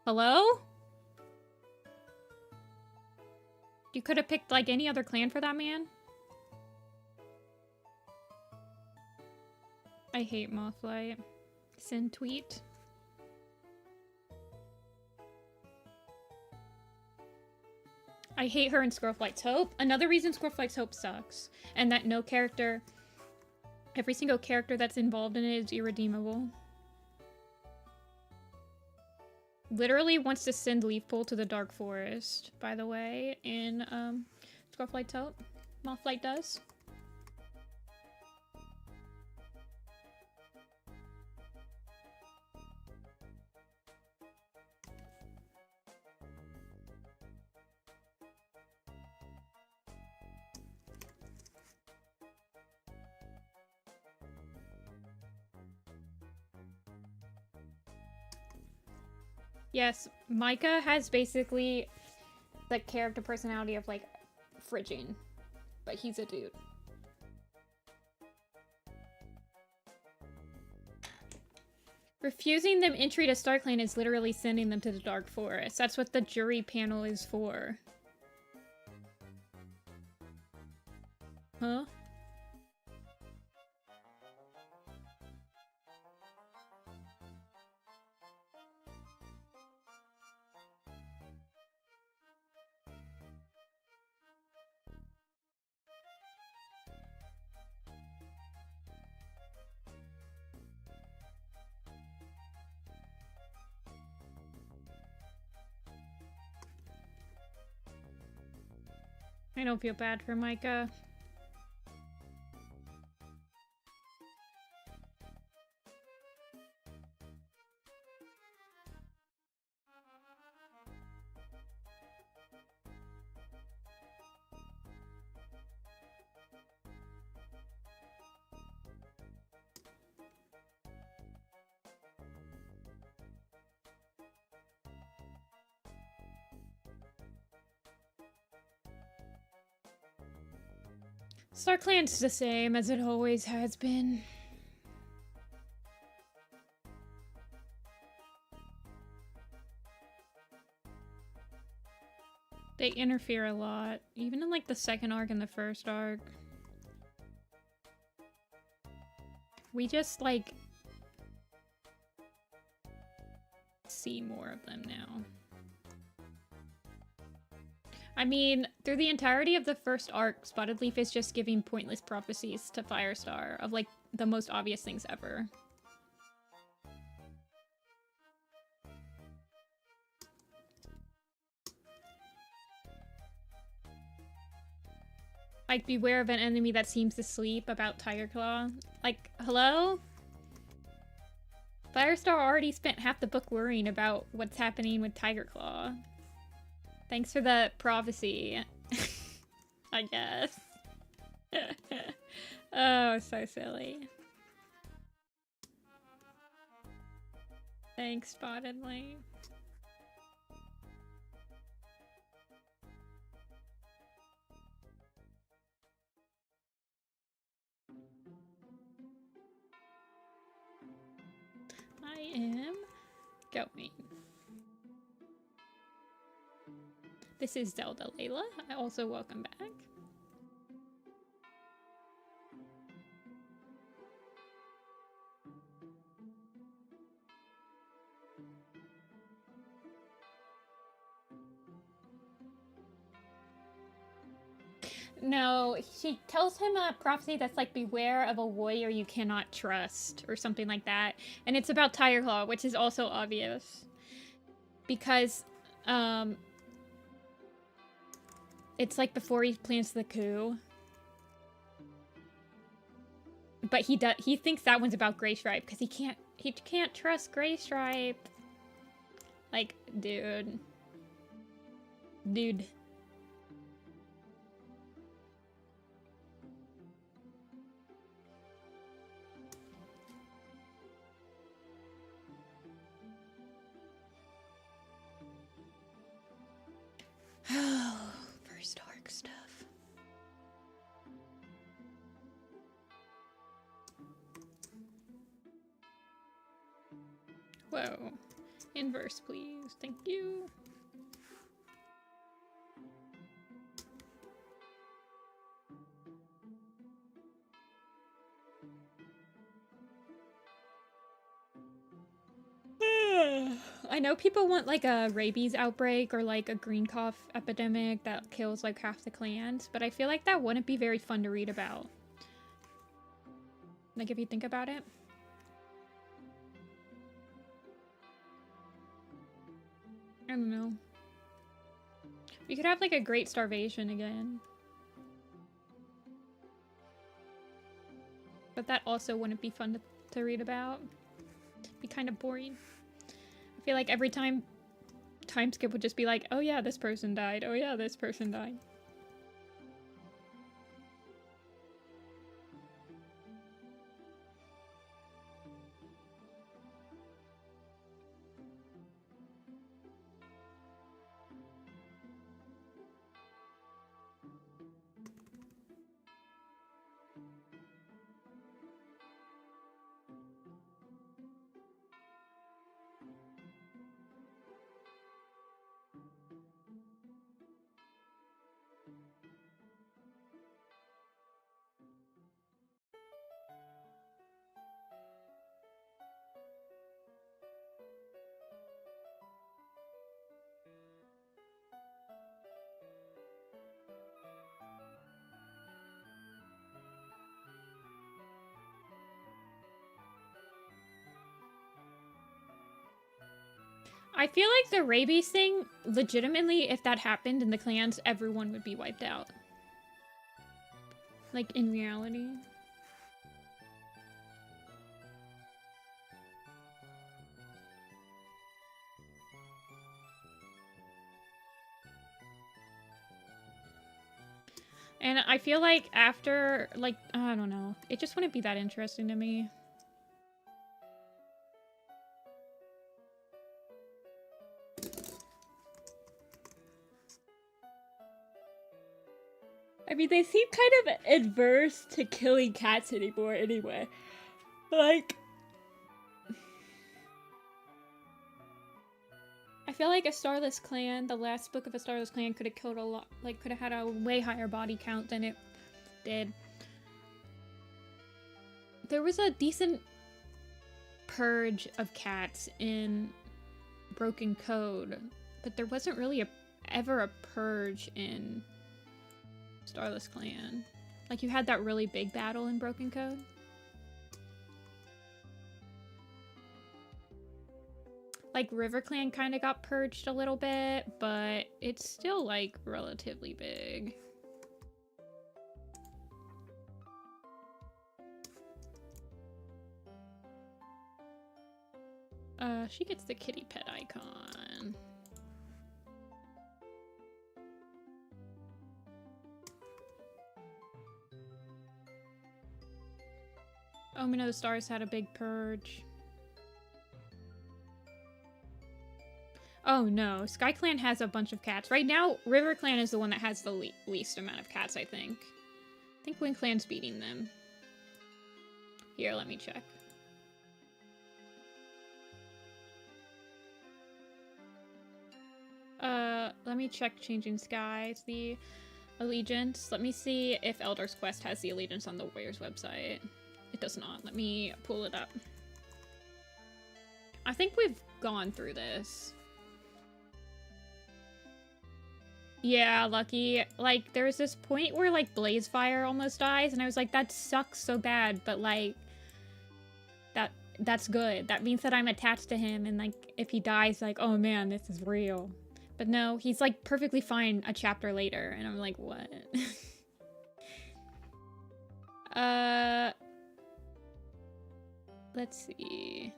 Hello? You could have picked like any other clan for that man. I hate Mothlight. Send tweet. I hate her in Squirrelflight's Hope. Another reason Squirrelflight's Hope sucks. And that every single character that's involved in it is irredeemable. Literally wants to send Leafpool to the Dark Forest, by the way, in Squirrelflight's Hope. Mothlight does. Yes, Micah has basically the character personality of, like, Frigid. But he's a dude. Refusing them entry to StarClan is literally sending them to the Dark Forest. That's what the jury panel is for. Huh? I don't feel bad for Micah. StarClan's the same as it always has been. They interfere a lot, even in like the second arc and the first arc. We just like see more of them now. I mean, through the entirety of the first arc, Spotted Leaf is just giving pointless prophecies to Firestar of, like, the most obvious things ever. Like, beware of an enemy that seems to sleep about Tiger Claw. Like, hello? Firestar already spent half the book worrying about what's happening with Tiger Claw. Thanks for the prophecy, I guess. Oh, so silly. Thanks, Spotted Leaf. I am going. This is Zelda Layla. Also, welcome back. No, she tells him a prophecy that's like, beware of a warrior you cannot trust, or something like that. And it's about Tiger Claw, which is also obvious. Because, it's like before he plans the coup. But he thinks that one's about Gray Stripe, because he can't trust Gray Stripe. Like, dude. Dude. Oh, first arc stuff. Whoa. Inverse, please. Thank you. I know people want like a rabies outbreak or like a green cough epidemic that kills like half the clans, but I feel like that wouldn't be very fun to read about. Like if you think about it. I don't know. We could have like a great starvation again. But that also wouldn't be fun to read about. It'd be kind of boring. I feel like every time skip would just be like, oh yeah, this person died. Oh yeah, this person died. I feel like the rabies thing, legitimately, if that happened in the clans, everyone would be wiped out. Like, in reality. And I feel like after, like, I don't know. It just wouldn't be that interesting to me. I mean, they seem kind of adverse to killing cats anymore anyway. Like, I feel like a Starless Clan, the last book of a Starless Clan could have killed a lot, like, could have had a way higher body count than it did. There was a decent purge of cats in Broken Code, but there wasn't really ever a purge in Starless Clan. Like, you had that really big battle in Broken Code. Like, River Clan kind of got purged a little bit, but it's still, like, relatively big. She gets the kitty pet icon. Omen of the Stars had a big purge. Oh no, SkyClan has a bunch of cats. Right now, River Clan is the one that has the least amount of cats, I think. I think Wind Clan's beating them. Here, let me check. Let me check Changing Skies, the allegiance. Let me see if Elder's Quest has the allegiance on the Warriors website. It does not. Let me pull it up. I think we've gone through this. Yeah, Lucky. Like, there was this point where, like, Blazefire almost dies, and I was like, that sucks so bad, but, like, that's good. That means that I'm attached to him, and, like, if he dies, like, oh man, this is real. But no, he's, like, perfectly fine a chapter later, and I'm like, what? Let's see.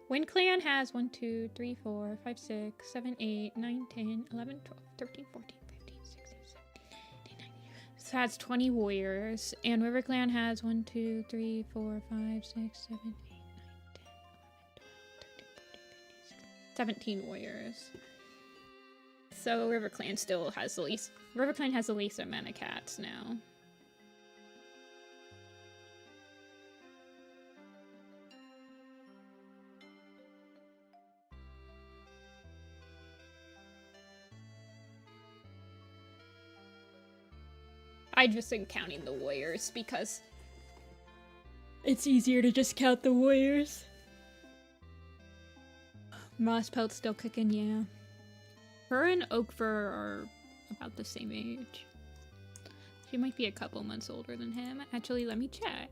Wind Clan has 1, 2, 3, 4, 5, 6, 7, 8, 9, 10, 11, 12, 13, 14, 15, 16, 17, 18, 19. So it has 20 warriors. And River Clan has 1, 2, 3, 4, 5, 6, 7, 8, 9, 10, 11, 12, 13, 14, 15, 16, 17 warriors. So River Clan still has the least. River Clan has the least amount of cats now. I just am counting the warriors because it's easier to just count the warriors. Mosspelt's still kicking, yeah. Her and Oakfur are about the same age. She might be a couple months older than him. Actually, let me check.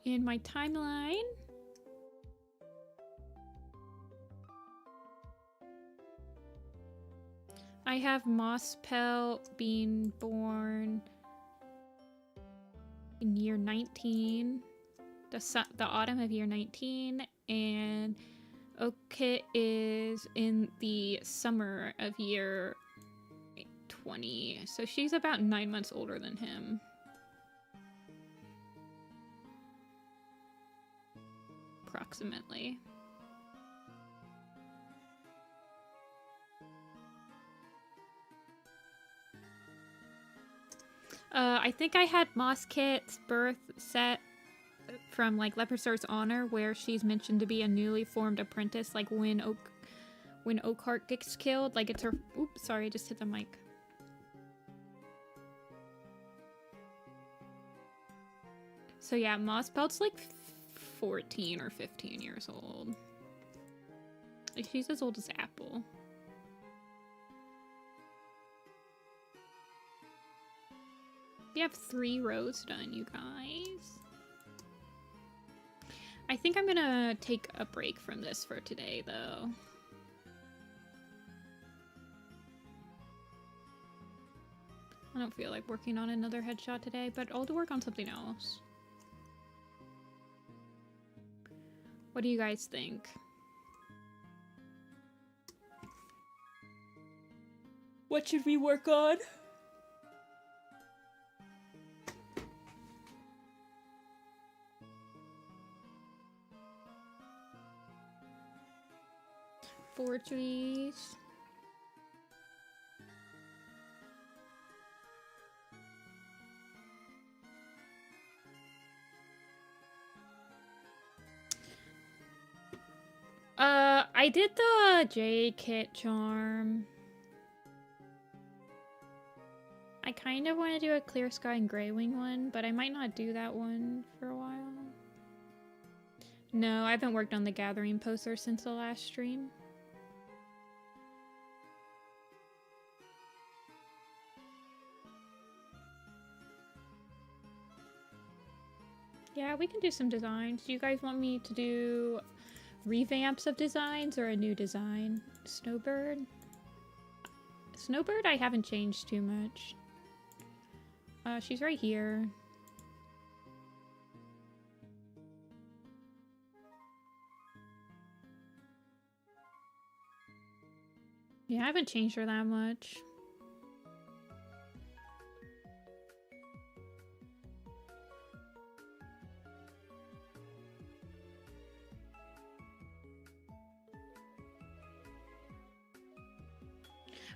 In my timeline, I have Mosspelt being born in year 19, the autumn of year 19, and Okit is in the summer of year 20. So she's about 9 months older than him. Approximately. I think I had Mosskit's birth set from, like, Leopard's Honor, where she's mentioned to be a newly formed apprentice, like, when Oakheart gets killed. Like, it's her— oops, sorry, I just hit the mic. So yeah, Mosspelt's, like, 14 or 15 years old. Like, she's as old as Apple. We have 3 rows done, you guys. I think I'm gonna take a break from this for today, though. I don't feel like working on another headshot today, but I'll work on something else. What do you guys think? What should we work on? Forgeries. I did the J-Kit charm. I kind of want to do a Clear Sky and Grey Wing one, but I might not do that one for a while. No, I haven't worked on the Gathering poster since the last stream. Yeah, we can do some designs. Do you guys want me to do revamps of designs or a new design? Snowbird? Snowbird I haven't changed too much. She's right here. Yeah, I haven't changed her that much.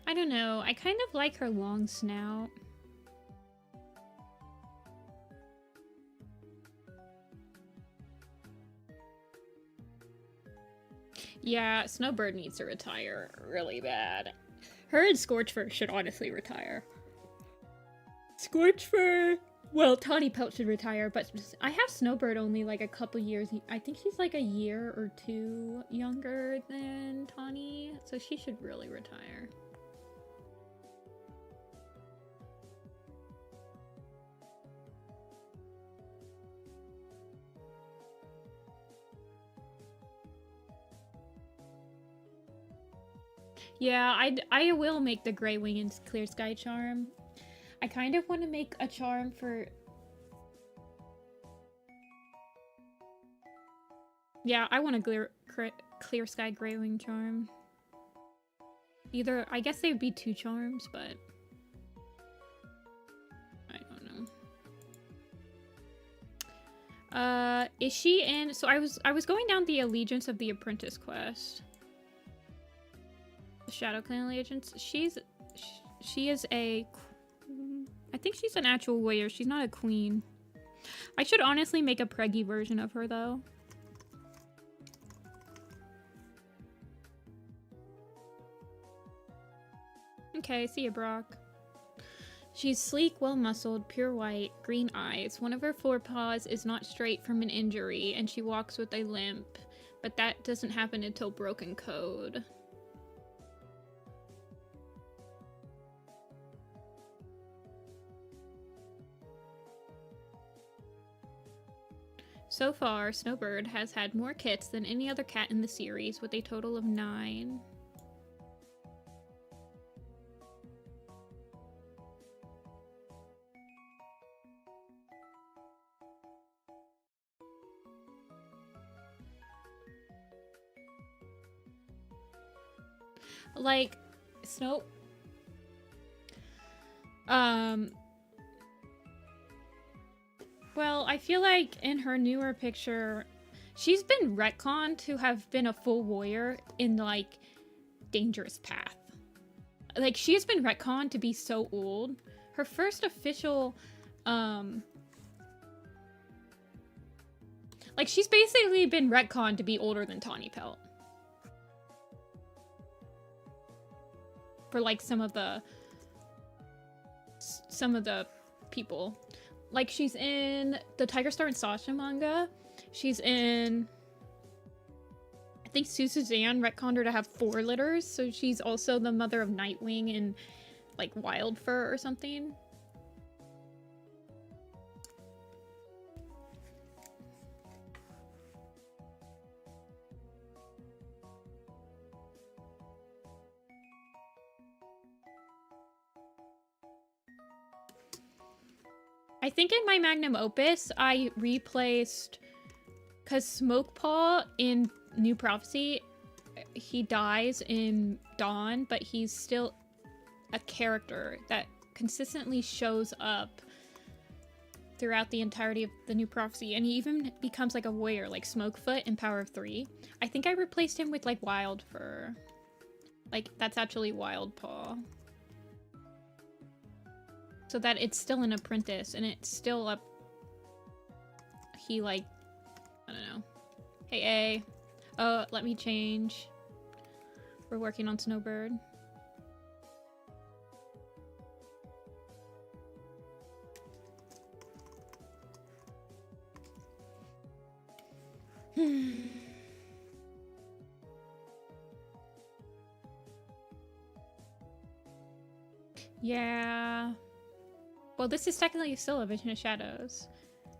I don't know. I kind of like her long snout. Yeah, Snowbird needs to retire really bad. Her and Scorchfur should honestly retire. Scorchfur! Well, Tawnypelt should retire, but I have Snowbird only like a couple years. I think she's like a year or two younger than Tawny, so she should really retire. Yeah, I will make the Grey Wing and Clear Sky charm. I kind of want to make a charm for... Yeah, I want a Clear Sky Grey Wing charm. Either, I guess they would be two charms, but... I don't know. Is she in... So I was going down the Allegiance of the Apprentice quest. Shadow Clan Allegiance. She is a... I think she's an actual warrior. She's not a queen. I should honestly make a preggy version of her, though. Okay, see ya, Brock. She's sleek, well-muscled, pure white, green eyes. One of her forepaws is not straight from an injury, and she walks with a limp. But that doesn't happen until Broken Code. So far, Snowbird has had more kits than any other cat in the series, with a total of 9. Like, Snow... Well, I feel like in her newer picture, she's been retconned to have been a full warrior in, like, Dangerous Path. Like, she has been retconned to be so old. Her first official, like, she's basically been retconned to be older than Tawnypelt. For, like, some of the people. Like, she's in the Tiger Star and Sasha manga. She's in... I think Suzanne retconned her to have 4 litters, so she's also the mother of Nightwing and, like, Wildfur or something. I think in my magnum opus, I replaced... Because Smokepaw in New Prophecy, he dies in Dawn, but he's still a character that consistently shows up throughout the entirety of the New Prophecy, and he even becomes like a warrior, like Smokefoot in Power of 3. I think I replaced him with like Wildfur. Like, that's actually Wildpaw. So that it's still an apprentice, and it's still up... He like... I don't know. Hey, A. Let me change. We're working on Snowbird. Yeah. Well, this is technically still a Vision of Shadows.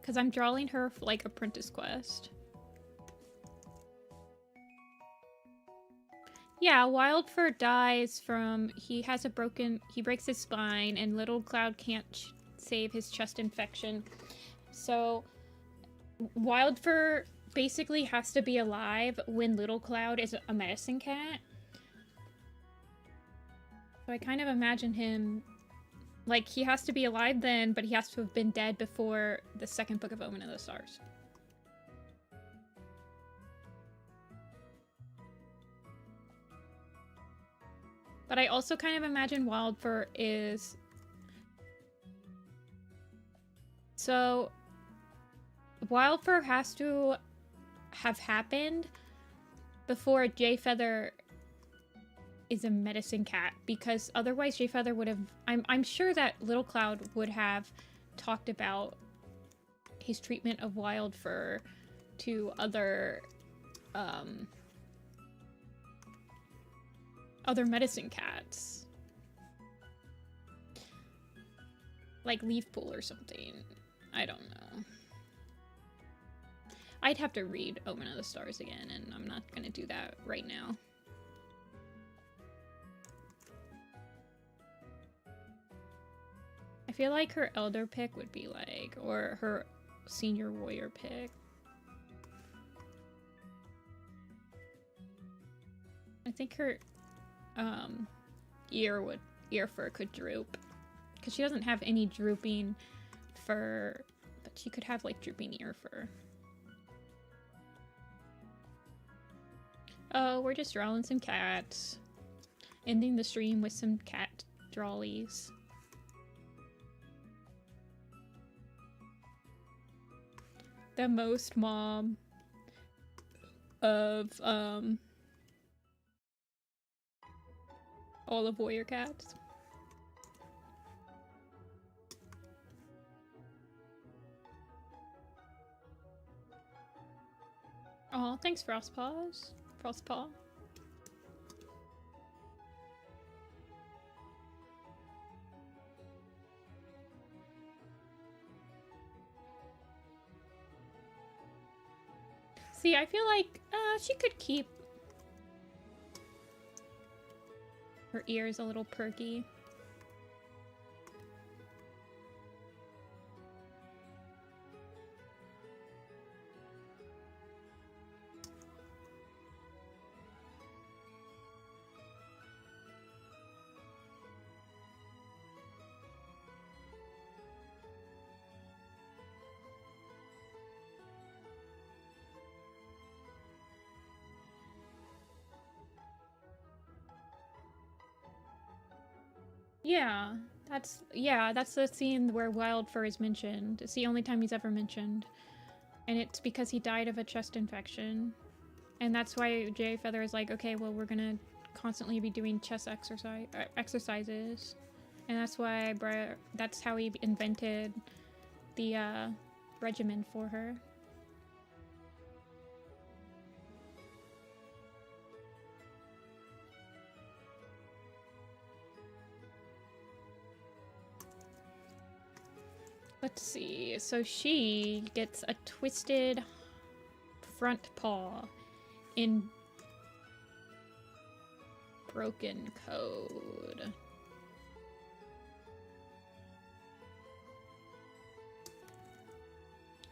Because I'm drawing her for, like, apprentice quest. Yeah, Wildfur dies from... He breaks his spine, and Little Cloud can't save his chest infection. So, Wildfur basically has to be alive when Little Cloud is a medicine cat. So I kind of imagine him... Like, he has to be alive then, but he has to have been dead before the second book of Omen of the Stars. But I also kind of imagine Wildfur is... So, Wildfur has to have happened before Jayfeather is a medicine cat, because otherwise Jayfeather would have... I'm sure that Little Cloud would have talked about his treatment of Wildfur to other medicine cats. Like Leafpool or something. I don't know. I'd have to read Omen of the Stars again, and I'm not gonna do that right now. I feel like her elder pick would be like, or her senior warrior pick. I think her ear fur could droop, because she doesn't have any drooping fur, but she could have like drooping ear fur. Oh, we're just drawing some cats. Ending the stream with some cat drawlies. The most mom of all of warrior cats. Oh, thanks Frostpaw. See, I feel like she could keep her ears a little perky. Yeah, that's the scene where Wildfur is mentioned. It's the only time he's ever mentioned. And it's because he died of a chest infection. And that's why Jayfeather is like, okay, well, we're gonna constantly be doing chest exercises. And that's why that's how he invented the regimen for her. Let's see, so she gets a twisted front paw in Broken Code.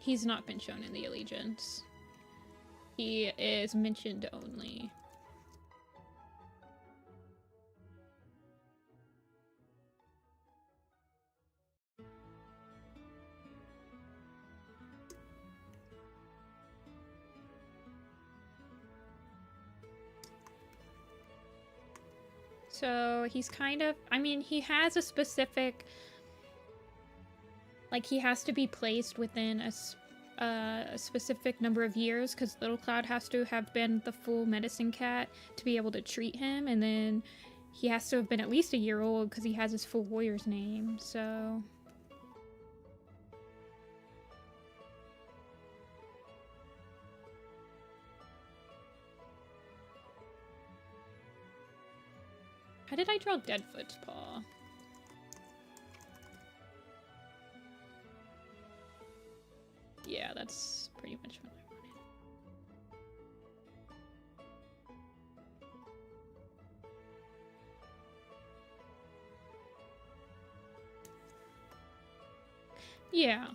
He's not been shown in the Allegiance. He is mentioned only. So he's kind of, I mean, he has a specific, like, he has to be placed within a specific number of years, because Little Cloud has to have been the full medicine cat to be able to treat him, and then he has to have been at least a year old because he has his full warrior's name, so... How did I draw Deadfoot's paw? Yeah, that's pretty much what I wanted. Yeah.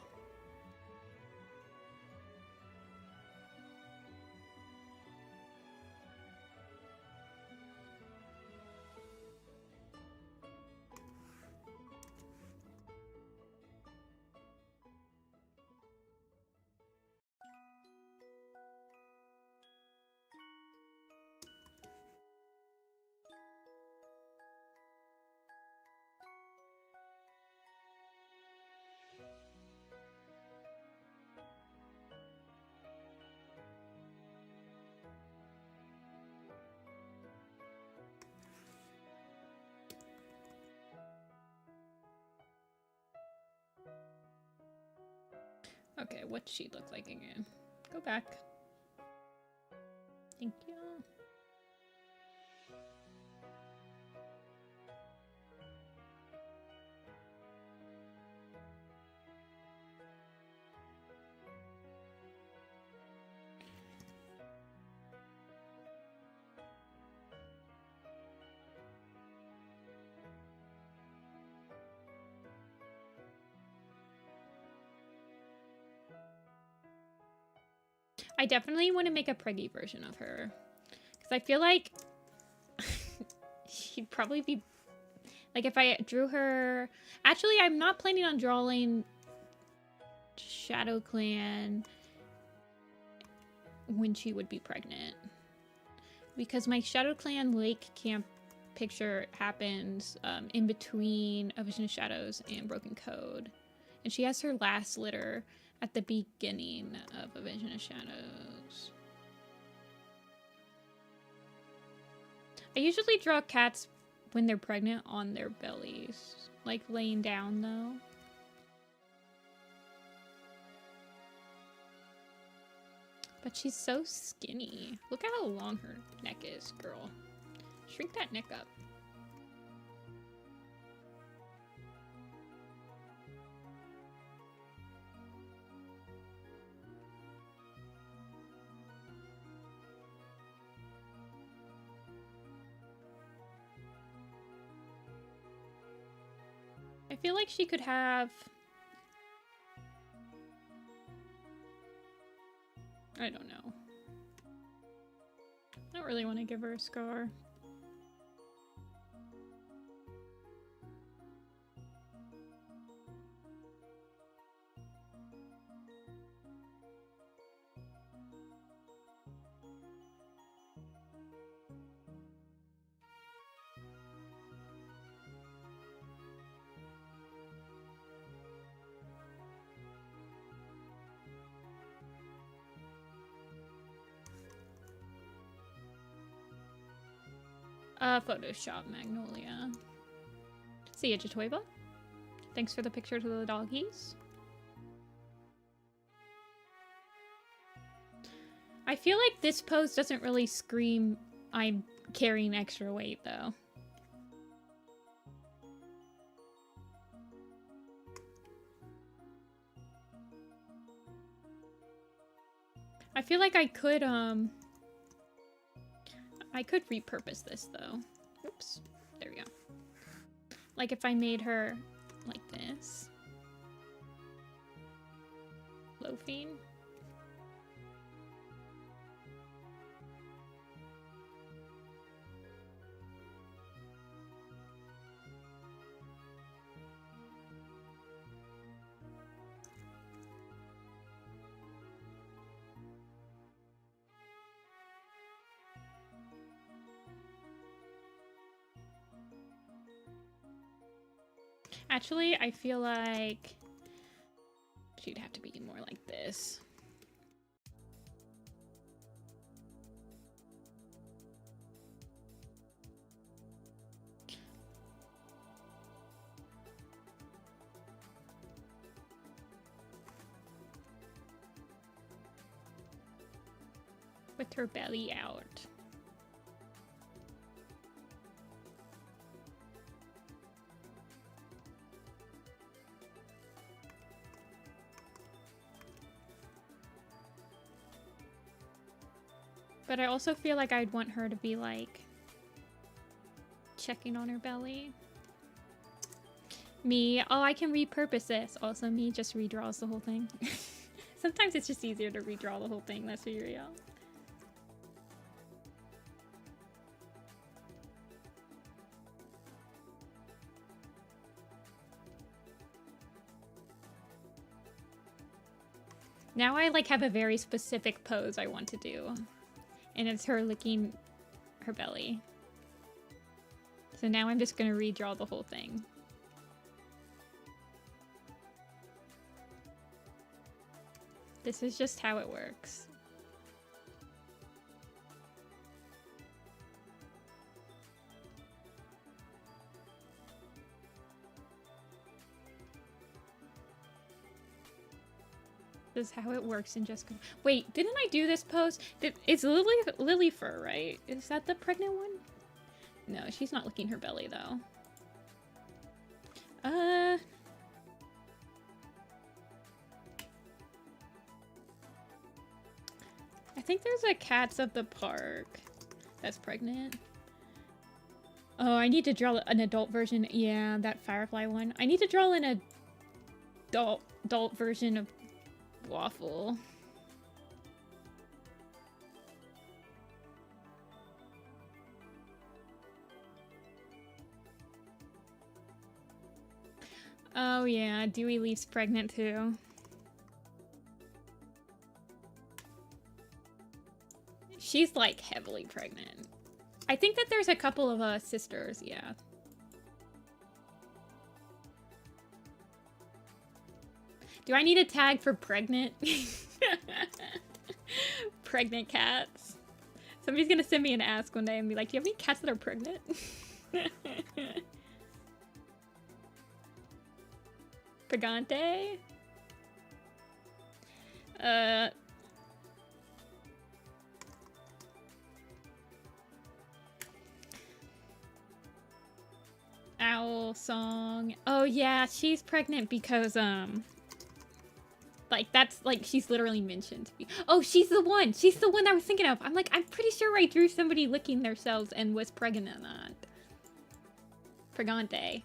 Okay, what's she look like again? Go back. Thank you. I definitely want to make a preggy version of her, because I feel like she'd probably be, like, if I drew her... Actually, I'm not planning on drawing Shadow Clan when she would be pregnant, because my Shadow Clan Lake Camp picture happens in between A Vision of Shadows and Broken Code, and she has her last litter at the beginning of A Vision of Shadows. I usually draw cats when they're pregnant on their bellies, like laying down though. But she's so skinny. Look at how long her neck is, girl. Shrink that neck up. I feel like she could have... I don't know. I don't really want to give her a scar. Photoshop Magnolia. See ya, Jatoiba. Thanks for the pictures of the doggies. I feel like this pose doesn't really scream I'm carrying extra weight, though. I feel like I could repurpose this, though. Oops. There we go. Like, if I made her like this. loafing. Actually, I feel like she'd have to be more like this. With her belly out. But I also feel like I'd want her to be like checking on her belly. Me, oh, I can repurpose this. Also, me just redraws the whole thing. Sometimes it's just easier to redraw the whole thing, let's be real. Now I like have a very specific pose I want to do. And it's her licking her belly. So now I'm just gonna redraw the whole thing. This is just how it works. This is how it works in just... Wait, didn't I do this pose? It's Lily Fur, right? Is that the pregnant one? No, she's not licking her belly, though. I think there's a Cats of the Park that's pregnant. Oh, I need to draw an adult version. Yeah, that Firefly one. I need to draw an adult version of Waffle. Oh yeah, Dewey Leaf's pregnant too. She's like heavily pregnant. I think that there's a couple of sisters, yeah. Do I need a tag for pregnant? Pregnant cats. Somebody's gonna send me an ask one day and be like, do you have any cats that are pregnant? Pregante? Owl song. Oh yeah, she's pregnant because, like, that's, like, she's literally mentioned. Oh, she's the one! She's the one I was thinking of! I'm like, I'm pretty sure I drew somebody licking themselves and was pregnant or not. Pregante.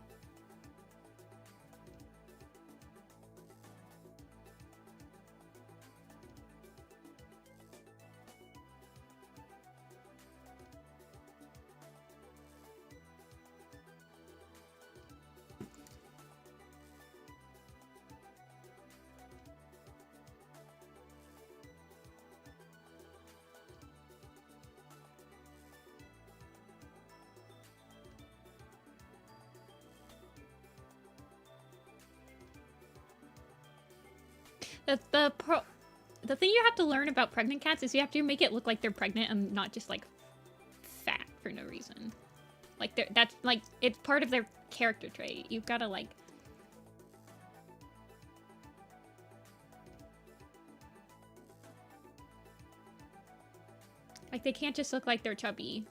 The thing you have to learn about pregnant cats is you have to make it look like they're pregnant and not just, like, fat for no reason. Like, that's, like, it's part of their character trait. You've gotta, like... Like, they can't just look like they're chubby.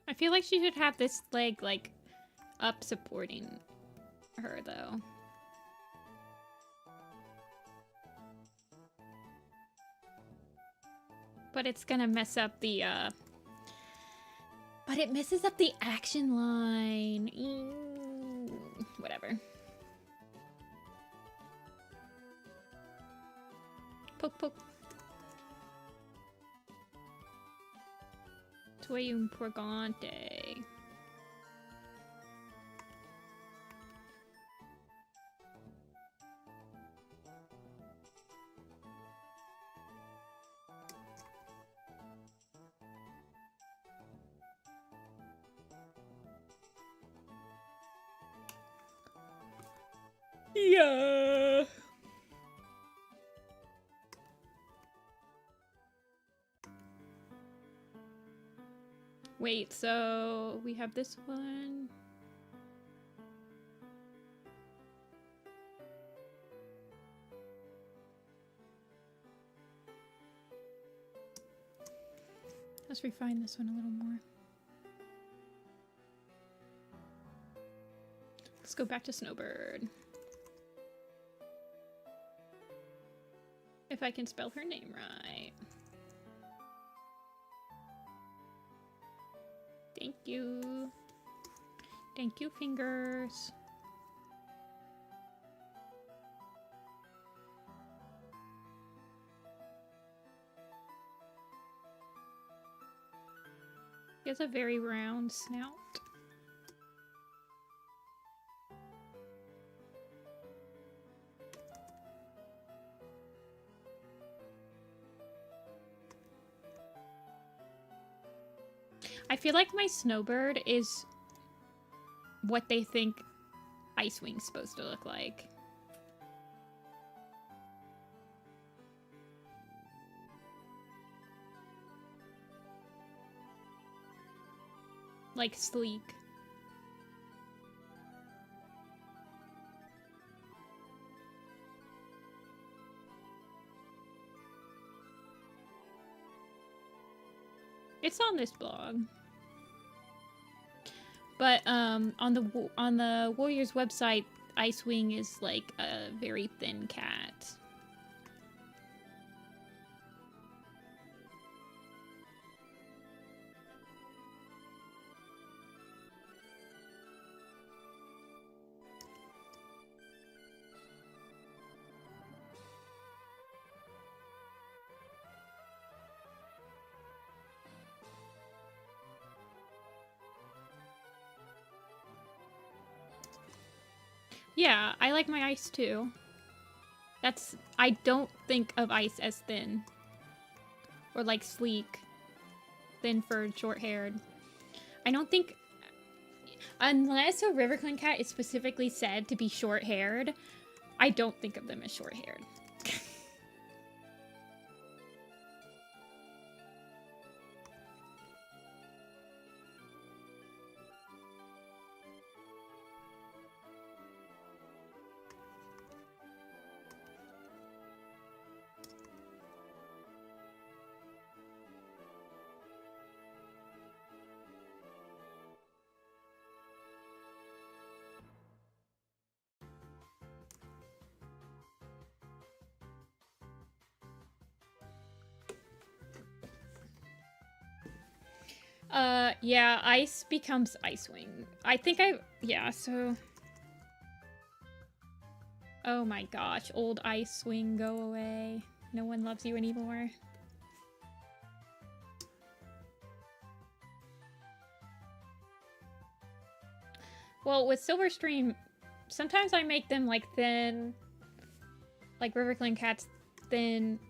I feel like she should have this leg, like, up supporting her, though. But it's gonna mess up the, But it messes up the action line. Whatever. Poke, poke. Toy importante. Yeah. Wait, so we have this one. Let's refine this one a little more. Let's go back to Snowbird. If I can spell her name right. Thank you. Thank you, fingers. He has a very round snout. I feel like my Snowbird is what they think Icewing's supposed to look like. Like sleek. It's on this blog. But on the Warriors website, Icewing is like a very thin cat. Yeah, I like my ice too. I don't think of ice as thin. Or like sleek. Thin furred, short haired. I don't think, unless a Riverclan cat is specifically said to be short haired, I don't think of them as short haired. Yeah, ice becomes Icewing. I think yeah, so... Oh my gosh, old Icewing, go away. No one loves you anymore. Well, with Silverstream, sometimes I make them like thin, like Riverclan cats thin.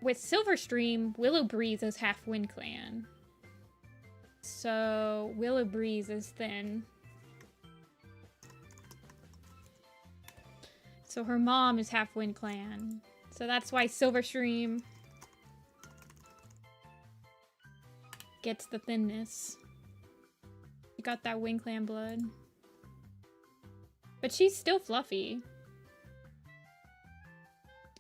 With Silverstream, Willow Breeze is half Wind Clan. So Willow Breeze is thin. So her mom is half Wind Clan. So that's why Silverstream gets the thinness. You got that Wind Clan blood. But she's still fluffy.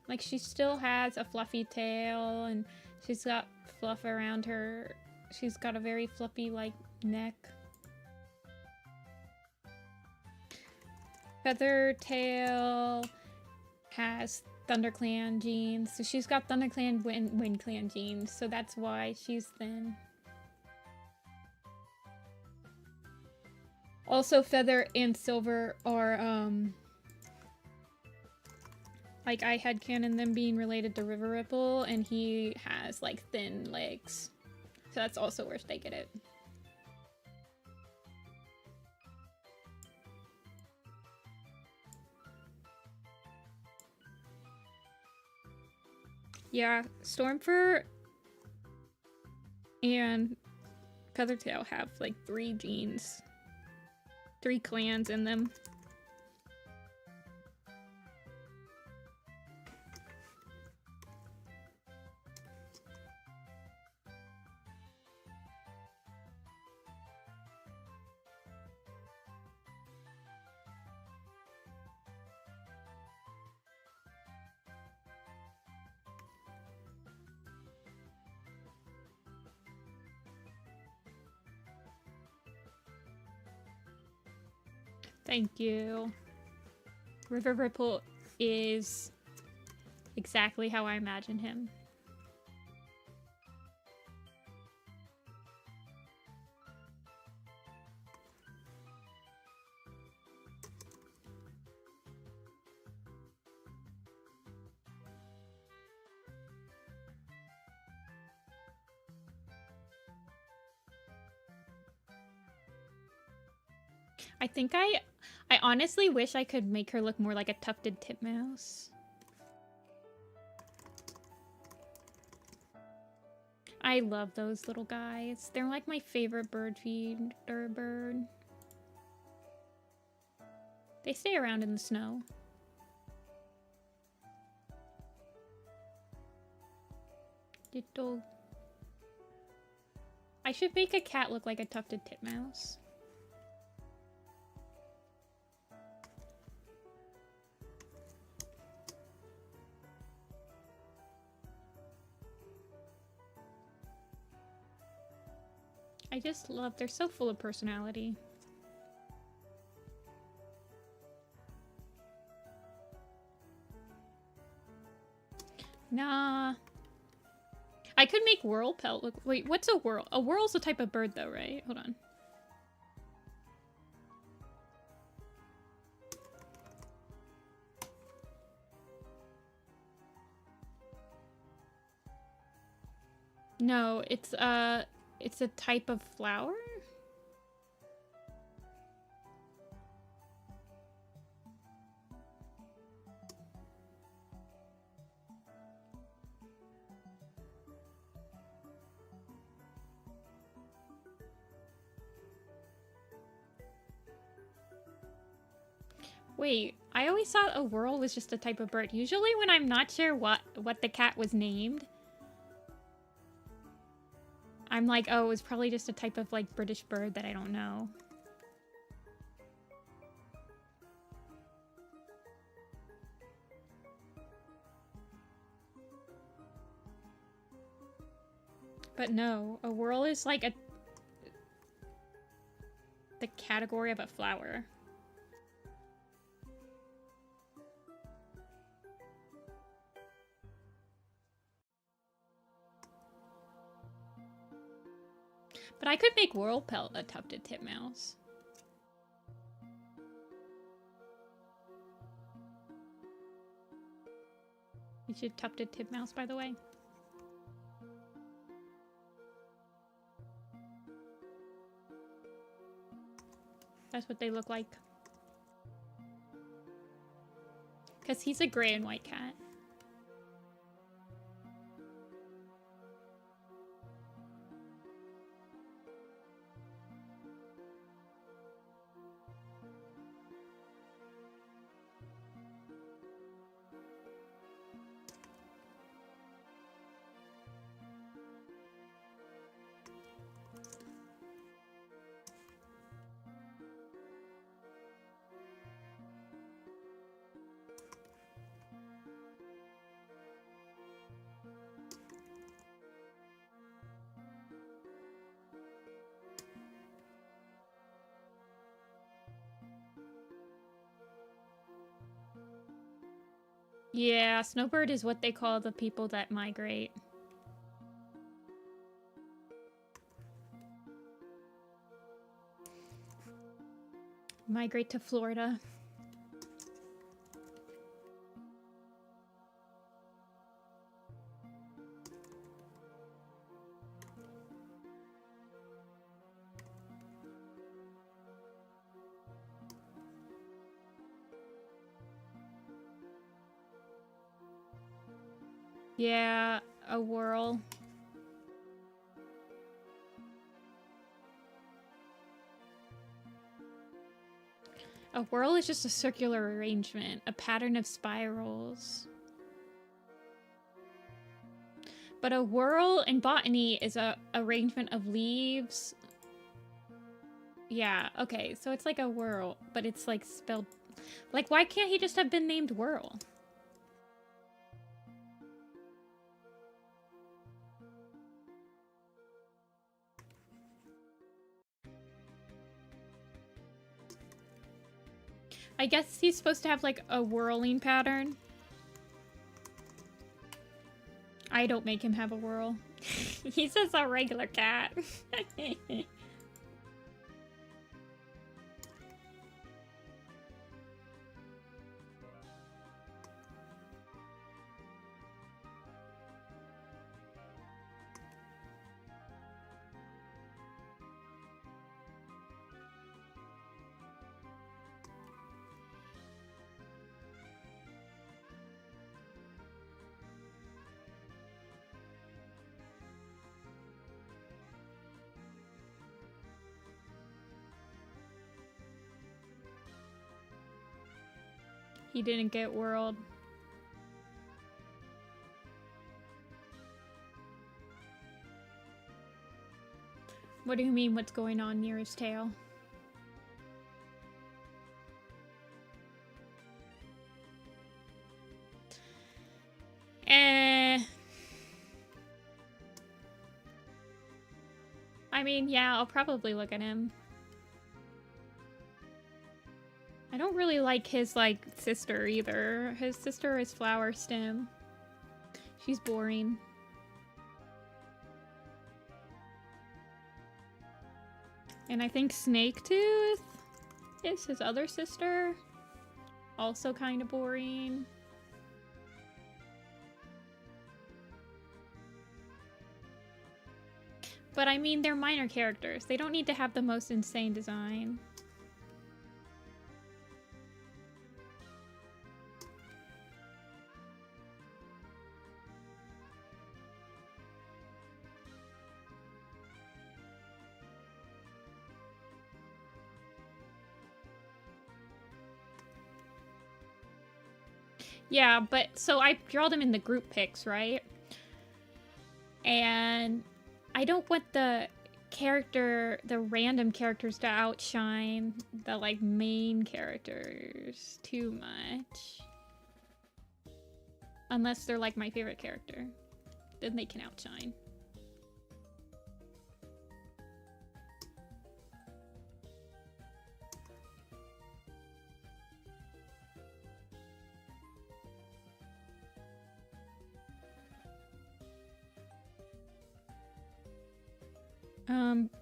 Like, she still has a fluffy tail, and she's got fluff around her. She's got a very fluffy, like, neck. Feathertail has ThunderClan genes, so she's got ThunderClan Wind Clan genes, so that's why she's thin. Also, Feather and Silver are, like, I had canon them being related to River Ripple, and he has, like, thin legs. So that's also where they get it. Yeah, Stormfur and Feathertail have, like, 3 genes. 3 clans in them. Thank you. River Ripple is exactly how I imagine him. I think I honestly wish I could make her look more like a tufted titmouse. I love those little guys. They're like my favorite bird feeder bird. They stay around in the snow. Little. I should make a cat look like a tufted titmouse. I just love, they're so full of personality. Nah. I could make Whirlpelt look, wait, what's a whirl? A whirl's a type of bird though, right? Hold on. No, it's a type of flower? Wait, I always thought a whirl was just a type of bird. Usually when I'm not sure what the cat was named, I'm like, oh, it was probably just a type of, like, British bird that I don't know. But no, a whirl is like the category of a flower. But I could make Whirlpelt a tufted titmouse. You should tufted titmouse, by the way. That's what they look like. Because he's a gray and white cat. Yeah, snowbird is what they call the people that migrate. Migrate to Florida. Yeah, a whirl. A whirl is just a circular arrangement, a pattern of spirals. But a whirl in botany is a arrangement of leaves. Yeah, okay, so it's like a whirl, but it's like spelled... Like, why can't he just have been named Whirl? I guess he's supposed to have, like, a whirling pattern. I don't make him have a whirl. He's just a regular cat. He didn't get whirled. What do you mean, what's going on near his tail? I mean, yeah, I'll probably look at him. I don't really like his, like, sister either. His sister is Flower Stem. She's boring. And I think Snake Tooth is his other sister. Also kind of boring. But I mean, they're minor characters. They don't need to have the most insane design. Yeah, but so I draw them in the group picks, right? And I don't want the random characters to outshine the, like, main characters too much. Unless they're, like, my favorite character. Then they can outshine.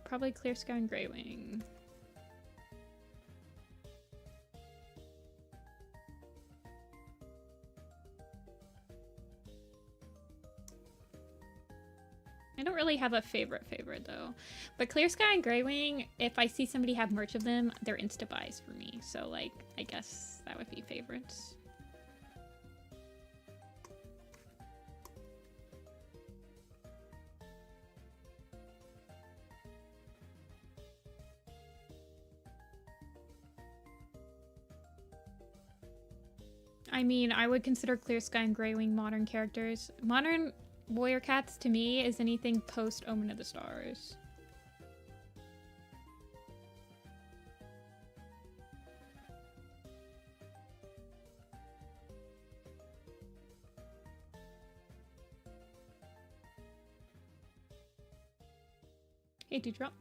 Probably Clear Sky and Greywing. I don't really have a favorite though. But Clear Sky and Greywing, if I see somebody have merch of them, they're insta buys for me. So, like, I guess that would be favorites. I mean, I would consider Clear Sky and Greywing modern characters. Modern warrior cats, to me, is anything post Omen of the Stars. Hey, Dewdrop.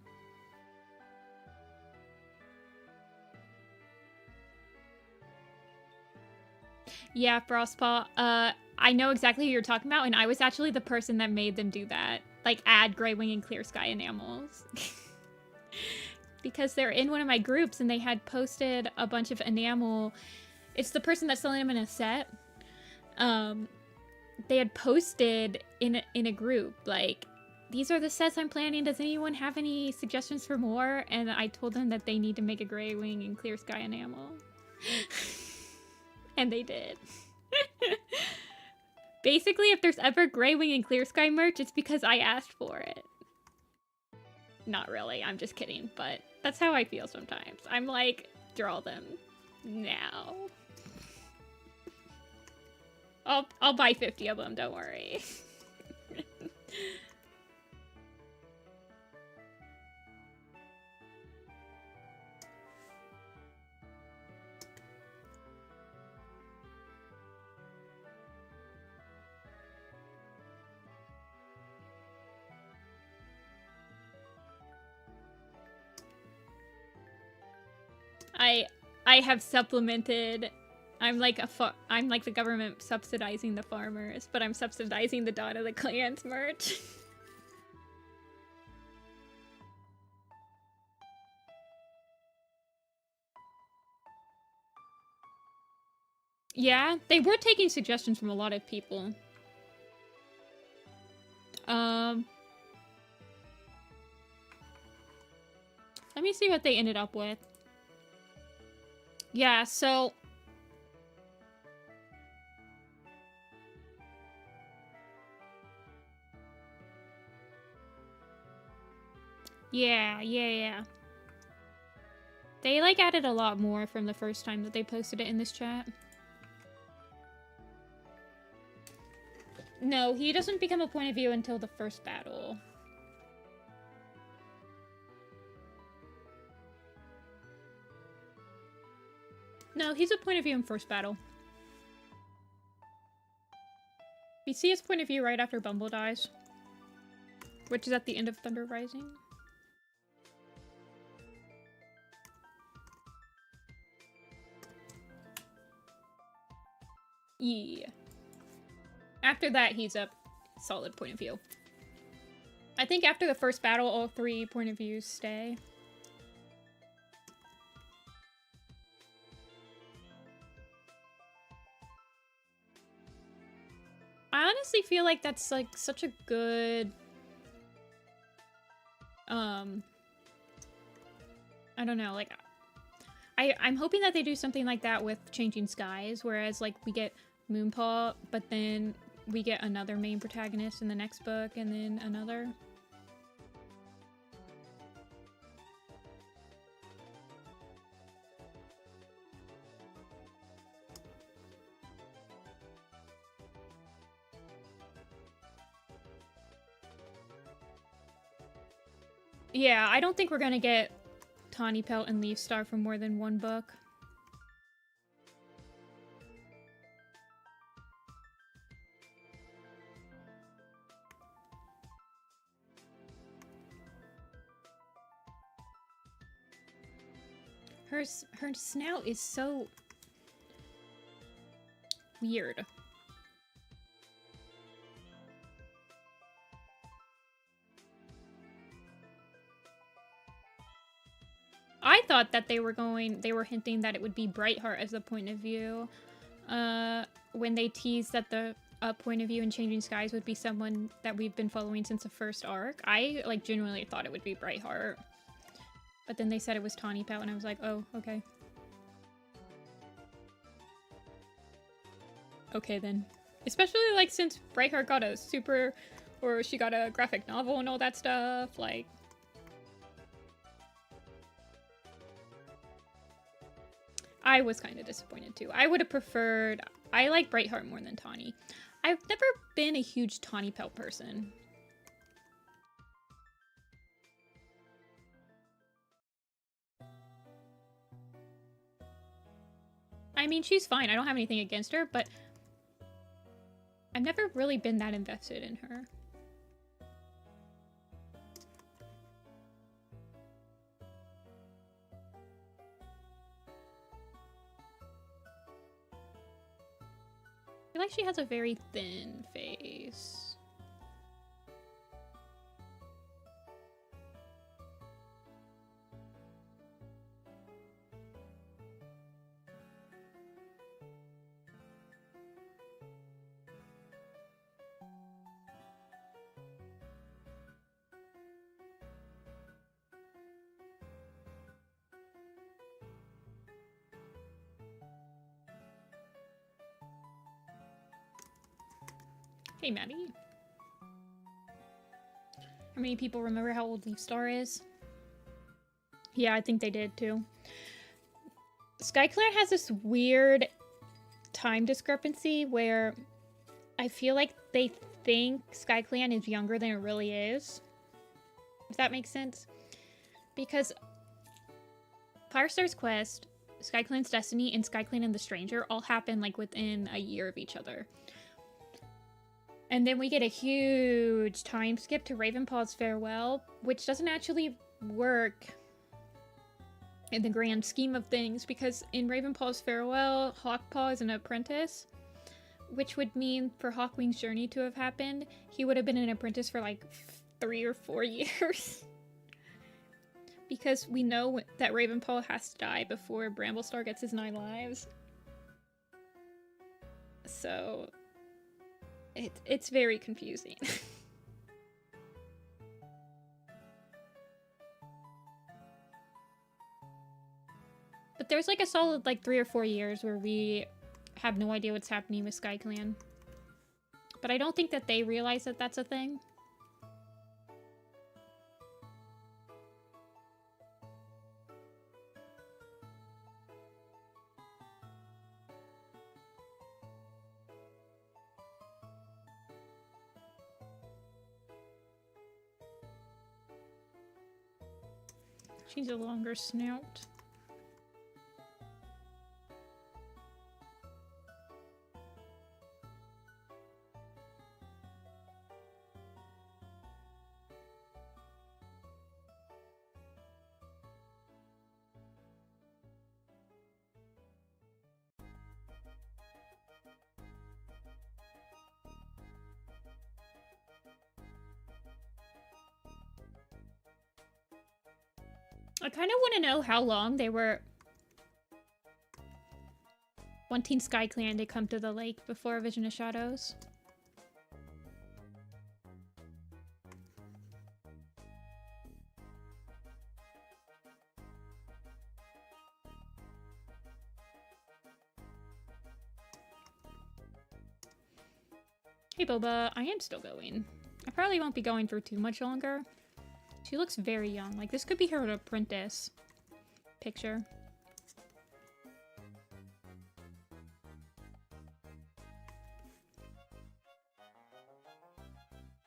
Yeah, Frostpaw. I know exactly who you're talking about, and I was actually the person that made them do that. Like, add Greywing and Clear Sky enamels. Because they're in one of my groups, and they had posted a bunch of enamel... It's the person that's selling them in a set. They had posted in a group, like, these are the sets I'm planning. Does anyone have any suggestions for more? And I told them that they need to make a Greywing and Clear Sky enamel. And they did. Basically, if there's ever Greywing and Clear Sky merch, it's because I asked for it. Not really, I'm just kidding, but that's how I feel sometimes. I'm like, draw them now. I'll buy 50 of them, don't worry. I have supplemented. I'm like the government subsidizing the farmers, but I'm subsidizing the Dawn of the Clans merch. Yeah, they were taking suggestions from a lot of people. Let me see what they ended up with. Yeah, so... Yeah. They, like, added a lot more from the first time that they posted it in this chat. No, he doesn't become a point of view until the first battle. No, he's a point of view in first battle. We see his point of view right after Bumble dies. Which is at the end of Thunder Rising. Yeah. After that, he's a solid point of view. I think after the first battle, all 3 point of views stay. I honestly feel like that's, like, such a good... I don't know, like... I'm hoping that they do something like that with Changing Skies, whereas, like, we get Moonpaw, but then we get another main protagonist in the next book, and then another. Yeah, I don't think we're gonna get Tawnypelt and Leafstar for more than 1 book. Her snout is so weird. I thought that they were hinting that it would be Brightheart as the point of view. When they teased that the point of view in Changing Skies would be someone that we've been following since the first arc. I, like, genuinely thought it would be Brightheart. But then they said it was Tawnypelt, and I was like, oh, okay. Okay, then. Especially, like, since Brightheart got a she got a graphic novel and all that stuff, like... I was kind of disappointed, too. I would have preferred... I like Brightheart more than Tawny. I've never been a huge Tawnypelt person. I mean, she's fine. I don't have anything against her, but I've never really been that invested in her. feel like she has a very thin face. Hey, Maddie. How many people remember how old Leafstar is? Yeah, I think they did too. SkyClan has this weird time discrepancy where I feel like they think SkyClan is younger than it really is. If that makes sense. Because Harestar's Quest, SkyClan's Destiny, and SkyClan and the Stranger all happen like within a year of each other. And then we get a huge time skip to Ravenpaw's Farewell, which doesn't actually work in the grand scheme of things, because in Ravenpaw's Farewell, Hawkpaw is an apprentice, which would mean for Hawkwing's journey to have happened, he would have been an apprentice for like 3 or 4 years. Because we know that Ravenpaw has to die before Bramblestar gets his 9 lives. So it's very confusing. But there's like a solid like 3 or 4 years where we have no idea what's happening with SkyClan. But I don't think that they realize that that's a thing. She's a longer snout. I kind of want to know how long they were wanting SkyClan to come to the lake before Vision of Shadows. Hey Boba, I am still going. I probably won't be going for too much longer. She looks very young. Like, this could be her apprentice picture.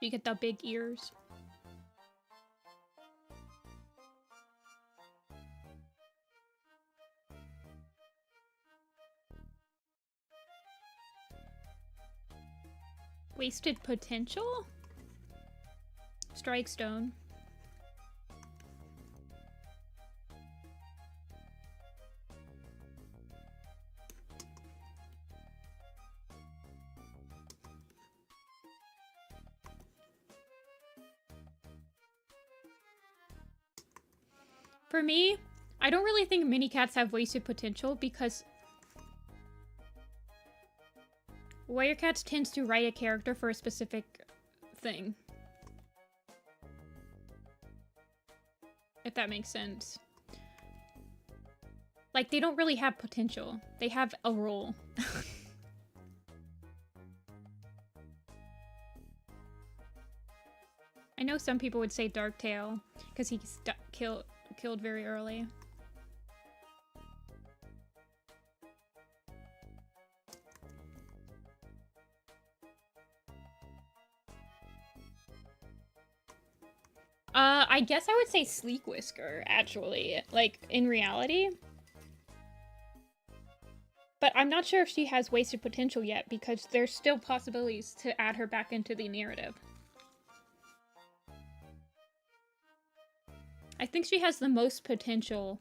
You get the big ears. Wasted potential? Strike stone. For me, I don't really think mini cats have wasted potential because Warrior Cats tends to write a character for a specific thing. If that makes sense. Like, they don't really have potential. They have a role. I know some people would say Darktail because he's killed very early. I guess I would say Sleek Whisker, actually, like, in reality. But I'm not sure if she has wasted potential yet, because there's still possibilities to add her back into the narrative. I think she has the most potential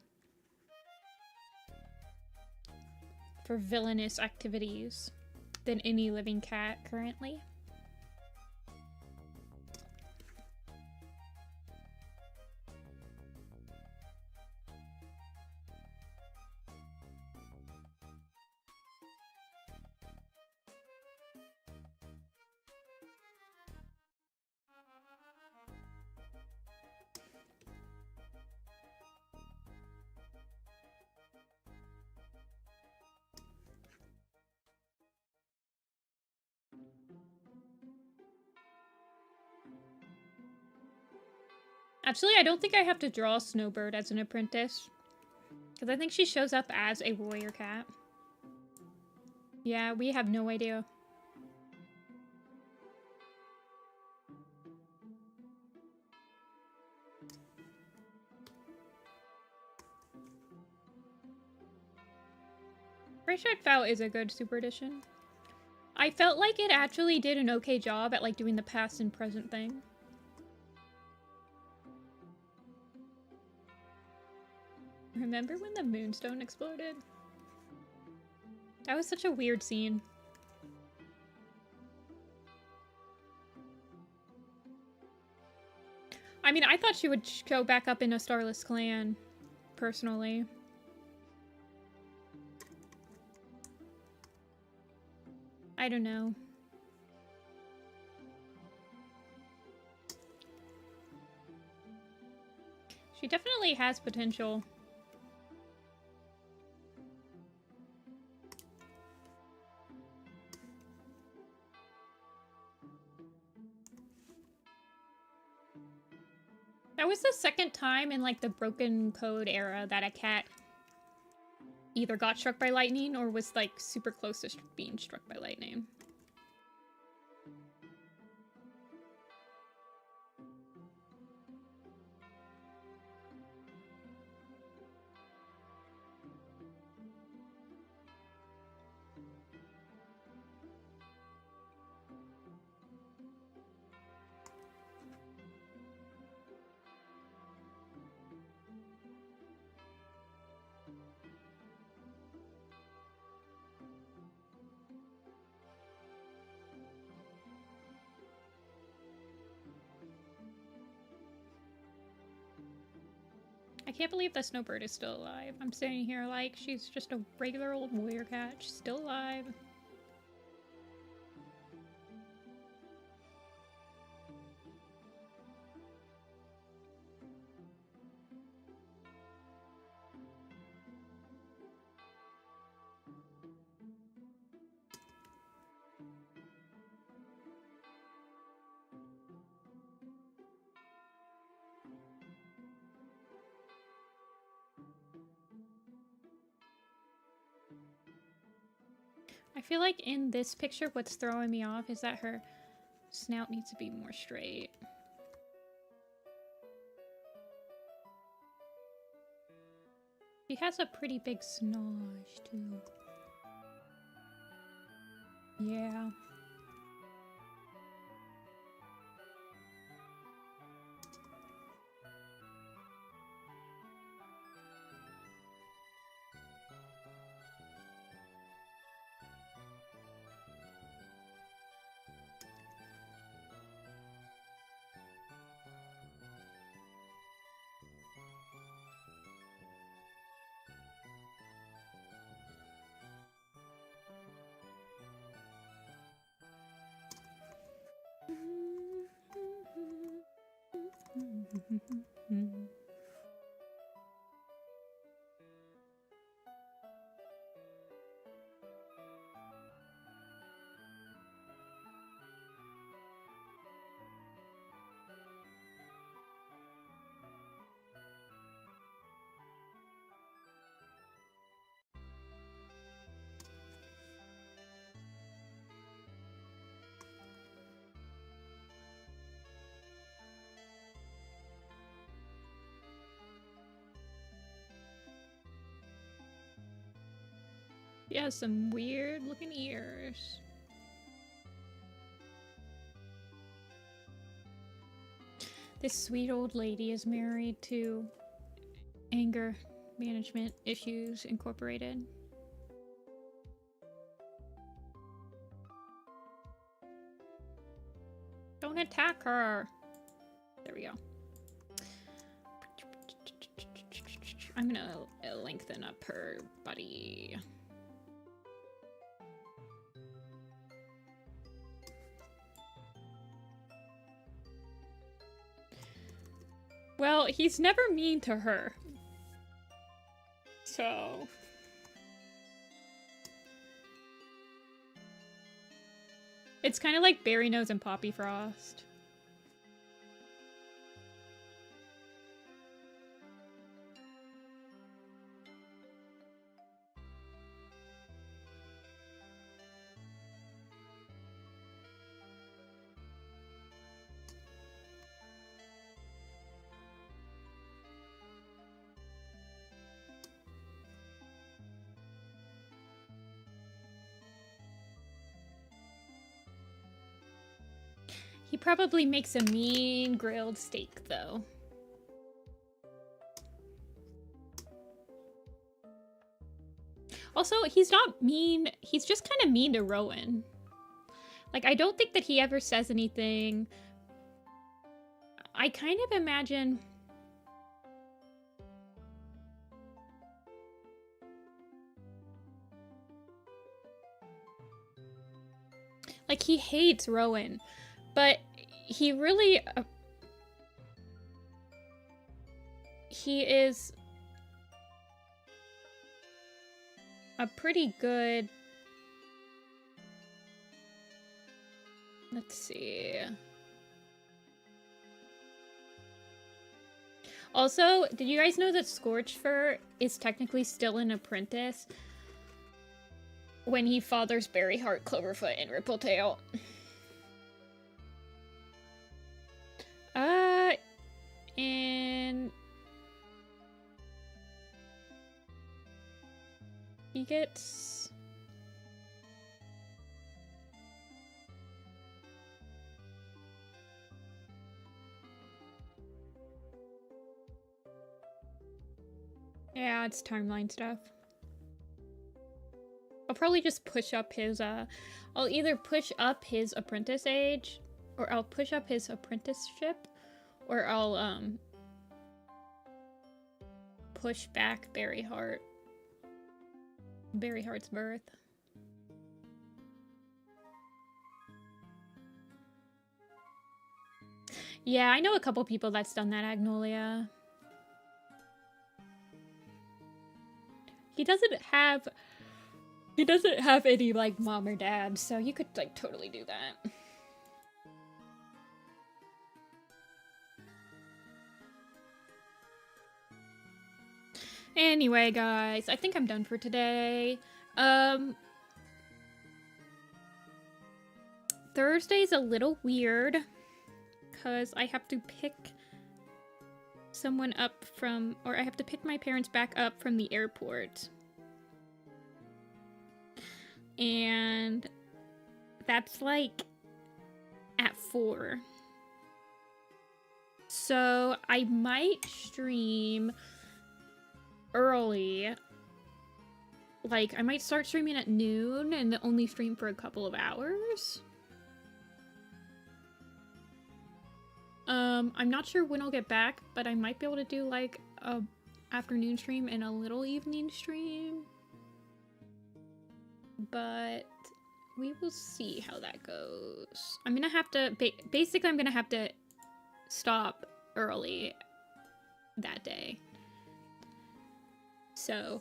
for villainous activities than any living cat currently. Actually, I don't think I have to draw Snowbird as an apprentice. Because I think she shows up as a warrior cat. Yeah, we have no idea. Richard Fowl is a good super edition. I felt like it actually did an okay job at like doing the past and present thing. Remember when the moonstone exploded? That was such a weird scene. I mean, I thought she would go back up in a Starless Clan, personally. I don't know. She definitely has potential. That was the second time in like the broken code era that a cat either got struck by lightning or was like super close to being struck by lightning. I can't believe that Snowbird is still alive. I'm sitting here like she's just a regular old warrior cat. She's still alive. I feel like in this picture, what's throwing me off is that her snout needs to be more straight. She has a pretty big snosh, too. Yeah. She has some weird looking ears. This sweet old lady is married to Anger Management Issues Incorporated. Don't attack her. There we go. I'm gonna lengthen up her body. Well, he's never mean to her. So... It's kind of like Berry Nose and Poppy Frost. He probably makes a mean grilled steak, though. Also, he's not mean. He's just kind of mean to Rowan. Like, I don't think that he ever says anything. I kind of imagine... Like, he hates Rowan. But he really... he is a pretty good... Let's see. Also, did you guys know that Scorchfur is technically still an apprentice when he fathers Berryheart, Cloverfoot, and Rippletail? And he gets... Yeah, it's timeline stuff. I'll probably just push up his, I'll either push up his apprentice age, or I'll push up his apprenticeship, or I'll, push back Berryheart. Berryheart's birth. Yeah, I know a couple people that's done that, Agnolia. He doesn't have any, like, mom or dad, so you could, like, totally do that. Anyway, guys, I think I'm done for today. Thursday's a little weird, because I have to pick someone up from, or I have to pick my parents back up from the airport. And that's like at 4. So I might stream early. Like, I might start streaming at noon and only stream for a couple of hours. I'm not sure when I'll get back, but I might be able to do like a afternoon stream and a little evening stream. But we will see how that goes. I'm gonna have to, basically I'm gonna have to stop early that day. So,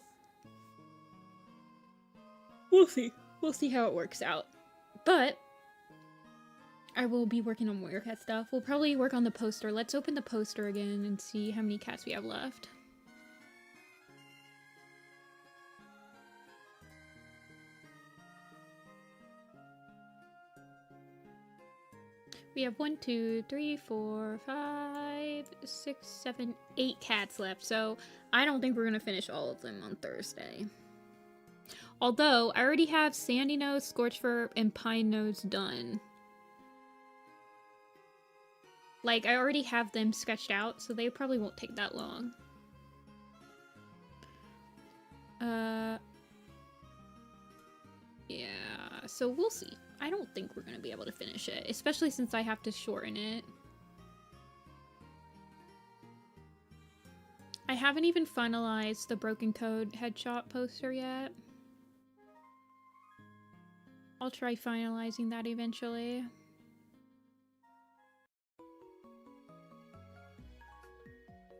we'll see. We'll see how it works out. But I will be working on more cat stuff. We'll probably work on the poster. Let's open the poster again and see how many cats we have left. We have 1, 2, 3, 4, 5, 6, 7, 8 cats left. So I don't think we're going to finish all of them on Thursday. Although I already have Sandy Nose, Scorchfur, and Pine Nose done. Like, I already have them sketched out, so they probably won't take that long. Yeah, So we'll see. I don't think we're gonna be able to finish it, especially since I have to shorten it. I haven't even finalized the Broken Code headshot poster yet. I'll try finalizing that eventually.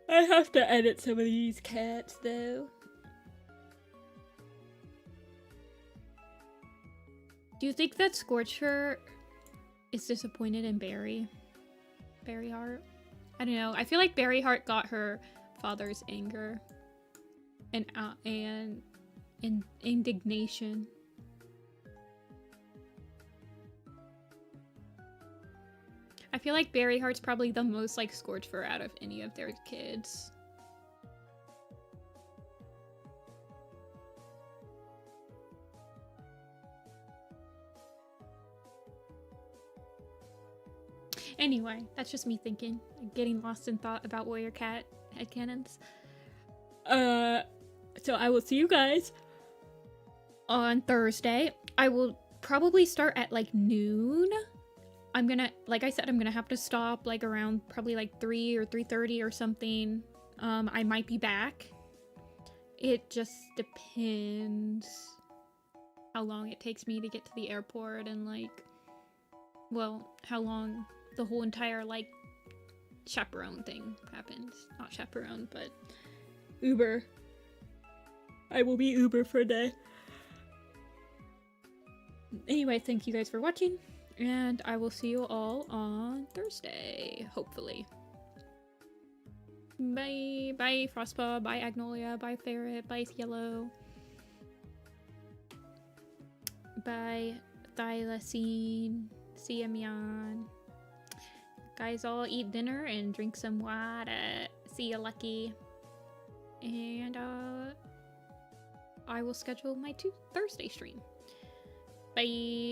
I have to edit some of these cats though. Do you think that Scorcher is disappointed in Berryheart? I don't know. I feel like Berryheart got her father's anger and indignation. I feel like Berryheart's probably the most like Scorcher out of any of their kids. Anyway, that's just me thinking. Getting lost in thought about Warrior Cat headcanons. So I will see you guys on Thursday. I will probably start at like noon. I'm gonna, like I said, I'm gonna have to stop like around probably like 3 or 3:30 or something. I might be back. It just depends how long it takes me to get to the airport and like, well, how long the whole entire like chaperone thing happens. Not chaperone, but Uber. I will be Uber for a day. Anyway, thank you guys for watching, and I will see you all on Thursday, hopefully. Bye. Bye, Frostpaw. Bye, Agnolia. Bye, Ferret. Bye, Yellow. Bye, Thylacine. See ya, Mian. Guys, all eat dinner and drink some water. See ya, Lucky. And, I will schedule my Thursday stream. Bye.